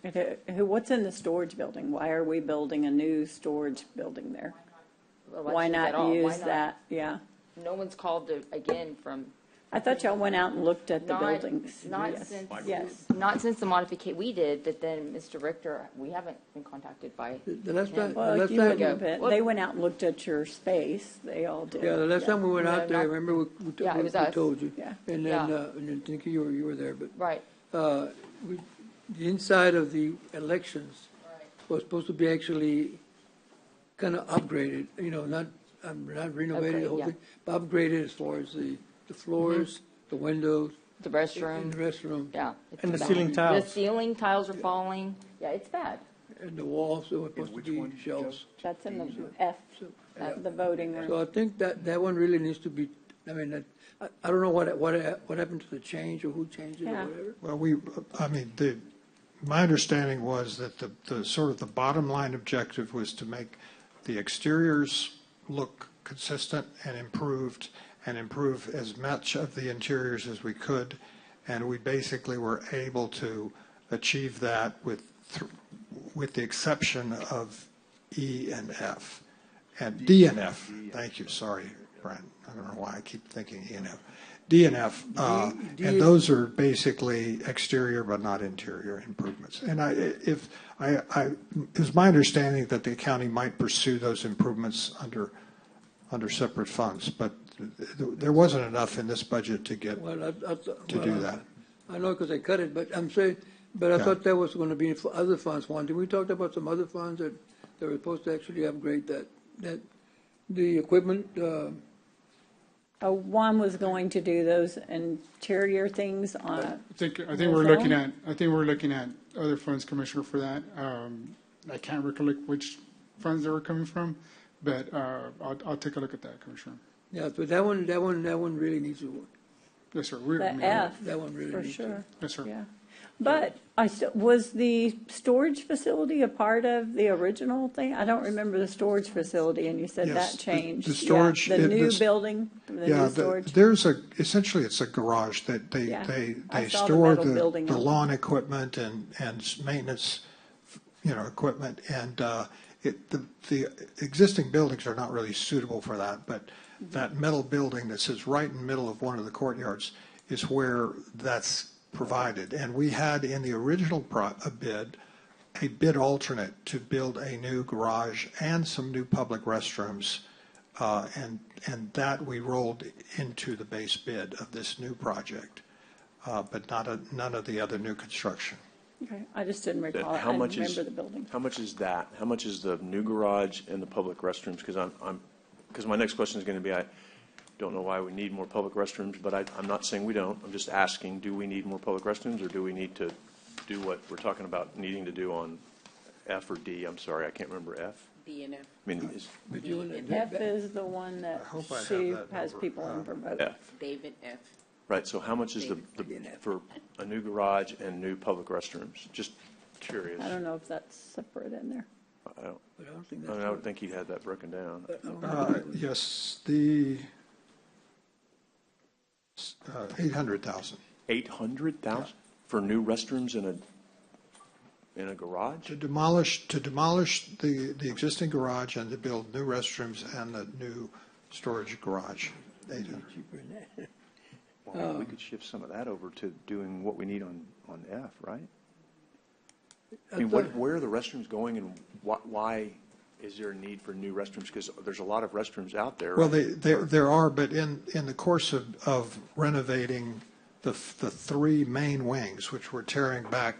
What's in the storage building? Why are we building a new storage building there? Well, Why actually, at not all. Why use not? that? Yeah. No one's called again from. I thought y'all went out and looked at the Not- buildings. Not Yes. since. Yes. Not since the modification we did, but then Mr. Richter, we haven't been contacted by. The last him. time, Well, last you time, wouldn't have been. They went out and looked at your space. They all did. yeah, the last time we went No, out there, not- remember, we Yeah, it was we us. told you. Yeah. And then, and then Tinky, you were there, but, Right. we, the inside of the elections was supposed to be actually kind of upgraded, you know, not renovated the whole yeah. thing, but upgraded as far as the floors, the windows, The restroom. and the restroom, Yeah. it's And the bad. ceiling tiles. The ceiling tiles are falling. Yeah, it's bad. and the walls that were supposed to be shelves. That's in the F, the voting room. So I think that one really needs to be, I mean, I don't know what happened to the change or who changed it or Yeah. whatever. Well, my understanding was that the sort of the bottom line objective was to make the exteriors look consistent and improve as much of the interiors as we could. And we basically were able to achieve that with the exception of E and F. And D and F, thank you, sorry, Brian. I don't know why I keep thinking E and F. D and F, and those are basically exterior but not interior improvements. And it was my understanding that the county might pursue those improvements under separate funds, but there wasn't enough in this budget to get to do that. I know because they cut it, but I'm saying, but I thought that was going to be for other funds. Did we talk about some other funds that were supposed to actually upgrade the equipment? One was going to do those interior things on. I think we're looking at other funds, Commissioner, for that. I can't recollect which funds they were coming from, but I'll take a look at that, Commissioner. Yeah, but that one really needs to work. Yes, sir. The F, that one really for needs sure. Yes, sir. Yeah. But was the storage facility a part of the original thing? I don't remember the storage facility, and you said Yes, that changed. the storage. Yeah, the new building, the new storage. There's essentially it's a garage that they I saw the store metal building the on it. lawn equipment and maintenance, equipment, and the existing buildings are not really suitable for that, but that metal building that sits right in the middle of one of the courtyards is where that's provided. And we had in the original bid, a bid alternate to build a new garage and some new public restrooms. And that we rolled into the base bid of this new project, but none of the other new construction. Okay, I just didn't recall. How I much remember the building. How much is that? How much is the new garage and the public restrooms? Because my next question is going to be, I don't know why we need more public restrooms, but I'm not saying we don't. I'm just asking, do we need more public restrooms, or do we need to do what we're talking about needing to do on F or D? I'm sorry, I can't remember F. D and F. I mean, F is the one that hope I have she that has number. people in for both. F. David F. Right, so how much is for a new garage and new public restrooms? Just curious. I don't know if that's separate in there. I don't, But I don't think I that's. mean, I would think he'd had that broken down. Yes, the 800,000. 800,000 for new restrooms in a garage? To demolish the existing garage and to build new restrooms and the new storage garage. 800. Well, we could shift some of that over to doing what we need on F, right? I mean, where are the restrooms going, and why is there a need for new restrooms? Because there's a lot of restrooms out there. Well, right? there are, but in the course of renovating the three main wings, which we're tearing back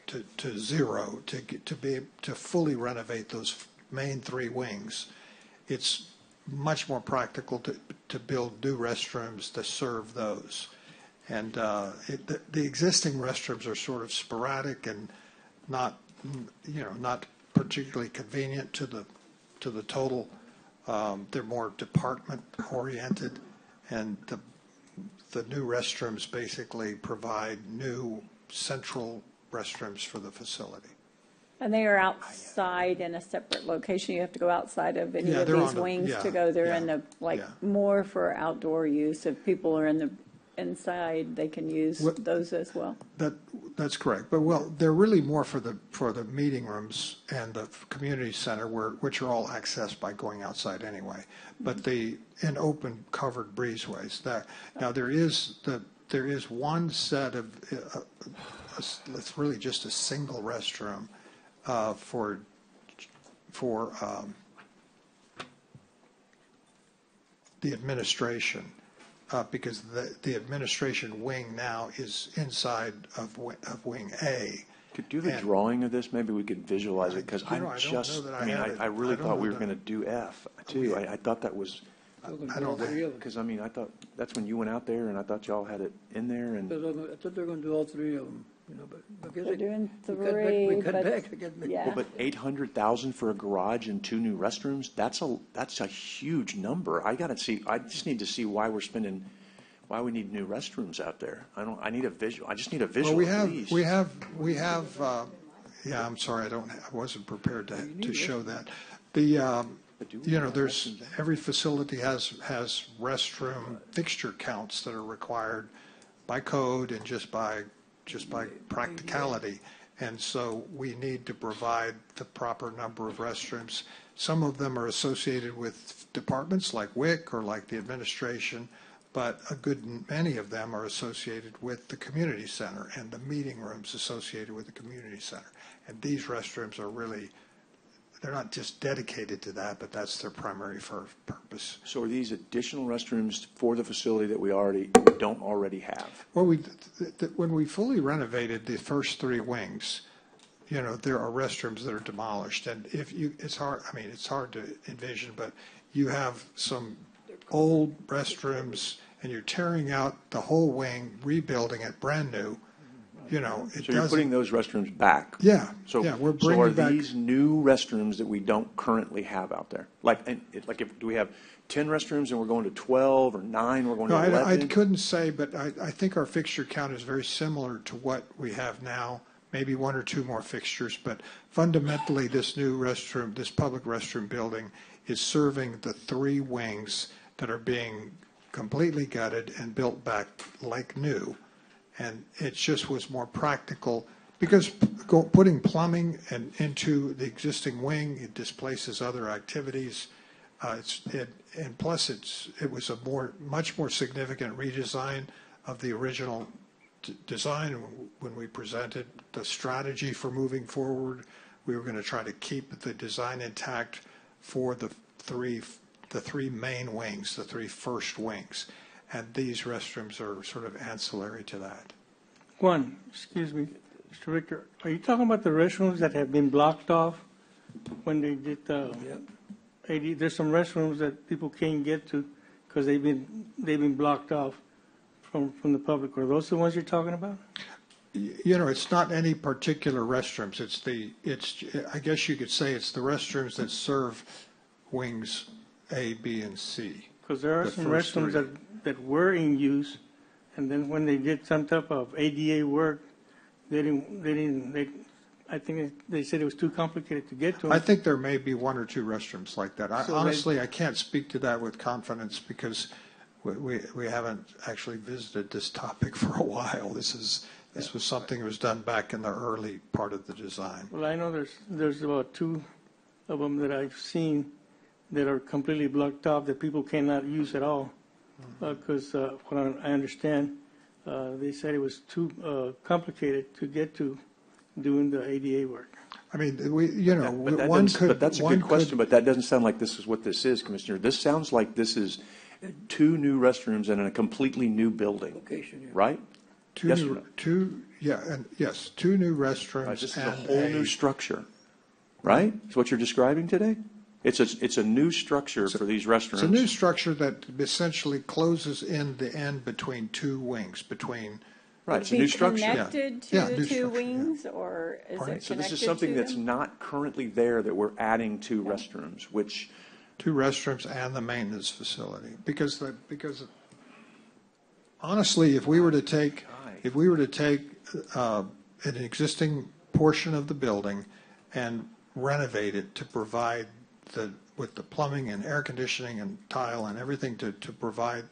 to zero to fully renovate those main three wings, it's much more practical to build new restrooms to serve those. And the existing restrooms are sort of sporadic and not particularly convenient to the total. They're more department oriented, and the new restrooms basically provide new central restrooms for the facility. And they are outside in a separate location. You have to go outside of any Yeah, of they're these on the- wings yeah, to go. They're in yeah, the, like, yeah. more for outdoor use. If people are in the inside, they can use those as well. That's correct. But, well, they're really more for the meeting rooms and the community center, which are all accessed by going outside anyway. But in open covered breezeways. Now, there is one set of, it's really just a single restroom for the administration. Because the administration wing now is inside of Wing A. Could do the drawing of this, maybe we could visualize it, because I don't know that I have it. I really I don't thought we know were going to do F, too. I thought that was, I don't know. because, I mean, I thought, that's when you went out there, and I thought y'all had it in there, and. I thought they were going to do all three of them, you know, but I guess They're doing we cut three, back. I guess. yeah. Well, but 800,000 for a garage and 2 new restrooms, that's a huge number. I just need to see why we need new restrooms out there. I need a visual. I just need a visual. Well, please. we have. Yeah, I'm sorry, I wasn't prepared to show that. There's every facility has restroom fixture counts that are required by code and just by practicality. And so we need to provide the proper number of restrooms. Some of them are associated with departments like WIC or like the administration, but a good many of them are associated with the community center and the meeting rooms associated with the community center. And these restrooms are really, they're not just dedicated to that, but that's their primary purpose. So are these additional restrooms for the facility that we don't already have? Well, when we fully renovated the first 3 wings, there are restrooms that are demolished, and it's hard. I mean, it's hard to envision, but you have some old restrooms, and you're tearing out the whole wing, rebuilding it brand new. So you're putting those restrooms back. Yeah. So we're bringing back. These new restrooms that we don't currently have out there? Do we have 10 restrooms and we're going to 12 or 9? We're going to 11? I couldn't say, but I think our fixture count is very similar to what we have now. Maybe 1 or 2 more fixtures, but fundamentally, this new restroom, this public restroom building, is serving the 3 wings that are being completely gutted and built back like new. And it just was more practical because putting plumbing into the existing wing, it displaces other activities. And plus it was a much more significant redesign of the original design. When we presented the strategy for moving forward, we were going to try to keep the design intact for the three main wings, the 3 first wings. And these restrooms are sort of ancillary to that. Excuse me, Mr. Richter, are you talking about the restrooms that have been blocked off when they did the AD? There's some restrooms that people can't get to because they've been blocked off from the public. Are those the ones you're talking about? It's not any particular restrooms. I guess you could say it's the restrooms that serve wings A, B, and C. Because there are some restrooms that were in use, and then when they did some type of ADA work, I think they said it was too complicated to get to them. I think there may be 1 or 2 restrooms like that. Honestly, I can't speak to that with confidence because we haven't actually visited this topic for a while. This was something that was done back in the early part of the design. Well, I know there's about 2 of them that I've seen that are completely blocked off that people cannot use at all because what I understand, they said it was too complicated to get to doing the ADA work. I mean, But that's a good question, but that doesn't sound like this is what this is, Commissioner. This sounds like this is 2 new restrooms in a completely new building, right? 2 yes new, or no? 2 new restrooms. Right, this is a whole new structure, right? Is what you're describing today? It's a new structure for these restrooms. It's a new structure that essentially closes in the end between 2 wings, Right, it's a new structure. Connected to the 2 wings, or is it connected to So this is something that's them? not currently there that we're adding to restrooms, which 2 restrooms and the maintenance facility. Because honestly, if we were to take an existing portion of the building and renovate it to provide with the plumbing and air conditioning and tile and everything to provide,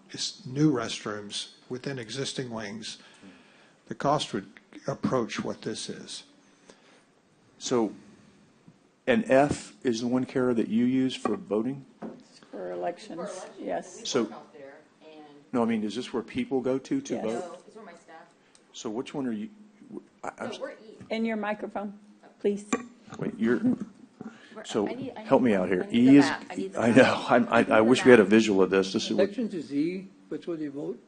just new restrooms within existing wings, the cost would approach what this is. So, and F is the one, Kara, that you use for voting? For elections, yes. So, no, I mean, is this where people go to Yes. vote? It's where my staff. So which one are you, I'm, No, we're E. In your microphone, please. wait, you're, so I need help me out here. I need E the is, map. I need the I map. know, I wish we had a visual of this. This is what, Elections is E, that's where they vote.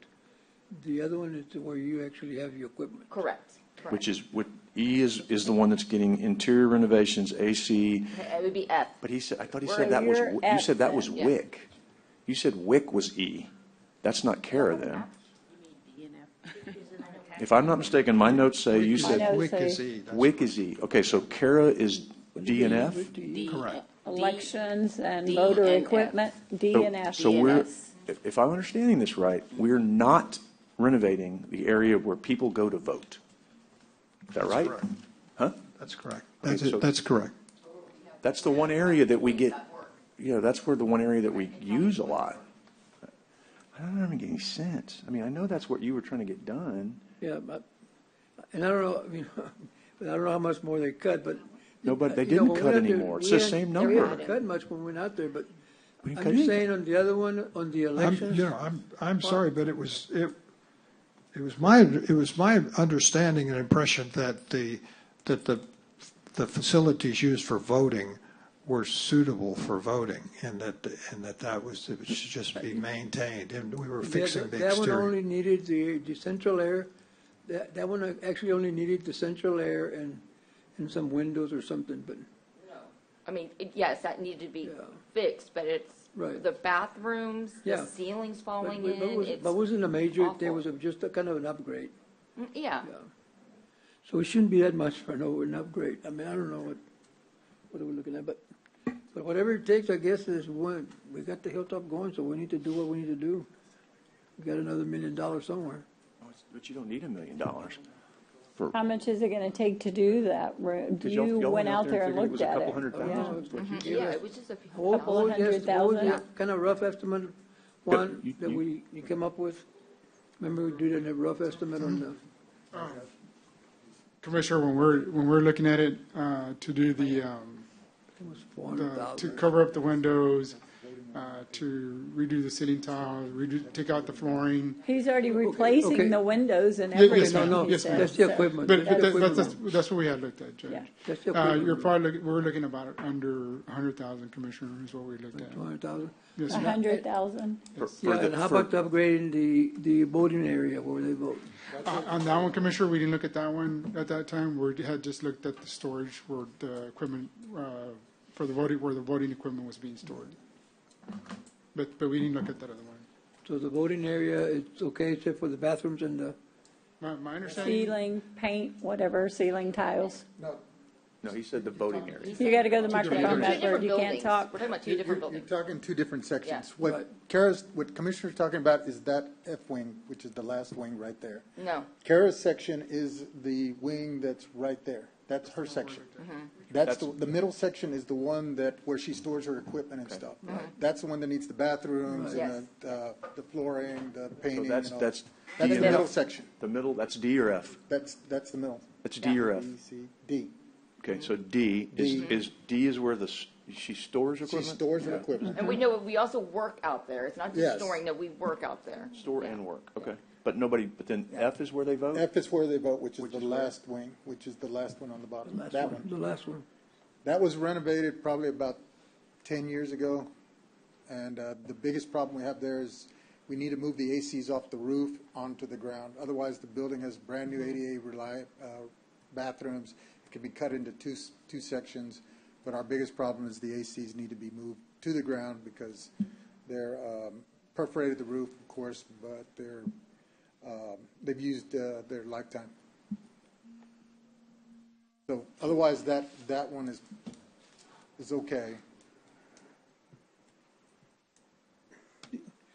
The other one is where you actually have your equipment. Correct. which is, what, E is the one that's getting interior renovations, AC, It would be F. but he said, I thought he Well, said that was, you're you F said that was then. Yeah. WIC. You said WIC was E. That's not Kara then. If I'm not mistaken, my notes say you My said notes WIC say is E. that's WIC is E. Okay, so Kara is D and F? correct. Elections and D voter and F. equipment, D So- and F. So we're, if I'm understanding this right, we're not renovating the area where people go to vote. Is that right? correct. Huh? That's correct. Okay, That's, so- that's correct. That's the one area that we get, that's where the one area that we use a lot. I don't make any sense. I mean, I know that's what you were trying to get done. Yeah, but, and I don't know, I mean, I don't know how much more they cut, but. No, but they you know, didn't when we cut went out there, anymore. It's we the didn't- same We number. didn't cut much when we went out there, but We didn't I'm cut just anything. saying on the other one, on the elections. I'm sorry, but it was my understanding and impression that the facilities used for voting were suitable for voting, and that was, it should just be maintained, and we were fixing the That one exterior. only needed the central air, that one actually only needed the central air and some windows or something, but. I mean, yes, that needed to be Yeah. fixed, but it's Right. the bathrooms, the Yeah. ceilings falling But in. It's wasn't a major, there awful. was just a kind of an upgrade. Yeah. So it shouldn't be that much for an upgrade. I mean, I don't know what are we looking at, but whatever it takes, I guess, is one, we got the hilltop going, so we need to do what we need to do. We got another $1 million somewhere. But you don't need $1 million. How much is it gonna take to do that? You went out there and looked at it. Oh, it's what you gave Yeah, us. it was just a few. What was the $100,000? kind of rough estimate one that you came up with? Remember we did a rough estimate on the, Commissioner, when we're looking at it, to do it was to 400,000. cover up the windows, to redo the ceiling tiles, take out the flooring. He's already okay. replacing the windows and Yeah, yes, everything, ma'am. he Yes, ma'am. said, That's the so- equipment. But That's the equipment. that's what we had looked at, Judge. Yeah. That's the equipment. You're probably, we're looking about under 100,000, Commissioner, is what we looked at. 200,000. Yes, ma'am. 100,000? Yeah, and how about upgrading the voting area where they vote? On that one, Commissioner, we didn't look at that one at that time. We had just looked at the storage for the equipment, for the voting, where the voting equipment was being stored. But we didn't look at that other one. So the voting area, it's okay except for the bathrooms and the, My understanding, Ceiling, paint, whatever, ceiling tiles. No, he said the voting area. You gotta go to the microphone, Two Edward, different you can't buildings. talk. We're talking about two different You're buildings. talking two different sections. Yeah. What Commissioner's talking about is that F wing, which is the last wing right there. No. Kara's section is the wing that's right there. That's her section. That's the middle section is the one where she stores her equipment and stuff. That's the one that needs the bathrooms and the flooring, the So painting that's, and all. that's That's D the and F. middle section. The middle, that's D or F? That's the middle. That's D or F? B, C, D. Okay, so D is where she stores She equipment? stores her equipment. And we know we also work out there. It's not just Yes. storing, no, we work out there. Store and work, okay. But then F is where they vote? F is where they vote, which is the last wing, which is the last one on the bottom. That one. the last one. That was renovated probably about 10 years ago. And the biggest problem we have there is we need to move the ACs off the roof onto the ground. Otherwise, the building has brand-new ADA bathrooms. It can be cut into two sections. But our biggest problem is the ACs need to be moved to the ground because they're perforated the roof, of course, but they've used their lifetime. So otherwise, that one is okay.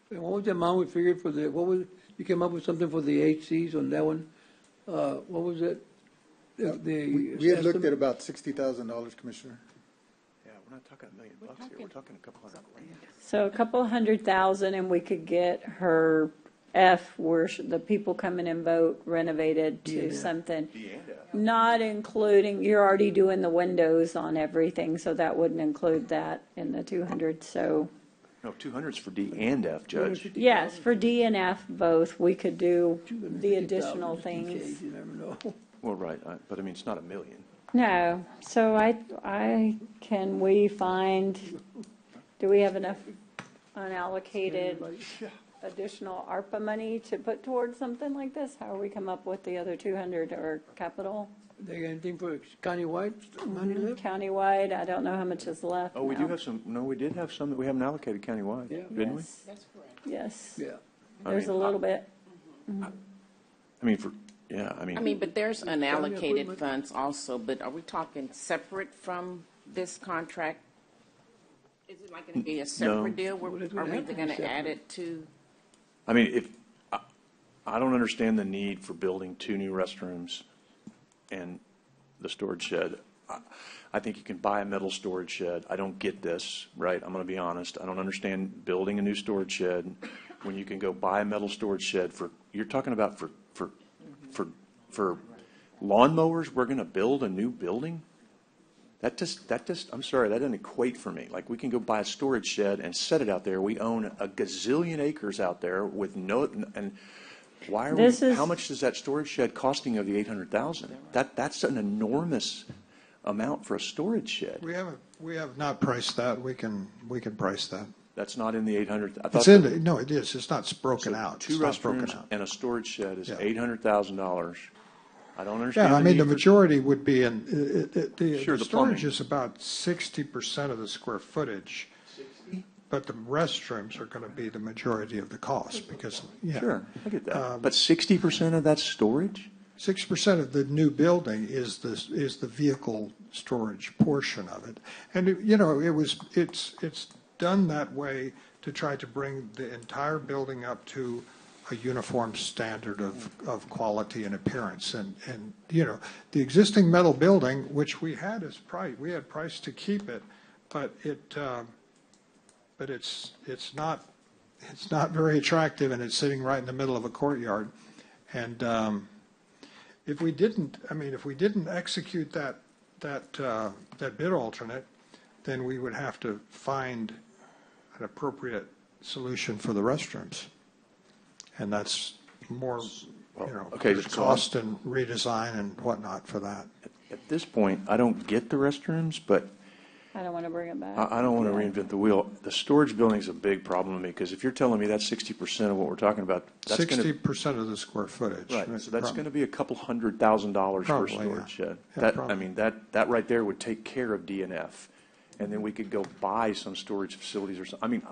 And what was the amount we figured for you came up with something for the HCs on that one? What was it? the. We had looked at about $60,000, Commissioner. Yeah, we're not talking $1 million here. We're talking a couple hundred grand. So a couple 100,000 and we could get her F where the people come in and vote renovated to something. Not including, you're already doing the windows on everything, so that wouldn't include that in the 200, so. No, 200's for D and F, Judge. Yes, for D and F both, we could do the additional things. You never know. Well, right, but I mean, it's not $1 million. No, so can we find, do we have enough unallocated additional ARPA money to put towards something like this? How do we come up with the other 200 or capital? They got anything for countywide money left? Countywide, I don't know how much is left Oh, we now. do have some, no, we did have some that we haven't allocated countywide, didn't we? That's correct. Yes. Yeah. There's a little bit. I mean, I mean, but there's unallocated funds also, but are we talking separate from this contract? Is it like going to be a separate deal? Are we going to add it to? I mean, I don't understand the need for building 2 new restrooms and the storage shed. I think you can buy a metal storage shed. I don't get this, right? I'm going to be honest. I don't understand building a new storage shed when you can go buy a metal storage shed you're talking about for lawnmowers, we're going to build a new building? That just, I'm sorry, that doesn't equate for me. Like, we can go buy a storage shed and set it out there. We own a gazillion acres out there with and why are how much is that storage shed costing of the 800,000? That's an enormous amount for a storage shed. We have not priced that. We can price that. That's not in the 800. No, it is. It's not broken out. 2 restrooms and a storage shed is $800,000. I don't understand. Yeah, I mean, the majority would be in, Sure, the storage is about 60% of the square footage. 60? But the restrooms are going to be the majority of the cost because, Sure, I get that. But 60% of that storage? 6% of the new building is the vehicle storage portion of it. And, it's done that way to try to bring the entire building up to a uniform standard of quality and appearance. And the existing metal building, which we had priced to keep it, but it's not very attractive, and it's sitting right in the middle of a courtyard. And if we didn't execute that bid alternate, then we would have to find an appropriate solution for the restrooms. And that's more, cost and redesign and whatnot for that. At this point, I don't get the restrooms, but I don't want to bring it back. I don't want to reinvent the wheel. The storage building is a big problem to me because if you're telling me that's 60% of what we're talking about, that's 60% of the square footage. Right, so that's going to be a couple $100,000 per storage shed. That right there would take care of DNF. And then we could go buy some storage facilities or something. I mean,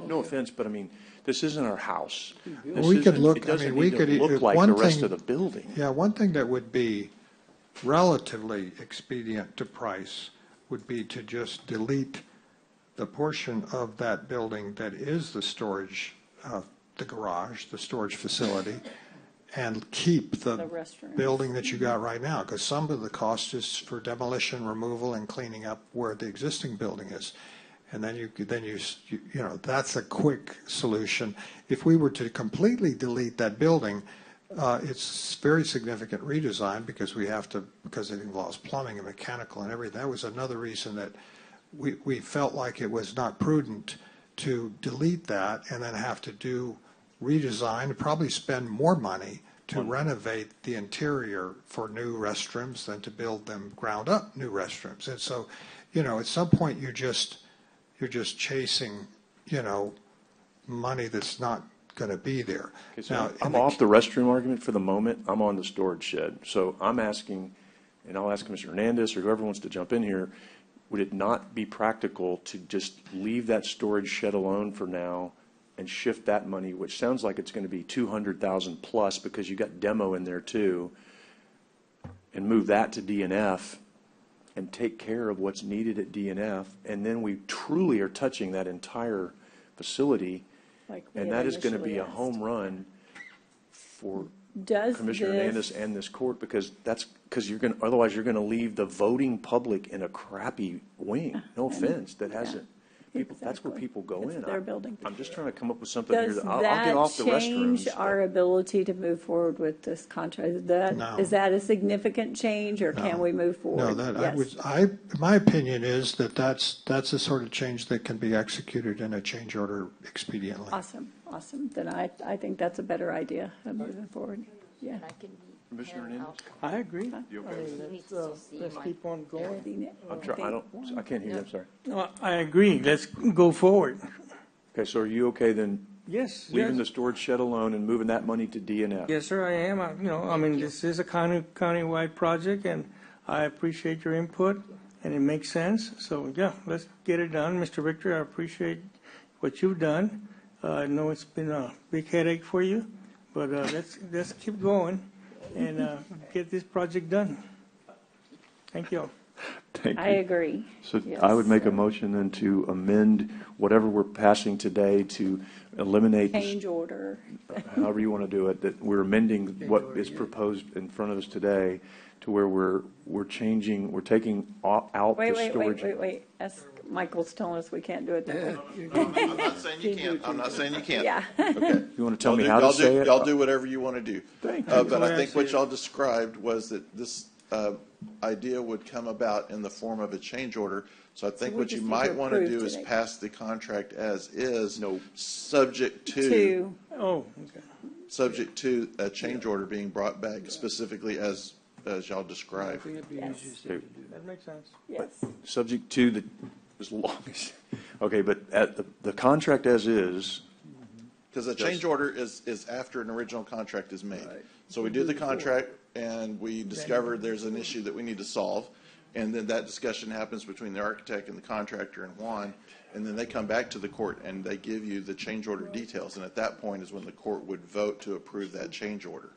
no offense, but I mean, this isn't our house. We could look, it doesn't need to look like the rest of the building. Yeah, one thing that would be relatively expedient to price would be to just delete the portion of that building that is the storage, the garage, the storage facility, and keep the building that you got right now, because some of the cost is for demolition, removal, and cleaning up where the existing building is. And then that's a quick solution. If we were to completely delete that building, it's very significant redesign because it involves plumbing and mechanical and everything. That was another reason that we felt like it was not prudent to delete that and then have to do redesign, probably spend more money to renovate the interior for new restrooms than to build them ground up new restrooms. And so, at some point you're just chasing, money that's not going to be there. Okay, so I'm off the restroom argument for the moment. I'm on the storage shed. So I'm asking, and I'll ask Commissioner Hernandez or whoever wants to jump in here, would it not be practical to just leave that storage shed alone for now and shift that money, which sounds like it's going to be $200,000 plus because you got demo in there too, and move that to DNF and take care of what's needed at DNF, and then we truly are touching that entire facility, and that is going to be a home run for Does Commissioner Hernandez and this court, because otherwise you're going to leave the voting public in a crappy wing. No offense, that hasn't. People, that's where people go in. Their building. I'm just trying to come up with something here Does that I'll get off the that restrooms. change our ability to move forward with this contract? No. Is that a significant change, or can we move forward? No, Yes. my opinion is that's a sort of change that can be executed in a change order expediently. Awesome. Then I think that's a better idea of moving forward. Yeah. Commissioner Hernandez? I agree. You I okay? mean, let's keep on going. I can't hear you, I'm sorry. No, I agree. Let's go forward. Okay, so are you okay then Yes. leaving yes. the storage shed alone and moving that money to DNF? Yes, sir, I am. I mean, this is a countywide project, and I appreciate your input, and it makes sense. So, yeah, let's get it done. Mr. Richter, I appreciate what you've done. I know it's been a big headache for you, but let's keep going and get this project done. Thank you. Thank you. I agree. So Yes. I would make a motion then to amend whatever we're passing today to eliminate, Change order. however you want to do it, that we're amending what is proposed in front of us today to where we're taking out Wait, the storage. wait. Michael's telling us we can't do it that way. I'm not saying you can't. I'm not saying you can't. Yeah. Okay. You want to tell me how to say it? Y'all do whatever you want to do. Thank you. But I think what y'all described was that this idea would come about in the form of a change order. So I think we what you just need might to want to approve do is today. pass the contract as is, subject to a change order being brought back specifically as y'all described. That makes sense. Yes. Subject to as long as, okay, but at the contract as is. Because a change order is after an original contract is made. So we do the contract and we discover there's an issue that we need to solve. And then that discussion happens between the architect and the contractor and Juan. And then they come back to the court and they give you the change order details. And at that point is when the court would vote to approve that change order.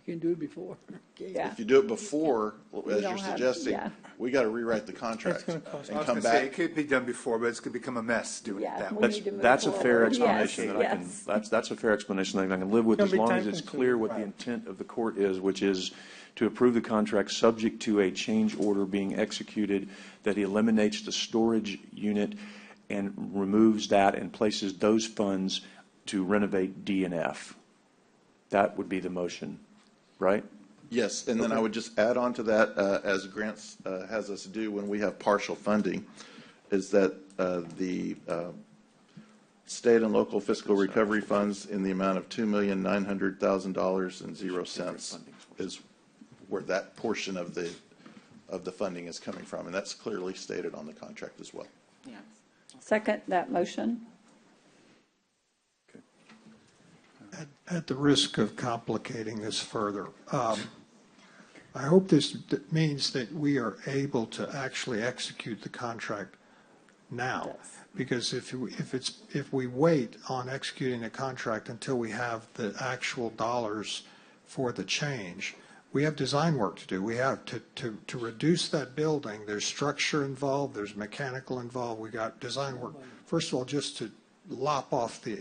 You can do it before. Yeah. If you do it before, as you're don't have- suggesting, yeah. we got to rewrite the contract gonna cost and I was come going to say, back. it could be done before, but it's going to become a mess doing it Yeah, that we way. need to move That's a fair forward. explanation Yes, that I can, yes. that's a fair explanation that I can live with It's as gonna be long as time it's consuming. clear what the intent of the court is, which is to approve the contract subject to a change order being executed that eliminates the storage unit and removes that and places those funds to renovate DNF. That would be the motion, right? Yes, and then I would just add on to that, as Grant has us do when we have partial funding, is that the state and local fiscal recovery funds in the amount of $2,900,000.00 is where that portion of the funding is coming from, and that's clearly stated on the contract as well. Second that motion. At the risk of complicating this further, I hope this means that we are able to actually execute the contract now. Because if we wait on executing the contract until we have the actual dollars for the change, we have design work to do. We have to reduce that building. There's structure involved. There's mechanical involved. We got design work. First of all, just to lop off the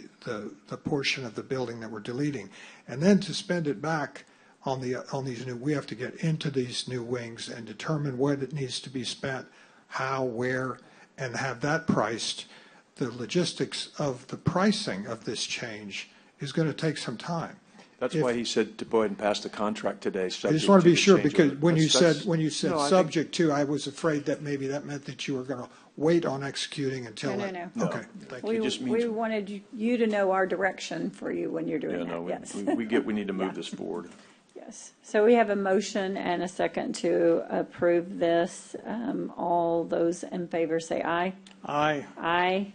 portion of the building that we're deleting, and then to spend it back on these new. We have to get into these new wings and determine what it needs to be spent, how, where, and have that priced. The logistics of the pricing of this change is going to take some time. That's why he said to go ahead and pass the contract today. I just want to be sure, because when you said No, I subject to, I was afraid that maybe that meant that you were going to wait on executing until. No. Okay, thank you. We wanted you to know our direction for you when you're doing that, yes. We need to move this forward. Yes. So we have a motion and a second to approve this. All those in favor say aye. Aye. Aye.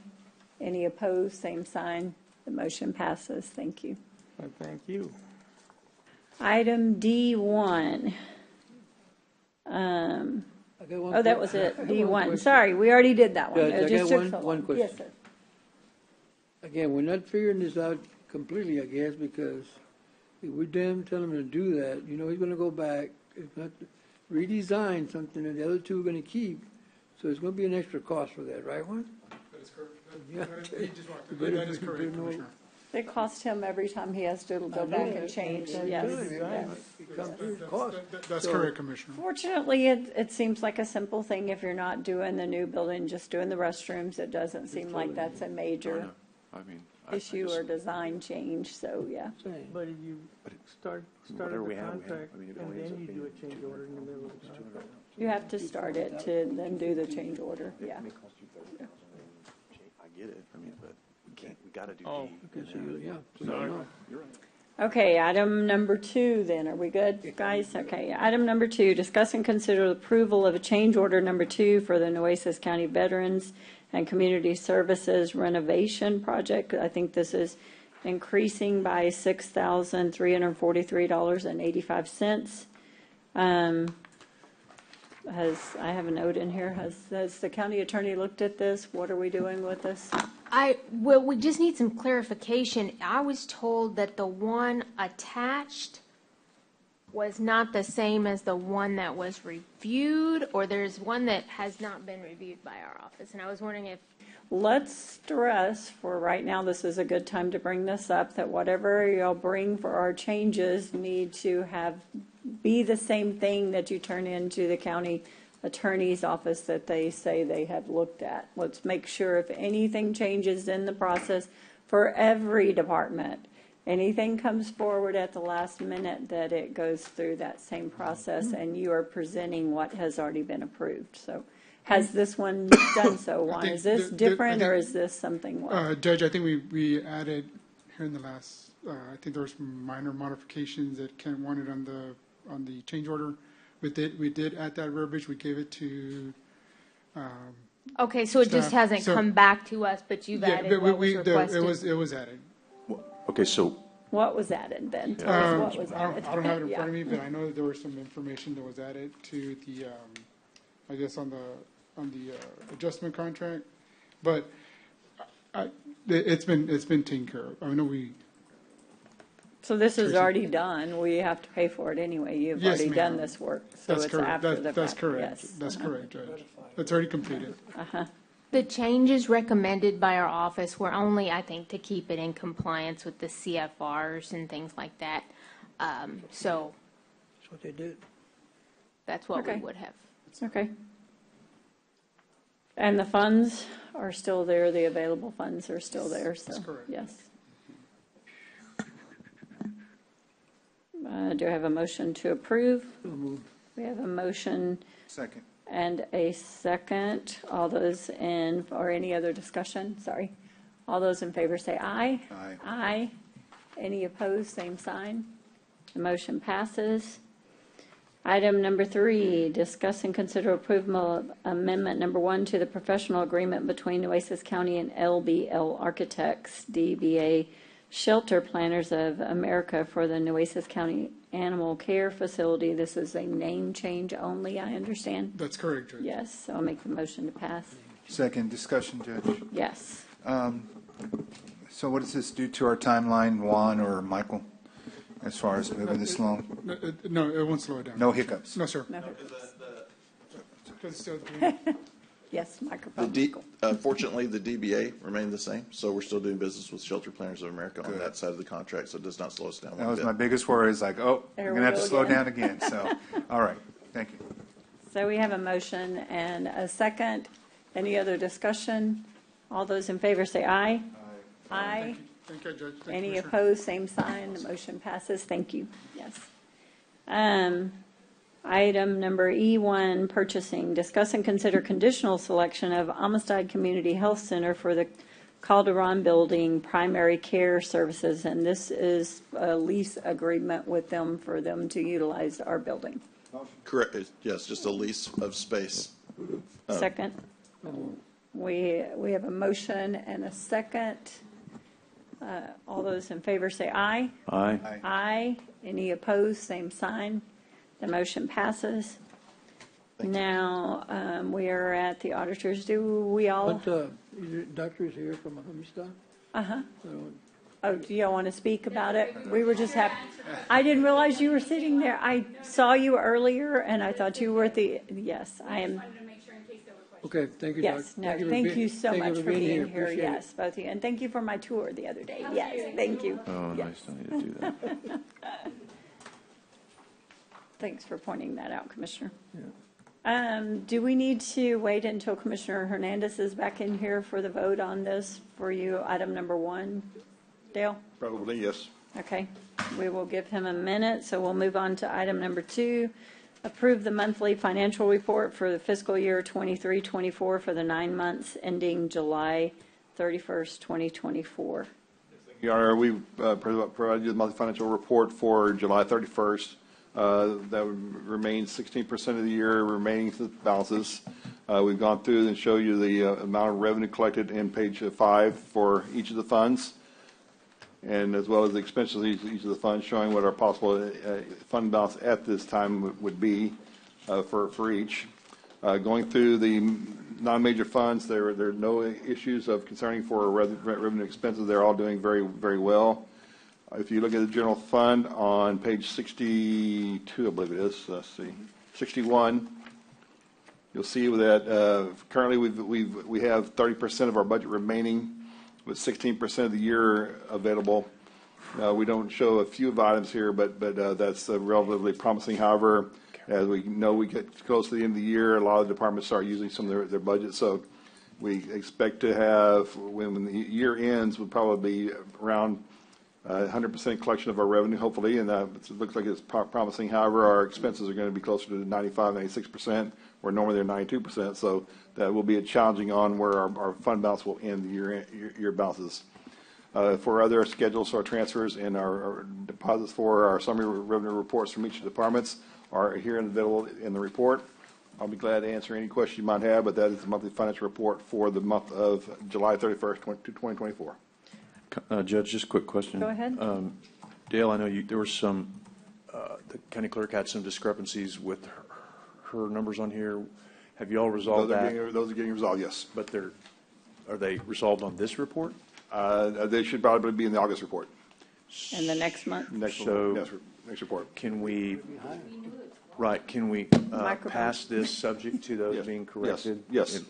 Any opposed, same sign. The motion passes. Thank you. Thank you. Item D1. That was it, D1. Sorry, we already did that one. Judge, It I just got took so long. one question. Yes, sir. Again, we're not figuring this out completely, I guess, because if we damn tell him to do that, he's gonna go back, if not, redesign something that the other two are gonna keep. So it's gonna be an extra cost for that, right, Juan? That is correct. That is correct, Commissioner. It costs him every time he has to go back and change, yes. That's correct, Commissioner. Fortunately, it seems like a simple thing if you're not doing the new building, just doing the restrooms. It doesn't seem like that's a major issue or design change, so, yeah. But if you start the contract and then you do a change order in the middle of the contract. You have to start it to then do the change order, yeah. I get it, I mean, but we gotta do Oh, D. yeah. Sorry. You're right. Okay, item number 2 then, are we good, guys? Okay, item number 2, discuss and consider approval of a change order number 2 for the Nueces County Veterans and Community Services renovation project. I think this is increasing by $6,343.85. I have a note in here, has the county attorney looked at this? What are we doing with this? Well, we just need some clarification. I was told that the one attached was not the same as the one that was reviewed, or there's one that has not been reviewed by our office, and I was wondering if. Let's stress for right now, this is a good time to bring this up, that whatever y'all bring for our changes need to be the same thing that you turn into the county attorney's office that they say they have looked at. Let's make sure if anything changes in the process for every department, anything comes forward at the last minute, that it goes through that same process and you are presenting what has already been approved. So has this one done so, Juan? Is this different or is this something? Judge, I think we added here in the last, I think there were some minor modifications that Ken wanted on the change order. We did add that verbiage. We gave it to. Okay, so it just hasn't come back to us, but you've added what was requested. It was added. Okay, so. What was added then? Tell us what was added. I don't have it in front of me, but I know that there was some information that was added to the, I guess on the adjustment contract, but it's been taken care of. I know we. So this is already done. We have to pay for it anyway. You've already done this work, so That's it's correct. after the fact. That's correct. Yes. That's correct, Judge. That's already completed. The changes recommended by our office were only, I think, to keep it in compliance with the CFRs and things like that. So. That's what they did. That's what we would have. Okay. And the funds are still there. The available funds are still there. So, that's correct. Yes. Do I have a motion to approve? We have a motion. Second. And a second. All those in, or any other discussion? Sorry. All those in favor say aye. Aye. Aye. Any opposed, same sign. The motion passes. Item number 3, discuss and consider approval of amendment number 1 to the professional agreement between Nueces County and LBL Architects, DBA Shelter Planners of America for the Nueces County Animal Care Facility. This is a name change only, I understand. That's correct, Judge. Yes, so I'll make the motion to pass. Second discussion, Judge. Yes. So what does this do to our timeline, Juan or Michael, as far as moving this along? No, it won't slow it down. No hiccups? No, sir. No hiccups. Yes, The microphone. fortunately, the DBA remained the same, so we're still doing business with Shelter Planners of America on that side of the contract, so it does not slow us down. That was my biggest worry, is like, oh, There we're we going to have go to slow again. down again. So, all right, thank you. So we have a motion and a second. Any other discussion? All those in favor say aye. Aye. Thank you, Judge. Thank you, Any Commissioner. opposed, same sign. The motion passes. Thank you. Yes. Item number E1, purchasing. Discuss and consider conditional selection of Amistad Community Health Center for the Calderon Building Primary Care Services. And this is a lease agreement with them for them to utilize our building. Correct, yes, just a lease of space. Second. We have a motion and a second. All those in favor say aye. Aye. Aye. Any opposed, same sign. The motion passes. Now, we are at the auditors. Do we all? But, doctor's here from Amistad? Uh-huh. Oh, do y'all want to speak about it? We were just happy. I didn't realize you were sitting there. I saw you earlier, and I thought you were at the, yes, I am. Okay, thank you, Doc. Yes, no, thank you so much for being here. Appreciate it. Yes, both of you. And thank you for my tour the other day. Yes, thank you. Oh, Yes. I still need to do that. Thanks for pointing that out, Commissioner. Do we need to wait until Commissioner Hernandez is back in here for the vote on this for you, item number 1? Dale? Probably, yes. Okay, we will give him a minute, so we'll move on to item number 2. Approve the monthly financial report for the fiscal year 23-24 for the 9 months ending July 31st, 2024. Your Honor, we provided you the monthly financial report for July 31st. That would remain 16% of the year remaining balances. We've gone through and show you the amount of revenue collected in page 5 for each of the funds, and as well as the expenses of each of the funds, showing what our possible fund balance at this time would be for each. Going through the non-major funds, there are no issues of concerning for revenue expenses. They're all doing very, very well. If you look at the general fund on page 62, I believe it is, let's see, 61, you'll see that currently we have 30% of our budget remaining, with 16% of the year available. We don't show a few of items here, but that's relatively promising. However, as we know, we get close to the end of the year, a lot of departments start using some of their budget. So we expect to have, when the year ends, we'll probably be around 100% collection of our revenue, hopefully, and it looks like it's promising. However, our expenses are going to be closer to 95, 96%, where normally they're 92%. So that will be a challenging on where our fund balance will end the year balances. For other schedules, our transfers and our deposits for our summary revenue reports from each of the departments are here and available in the report. I'll be glad to answer any questions you might have, but that is the monthly financial report for the month of July 31st, 2024. Judge, just a quick question. Go ahead. Dale, I know there were some, the county clerk had some discrepancies with her numbers on here. Have you all resolved that? Those are getting resolved, yes. But are they resolved on this report? They should probably be in the August report. And the next month? Next report. Can we pass this subject to those being corrected? Yes.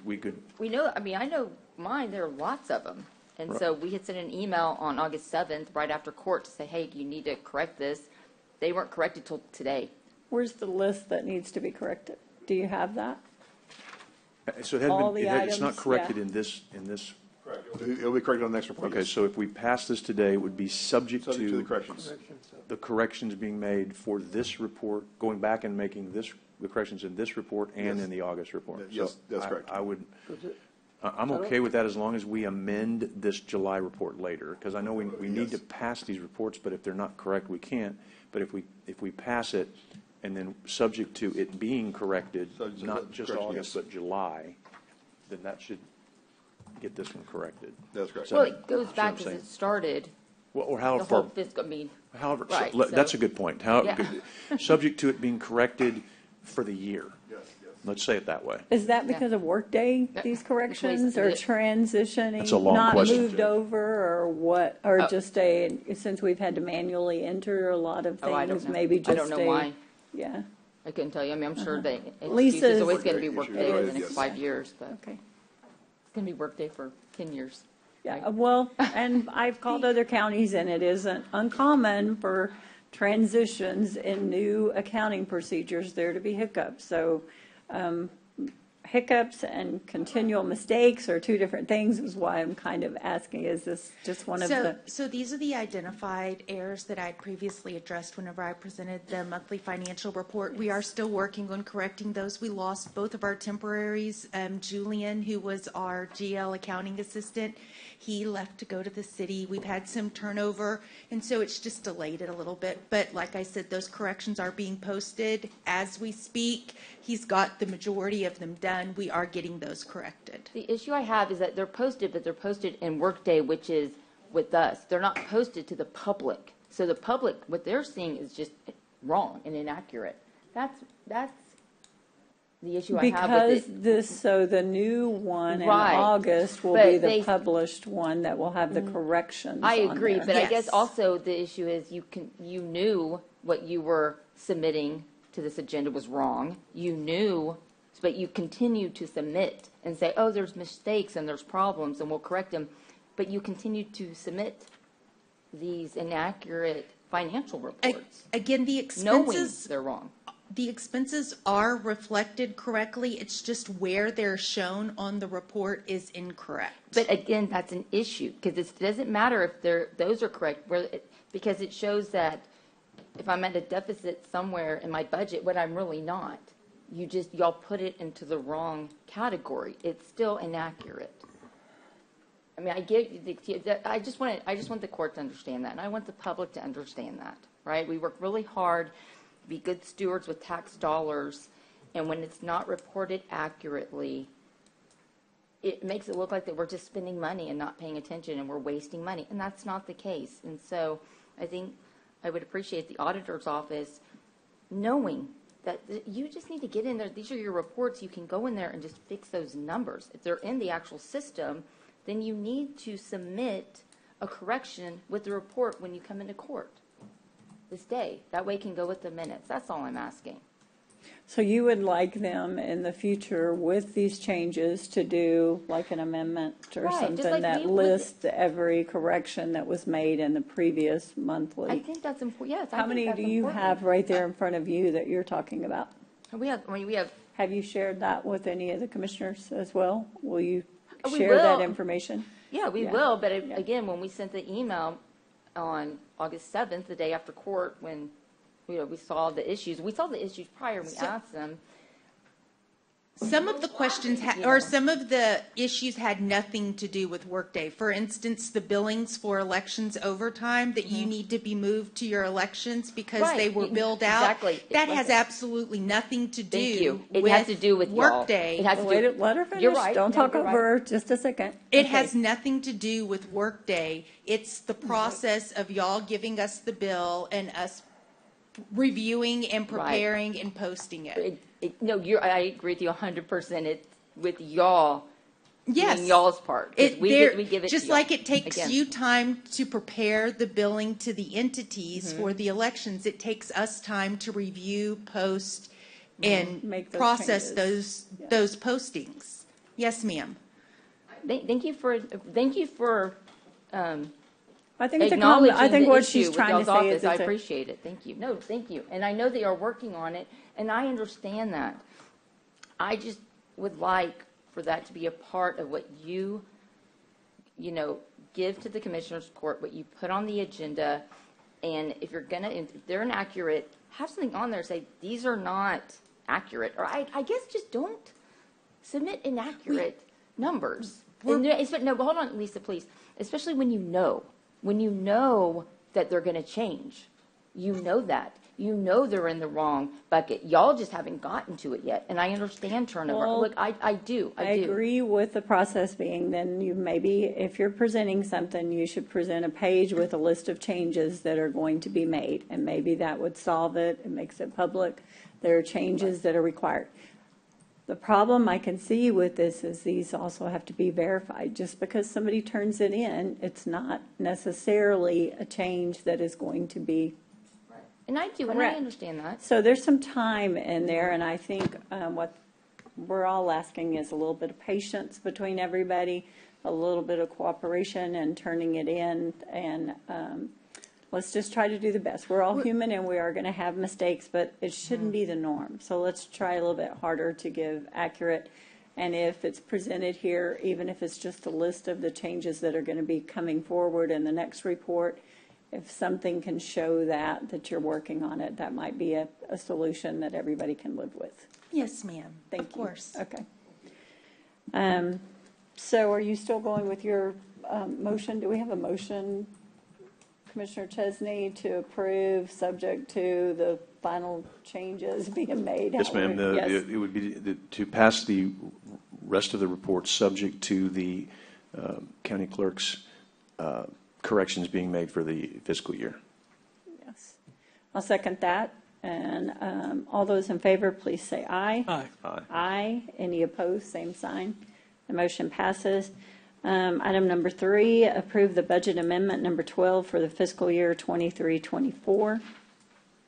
We could. We know, I mean, I know mine, there are lots of them. And so we had sent an email on August 7th, right after court, to say, hey, you need to correct this. They weren't corrected till today. Where's the list that needs to be corrected? Do you have that? So it's not corrected in this. Correct. It'll be corrected on the next report. Okay, so if we pass this today, it would be subject to the corrections. The corrections being made for this report, going back and making the corrections in this report and in the August report. Yes, that's correct. I'm okay with that as long as we amend this July report later, because I know we need to pass these reports, but if they're not correct, we can't. But if we pass it and then subject to it being corrected, not just August, but July, then that should get this one corrected. That's correct. Well, it goes back as it started. Well, or however the whole fiscal, however, right, that's a good point. Subject to it being corrected for the year. Yes. Let's say it that way. Is that because of workday, these corrections, or transitioning? That's a long not question. Moved over, or what? Or just since we've had to manually enter a lot of things, I don't know. maybe just I don't know why. Yeah. I couldn't tell you. I mean, I'm sure that Lisa's it's always going to be workday for the next 5 years, but okay. It's going to be workday for 10 years. Yeah, well, and I've called other counties, and it isn't uncommon for transitions in new accounting procedures there to be hiccups. So hiccups and continual mistakes are two different things, is why I'm kind of asking, is this just one of the... So these are the identified errors that I previously addressed whenever I presented the monthly financial report. We are still working on correcting those. We lost both of our temporaries. Julian, who was our GL accounting assistant, he left to go to the city. We've had some turnover, and so it's just delayed it a little bit. But like I said, those corrections are being posted as we speak. He's got the majority of them done. We are getting those corrected. The issue I have is that they're posted, but they're posted in Workday, which is with us. They're not posted to the public. So the public, what they're seeing is just wrong and inaccurate. That's the issue I have with it. So the new one in Right. August will But be the published one that will have the corrections I on agree, there. but I guess also the issue is you knew what you were submitting to this agenda was wrong. You knew But you continue to submit and say, oh, there's mistakes and there's problems and we'll correct them. But you continue to submit these inaccurate financial reports. Again, the knowing expenses, they're wrong. the expenses are reflected correctly. It's just where they're shown on the report is incorrect. But again, that's an issue because it doesn't matter if those are correct, because it shows that if I'm at a deficit somewhere in my budget, when I'm really not, y'all put it into the wrong category. It's still inaccurate. I mean, I just want the court to understand that, and I want the public to understand that, right? We work really hard to be good stewards with tax dollars, and when it's not reported accurately, it makes it look like that we're just spending money and not paying attention, and we're wasting money, and that's not the case. And so I think I would appreciate the auditor's office knowing that you just need to get in there. These are your reports. You can go in there and just fix those numbers. If they're in the actual system, then you need to submit a correction with the report when you come into court this day. That way it can go with the minutes. That's all I'm asking. So you would like them in the future with these changes to do like an amendment or Right, just something like that we would- lists every correction that was made in the previous monthly? I think that's important. Yes, I How think many that's do you important. have right there in front of you that you're talking about? We have. Have you shared that with any of the commissioners as well? Will you We share that will. information? Yeah, we will. But again, when we sent the email on August 7th, the day after court, when we saw the issues, prior. We asked them. Some of the questions or some of the issues had nothing to do with Workday. For instance, the billings for elections overtime that you need to be moved to your elections because Right. they were billed out. Exactly. That has absolutely nothing to do Thank you. It with has to do with y'all. Workday. It has to do- Wait, let her finish. You're right. Don't No, talk you're over her. right. Just a second. It Okay. has nothing to do with Workday. It's the process of y'all giving us the bill and us reviewing and preparing and posting it. No, I agree with you 100%. It's with y'all. Yes. Doing y'all's part. 'Cause we give it just to y'all. like it takes Again. you time to prepare the billing to the entities for the elections, it takes us time to review, post, and Make those process changes. those postings. Yes, ma'am. Thank you for I think it's acknowledging I think the what issue she's with trying to y'all's say office. is I it's a- appreciate it. Thank you. No, thank you. And I know they are working on it, and I understand that. I just would like for that to be a part of what you give to the Commissioners Court, what you put on the agenda, and if they're inaccurate, have something on there say these are not accurate, or I guess just don't submit inaccurate numbers. No, but hold on, Lisa, please. Especially when you know that they're going to change. You know that. You know they're in the wrong bucket. Y'all just haven't gotten to it yet. And I understand turnover. Well, Look, I do. I agree with the process being, then you maybe, if you're presenting something, you should present a page with a list of changes that are going to be made. And maybe that would solve it. It makes it public. There are changes that are required. The problem I can see with this is these also have to be verified. Just because somebody turns it in, it's not necessarily a change that is going to be And I do, and I understand that. so there's some time in there, and I think what we're all asking is a little bit of patience between everybody, a little bit of cooperation and turning it in, and let's just try to do the best. We're all human, and we are going to have mistakes, but it shouldn't be the norm. So let's try a little bit harder to give accurate, and if it's presented here, even if it's just a list of the changes that are going to be coming forward in the next report, if something can show that you're working on it, that might be a solution that everybody can live with. Yes, ma'am. Thank Of you. course. Okay. So are you still going with your motion? Do we have a motion, Commissioner Chesney, to approve subject to the final changes being made? Yes, ma'am. Yes. It would be to pass the rest of the report subject to the county clerk's corrections being made for the fiscal year. Yes. I'll second that. And all those in favor, please say aye. Aye. Aye. Aye. Any opposed, same sign. The motion passes. Item number 3, approve the budget amendment number 12 for the fiscal year 23-24.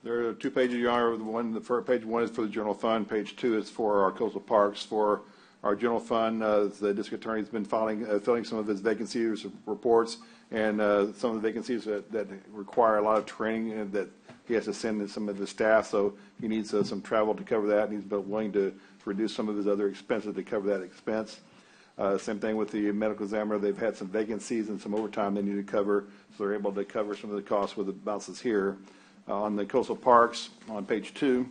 There are 2 pages, Your Honor. The first page 1 is for the general fund. Page 2 is for our coastal parks. For our general fund, the district attorney's been filling some of his vacancy reports and some of the vacancies that require a lot of training and that he has to send in some of his staff. So he needs some travel to cover that, and he's been willing to reduce some of his other expenses to cover that expense. Same thing with the medical examiner. They've had some vacancies and some overtime they need to cover, so they're able to cover some of the costs with the bounces here. On the coastal parks, on page 2,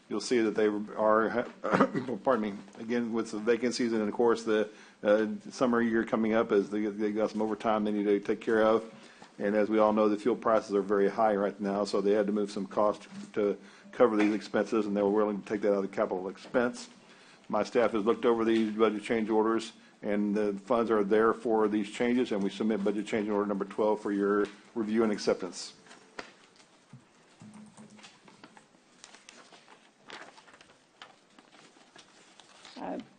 you'll see that they are, pardon me, again, with some vacancies, and of course the summer year coming up as they got some overtime they need to take care of. And as we all know, the fuel prices are very high right now, so they had to move some cost to cover these expenses, and they were willing to take that out of capital expense. My staff has looked over these budget change orders, and the funds are there for these changes, and we submit budget change order number 12 for your review and acceptance.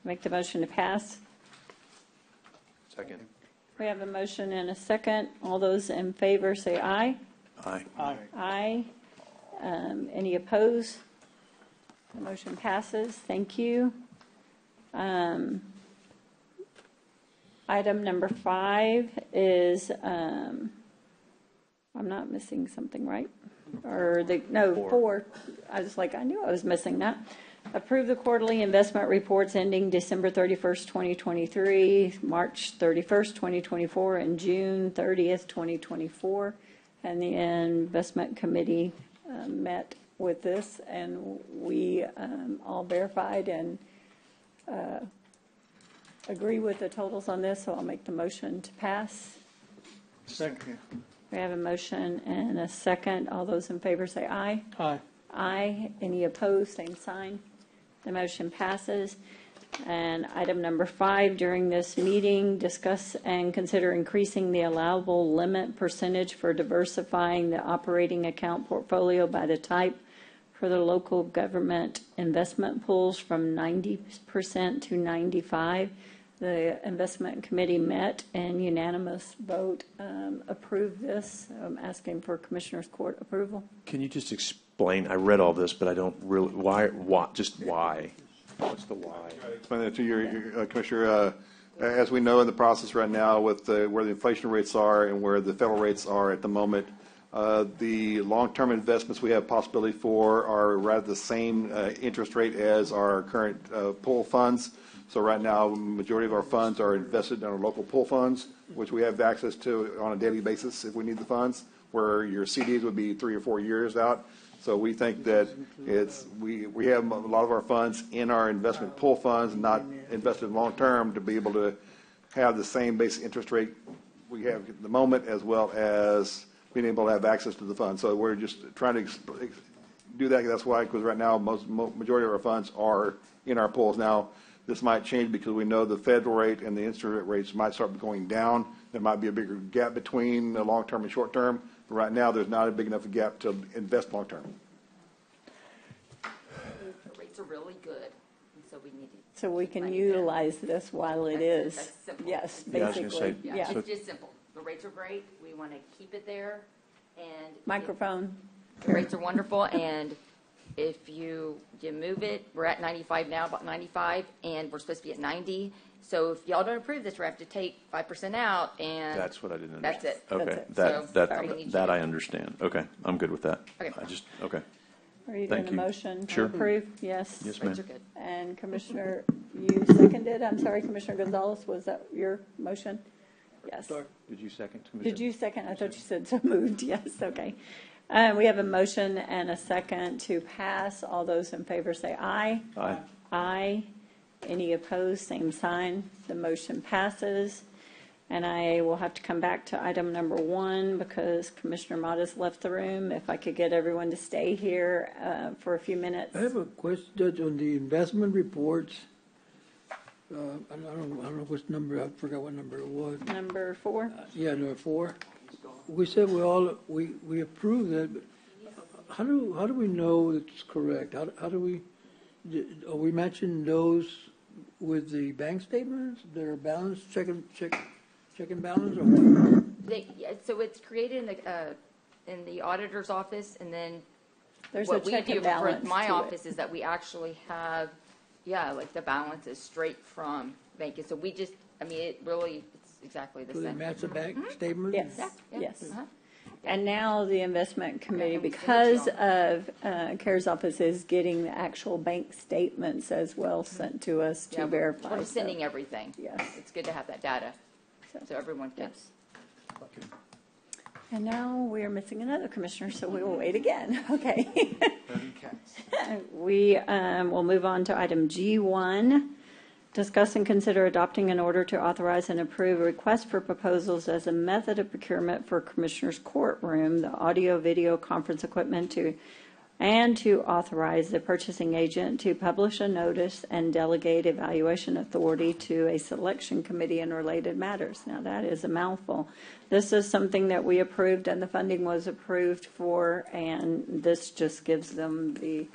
Make the motion to pass. Second. We have a motion and a second. All those in favor say aye. Aye. Aye. Any opposed? The motion passes. Thank you. Item number 5 is, I'm not missing something, right? Or no, 4. I was like, I knew I was missing that. Approve the quarterly investment reports ending December 31st, 2023, March 31st, 2024, and June 30th, 2024. And the investment committee met with this, and we all verified and agree with the totals on this, so I'll make the motion to pass. Second. We have a motion and a second. All those in favor say aye. Aye. Aye. Any opposed, same sign. The motion passes. And item number 5, during this meeting, discuss and consider increasing the allowable limit percentage for diversifying the operating account portfolio by the type for the local government investment pools from 90% to 95%. The investment committee met and unanimous vote approved this. I'm asking for Commissioner's Court approval. Can you just explain? I read all this, but I don't really. Why? Just why? What's the why? Explain that to your Commissioner. As we know in the process right now with where the inflation rates are and where the federal rates are at the moment, the long-term investments we have possibility for are right at the same interest rate as our current pool funds. So right now, majority of our funds are invested in our local pool funds, which we have access to on a daily basis if we need the funds, where your CDs would be 3 or 4 years out. So we think that we have a lot of our funds in our investment pool funds, not invested long-term, to be able to have the same basic interest rate we have at the moment, as well as being able to have access to the funds. So we're just trying to do that. That's why, because right now, majority of our funds are in our pools. Now, this might change because we know the federal rate and the instrument rates might start going down. There might be a bigger gap between the long-term and short-term. But right now, there's not a big enough gap to invest long-term. The rates are really good, and so we need to. So we can utilize this while it is. That's simple. Yes, Yeah, I was gonna basically. say, Yeah. It's just simple. The rates are great. We want to keep it there, and Microphone. the rates are wonderful. And if you move it, we're at 95 now, about 95, and we're supposed to be at 90. So if y'all don't approve this, we have to take 5% out, and That's what I didn't that's understand. it. Okay, So, that I understand. Okay, I'm good with that. Okay. Okay. Are you Thank doing a you. motion to Sure. approve? Yes. Yes, ma'am. Rates are good. And Commissioner, you seconded? I'm sorry, Commissioner Gonzalez, was that your motion? Yes. Did you second? Did you second? I thought you said so moved. Yes, okay. We have a motion and a second to pass. All those in favor say aye. Aye. Aye. Any opposed, same sign. The motion passes. And I will have to come back to item number 1 because Commissioner Mott has left the room. If I could get everyone to stay here for a few minutes. I have a question, Judge, on the investment reports. I don't know which number, I forgot what number it was. Number 4? Yeah, number 4. We said we approved it, but how do we know it's correct? How do we, are we matching those with the bank statements that are balanced, check and balance, or what? So it's created in the auditor's office, and then There's a what we check do and balance for my to it. office is that we actually have, yeah, like the balance is straight from banking. So we just, I mean, it really, it's exactly the Do they same. match the bank statement? Yes, Yeah, yeah. yes. Uh-huh. And now the investment committee, and we send it because to of CARES office, is getting the actual bank statements as well sent to us to Yeah, verify. we're so- sending everything. Yes. It's good to have that data, so everyone can. Yes. And now we are missing another commissioner, so we will wait again. Okay. We will move on to item G1. Discuss and consider adopting an order to authorize and approve a request for proposals as a method of procurement for Commissioner's Courtroom, the audio-video conference equipment and to authorize the purchasing agent to publish a notice and delegate evaluation authority to a selection committee in related matters. Now, that is a mouthful. This is something that we approved and the funding was approved for, and this just gives them the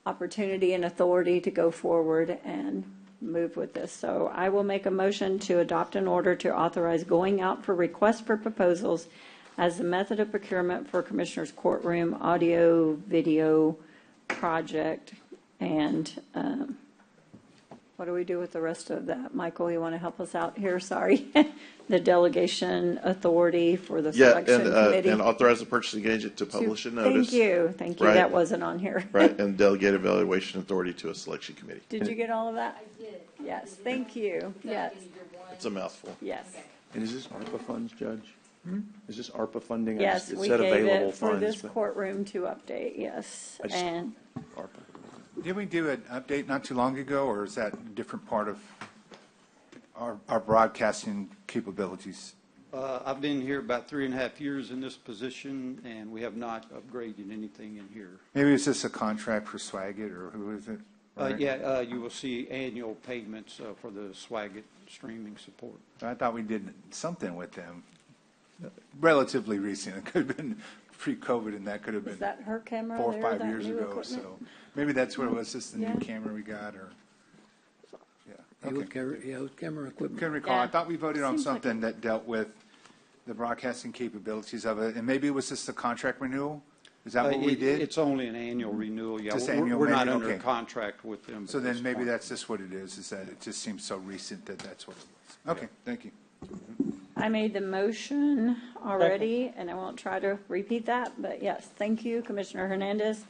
opportunity and authority to go forward and move with this. So I will make a motion to adopt an order to authorize going out for requests for proposals as a method of procurement for Commissioner's Courtroom audio video project. And what do we do with the rest of that? Michael, you want to help us out here? Sorry. The delegation authority for the selection committee. And authorize the purchasing agent to publish a notice. Thank you. Thank you. Right. That wasn't on here. Right, and delegate evaluation authority to a selection committee. Did you get all of that? I did. Yes, thank you. Yes, It's a mouthful. yes. And is this ARPA funds, Judge? Is this ARPA funding? Yes, It we said gave available it for funds, this but courtroom to update, yes. I just- And ARPA. Did we do an update not too long ago, or is that a different part of our broadcasting capabilities? I've been here about 3.5 years in this position, and we have not upgraded anything in here. Maybe it's just a contract for Swaggit, or who is it? Right? You will see annual payments for the Swaggit streaming support. I thought we did something with them relatively recent. It could have been pre-COVID, and that could have is been that her camera 4 or there, 5 that years new ago. equipment? So maybe that's what it was, just the Yeah. new camera we got, or, yeah. It was camera equipment. Couldn't recall. I Yeah. thought we voted on Seems like something that dealt with the broadcasting capabilities of it, and maybe it was just a contract renewal? Is that what we did? It's only an annual renewal, yeah. Just We're- annual We're not renewal, under okay. contract with them. So at then this maybe point. that's just what it is that it just seems so recent that that's what it was. Okay, thank you. I made the motion already, and I won't try to repeat that, but yes, thank you, Commissioner Hernandez.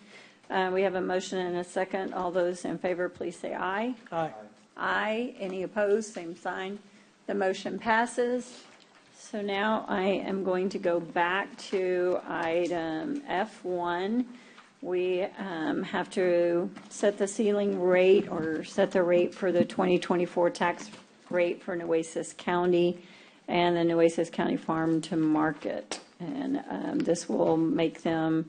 We have a motion and a second. All those in favor, please say aye. Aye. Aye. Any opposed, same sign. The motion passes. So now I am going to go back to item F1. We have to set the ceiling rate or set the rate for the 2024 tax rate for Nueces County and the Nueces County Farm to Market. And this will make them,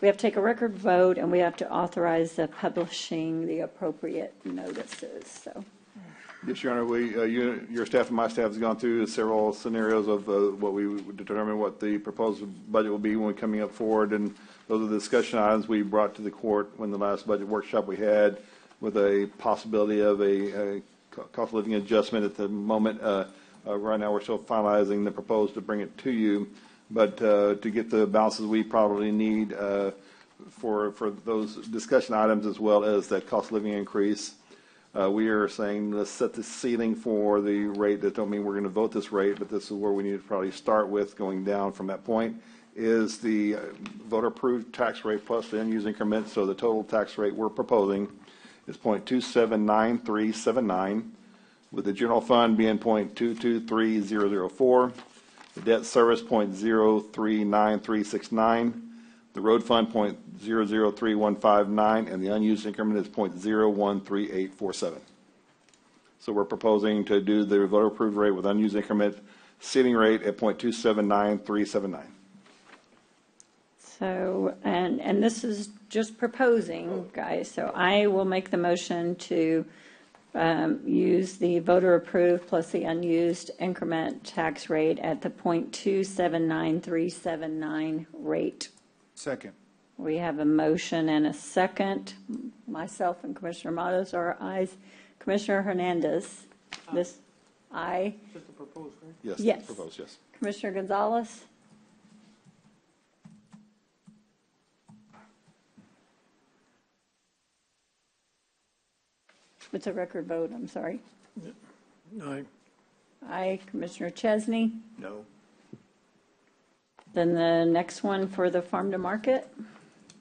we have to take a record vote and we have to authorize the publishing the appropriate notices, so. Yes, Your Honor, your staff and my staff has gone through several scenarios of what we would determine what the proposed budget will be when we're coming up forward, and those are the discussion items we brought to the court when the last budget workshop we had, with a possibility of a cost of living adjustment at the moment. Right now, we're still finalizing the proposal to bring it to you, but to get the balances we probably need for those discussion items, as well as that cost of living increase. We are saying let's set the ceiling for the rate. That don't mean we're going to vote this rate, but this is where we need to probably start with, going down from that point, is the voter-approved tax rate plus the unused increment. So the total tax rate we're proposing is 0.279379, with the general fund being 0.223004, the debt service 0.039369, the road fund 0.003159, and the unused increment is 0.013847. So we're proposing to do the voter approved rate with unused increment ceiling rate at 0.279379. So, and this is just proposing, guys, so I will make the motion to use the voter approved plus the unused increment tax rate at the 0.279379 rate. Second. We have a motion and a second. Myself and Commissioner Matos are ayes. Commissioner Hernandez, this, aye. Just the proposed, right? Yes. Yes. Proposed, yes. Commissioner Gonzalez? It's a record vote, I'm sorry. Aye. Aye, Commissioner Chesney. No. Then the next one for the farm to market?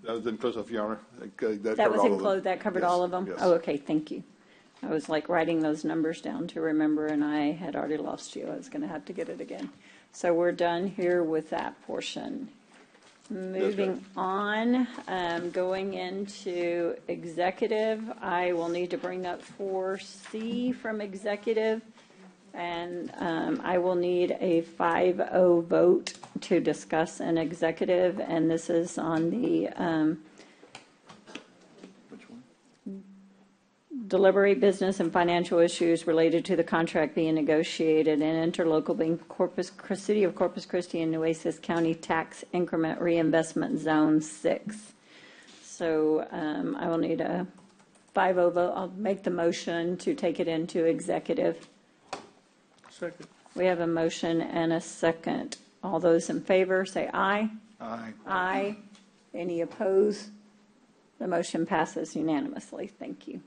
That was inclusive, Your Honor. That covered was all of them. included, that covered Yes, all of them? yes. Oh, okay, thank you. I was like writing those numbers down to remember, and I had already lost you. I was going to have to get it again. So we're done here with that portion. Moving on, going into executive, I will need to bring up 4C from executive, and I will need a 5-0 vote to discuss an executive, and this is on the deliberate business and financial issues related to the contract being negotiated and interlocal being City of Corpus Christi and Nueces County Tax Increment Reinvestment Zone 6. So I will need a 5-0 vote. I'll make the motion to take it into executive. Second. We have a motion and a second. All those in favor say aye. Aye. Aye. Any opposed? The motion passes unanimously. Thank you.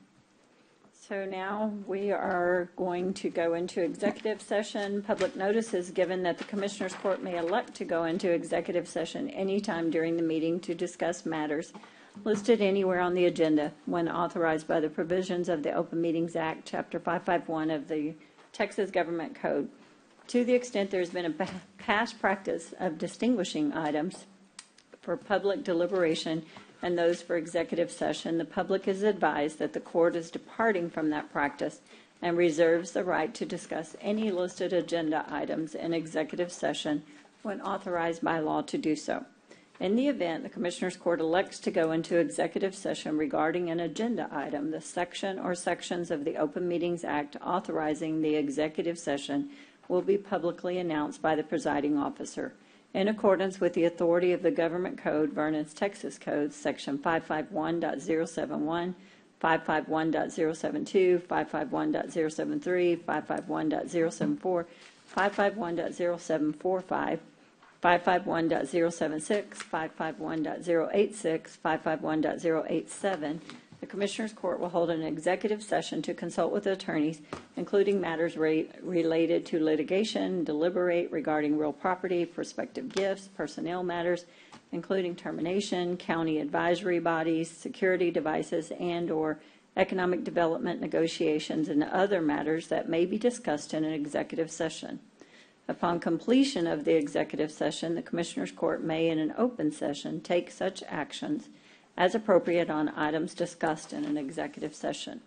So now we are going to go into executive session. Public notice is given that the Commissioners Court may elect to go into executive session anytime during the meeting to discuss matters listed anywhere on the agenda when authorized by the provisions of the Open Meetings Act, Chapter 551 of the Texas Government Code. To the extent there's been a past practice of distinguishing items for public deliberation and those for executive session, the public is advised that the court is departing from that practice and reserves the right to discuss any listed agenda items in executive session when authorized by law to do so. In the event the Commissioners Court elects to go into executive session regarding an agenda item, the section or sections of the Open Meetings Act authorizing the executive session will be publicly announced by the presiding officer. In accordance with the authority of the Government Code, Vernon's Texas Code, Section 551.071, 551.072, 551.073, 551.074, 551.0745, 551.076, 551.086, 551.087, the Commissioners Court will hold an executive session to consult with attorneys, including matters related to litigation, deliberate regarding real property, prospective gifts, personnel matters, including termination, county advisory bodies, security devices, and/or economic development negotiations, and other matters that may be discussed in an executive session. Upon completion of the executive session, the Commissioners Court may, in an open session, take such actions as appropriate on items discussed in an executive session.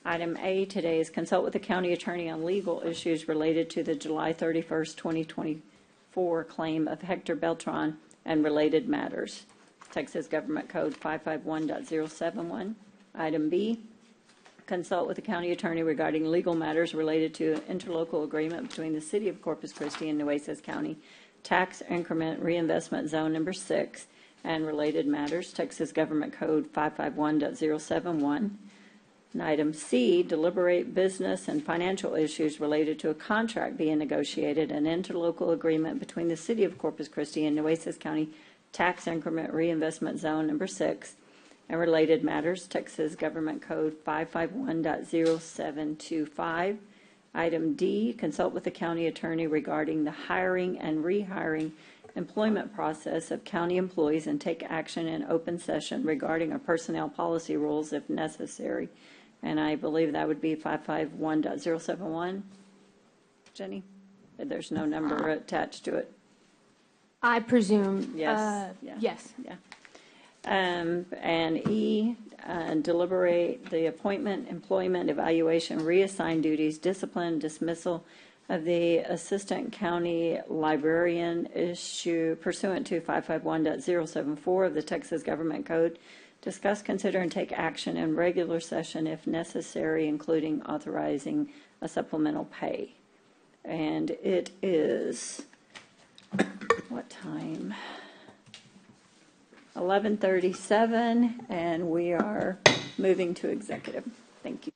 Item A today is consult with the county attorney on legal issues related to the July 31st, 2024 claim of Hector Beltran and related matters. Texas Government Code 551.071. Item B, consult with the county attorney regarding legal matters related to an interlocal agreement between the City of Corpus Christi and Nueces County Tax Increment Reinvestment Zone Number 6 and related matters, Texas Government Code 551.071. And item C, deliberate business and financial issues related to a contract being negotiated, an interlocal agreement between the City of Corpus Christi and Nueces County Tax Increment Reinvestment Zone Number 6 and related matters, Texas Government Code 551.0725. Item D, consult with the county attorney regarding the hiring and rehiring employment process of county employees and take action in open session regarding our personnel policy rules if necessary. And I believe that would be 551.071. Jenny? There's no number attached to it. I presume. Yes. Yeah. Yes. Yeah. And E, deliberate the appointment, employment, evaluation, reassign duties, discipline, dismissal of the Assistant County Librarian issue pursuant to 551.074 of the Texas Government Code. Discuss, consider, and take action in regular session if necessary, including authorizing a supplemental pay. And it is, what time? 11:37, and we are moving to executive. Thank you.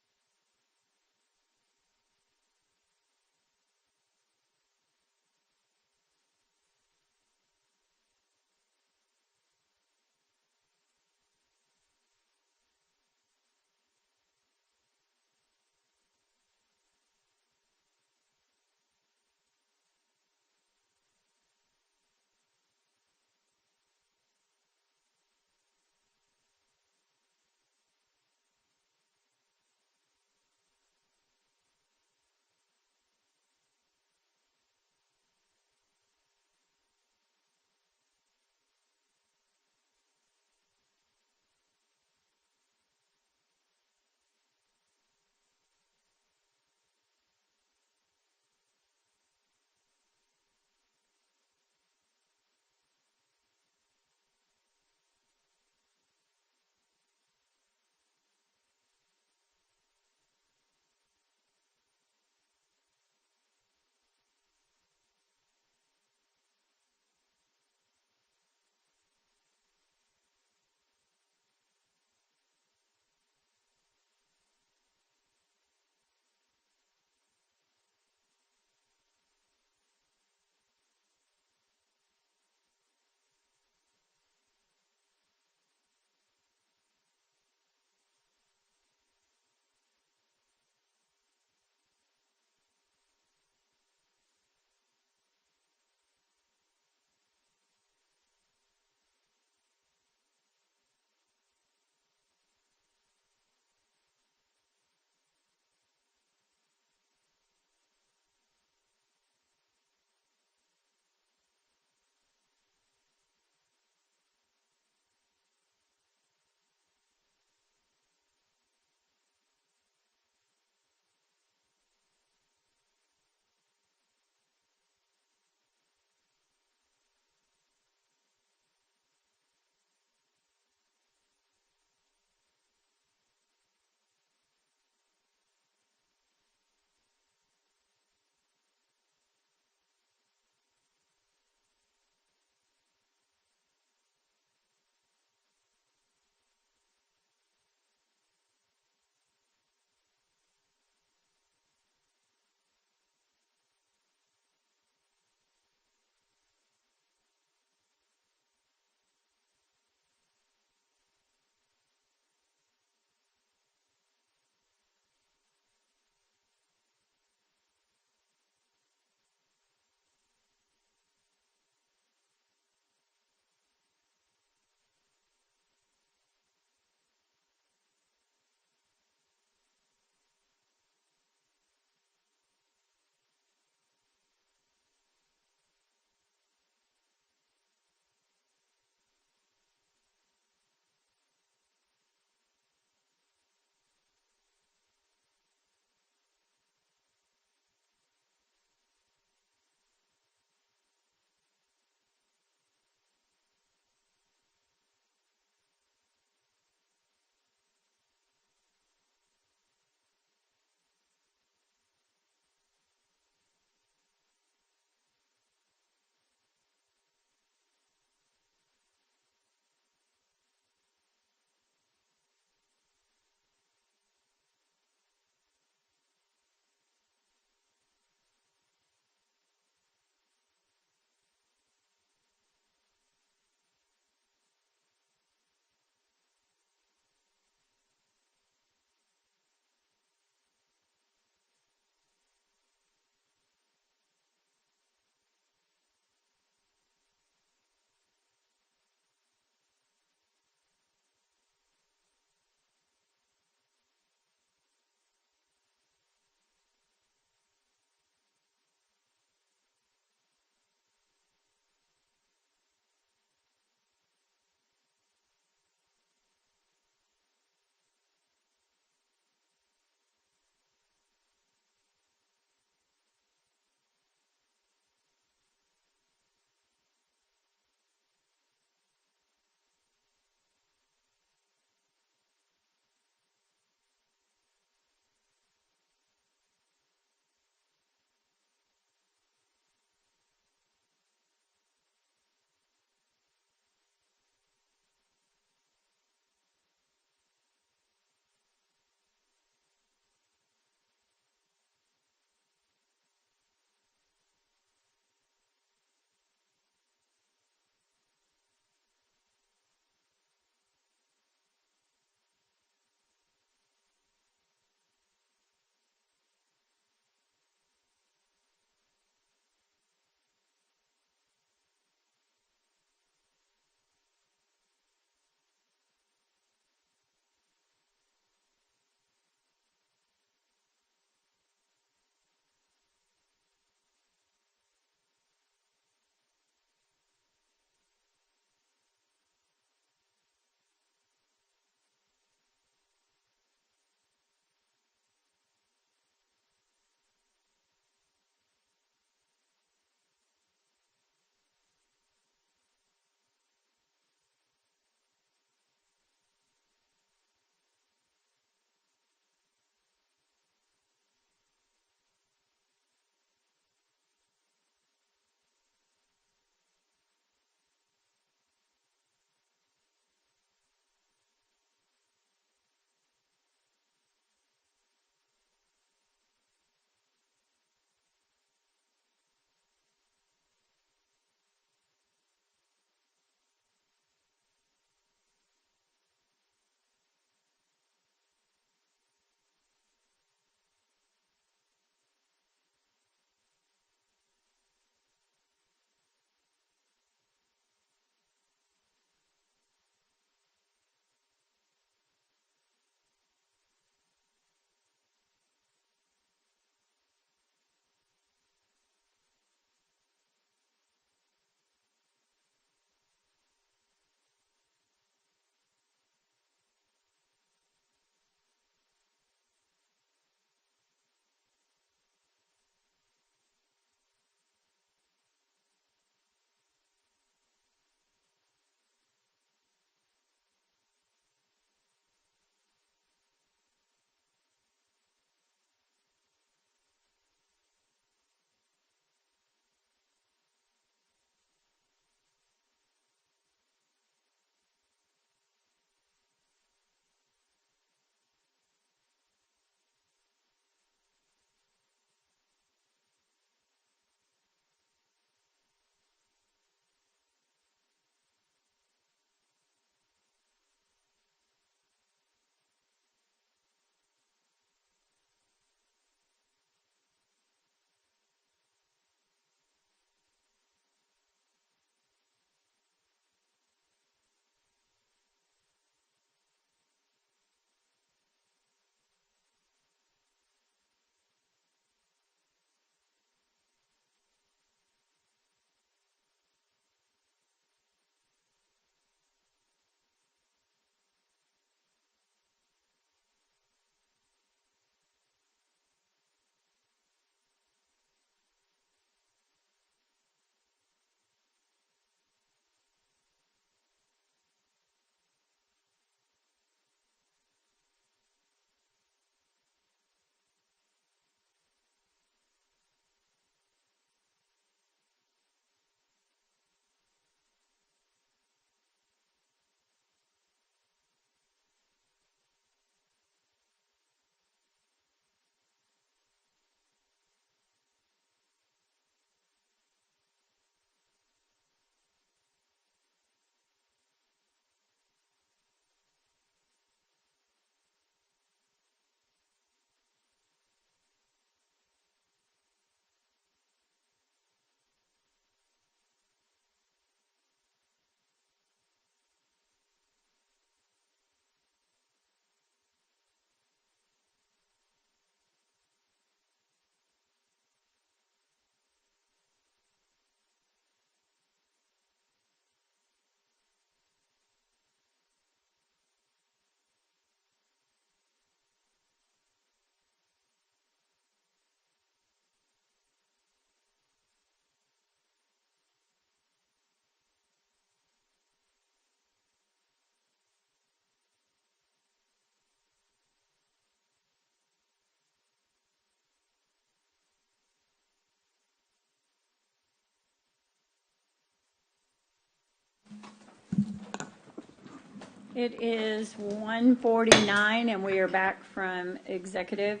It is 1:49, and we are back from executive.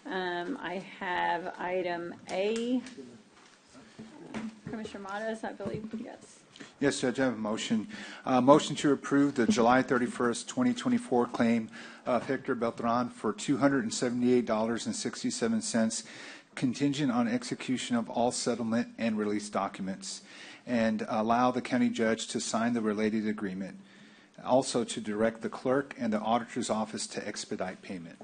I have item A. Commissioner Modas, I believe, yes. Yes, Judge, I have a motion. Motion to approve the July 31st, 2024 claim of Hector Beltran for $278.67, contingent on execution of all settlement and release documents, and allow the county judge to sign the related agreement. Also to direct the clerk and the auditor's office to expedite payment.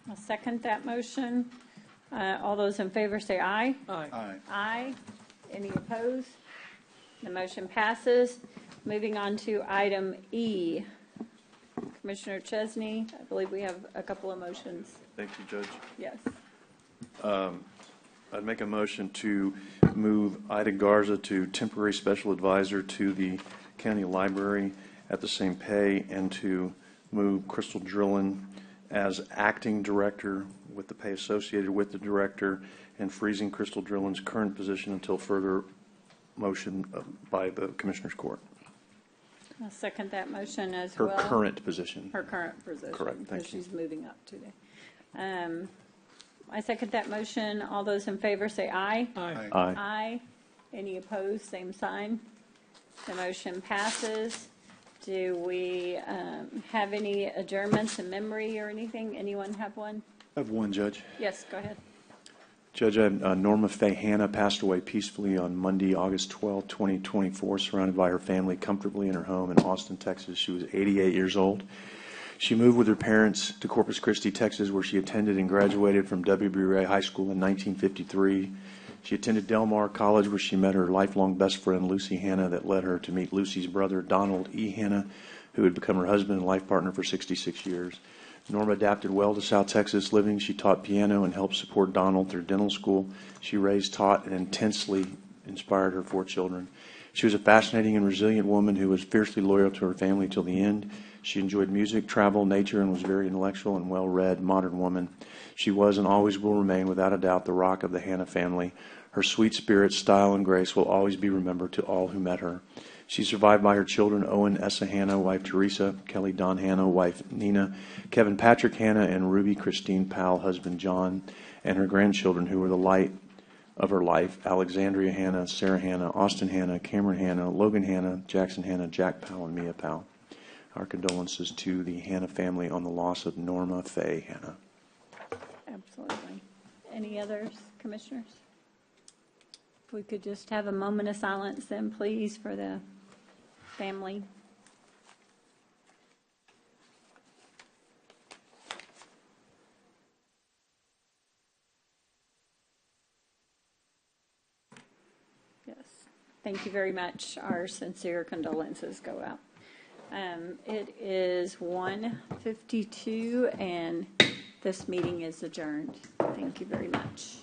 I'll second that motion. All those in favor say aye. Aye. Aye. Aye. Any opposed? The motion passes. Moving on to item E. Commissioner Chesney, I believe we have a couple of motions. Thank you, Judge. Yes. I'd make a motion to move Ida Garza to temporary special advisor to the county library at the same pay, and to move Crystal Drillin as acting director with the pay associated with the director, and freezing Crystal Drillin's current position until further motion by the Commissioners Court. I'll second that motion as Her well. current position. Her current position. Correct, thank because you. she's moving up today. I second that motion. All those in favor say aye. Aye. Aye. Aye. Any opposed, same sign. The motion passes. Do we have any adjournments in memory or anything? Anyone have one? I have one, Judge. Yes, go ahead. Judge, Norma Faye Hanna passed away peacefully on Monday, August 12, 2024, surrounded by her family comfortably in her home in Austin, Texas. She was 88 years old. She moved with her parents to Corpus Christi, Texas, where she attended and graduated from W.B. Ray High School in 1953. She attended Del Mar College, where she met her lifelong best friend, Lucy Hanna, that led her to meet Lucy's brother, Donald E. Hanna, who had become her husband and life partner for 66 years. Norma adapted well to South Texas living. She taught piano and helped support Donald through dental school. She raised, taught, and intensely inspired her 4 children. She was a fascinating and resilient woman who was fiercely loyal to her family till the end. She enjoyed music, travel, nature, and was a very intellectual and well-read modern woman. She was and always will remain, without a doubt, the rock of the Hanna family. Her sweet spirit, style, and grace will always be remembered to all who met her. She's survived by her children, Owen Essa Hanna, wife Teresa, Kelly Don Hanna, wife Nina, Kevin Patrick Hanna, and Ruby Christine Powell, husband John, and her grandchildren, who were the light of her life: Alexandria Hanna, Sarah Hanna, Austin Hanna, Cameron Hanna, Logan Hanna, Jackson Hanna, Jack Powell, and Mia Powell. Our condolences to the Hanna family on the loss of Norma Faye Hanna. Absolutely. Any others, commissioners? If we could just have a moment of silence then, please, for the family. Yes. Thank you very much. Our sincere condolences go out. It is 1:52, and this meeting is adjourned. Thank you very much.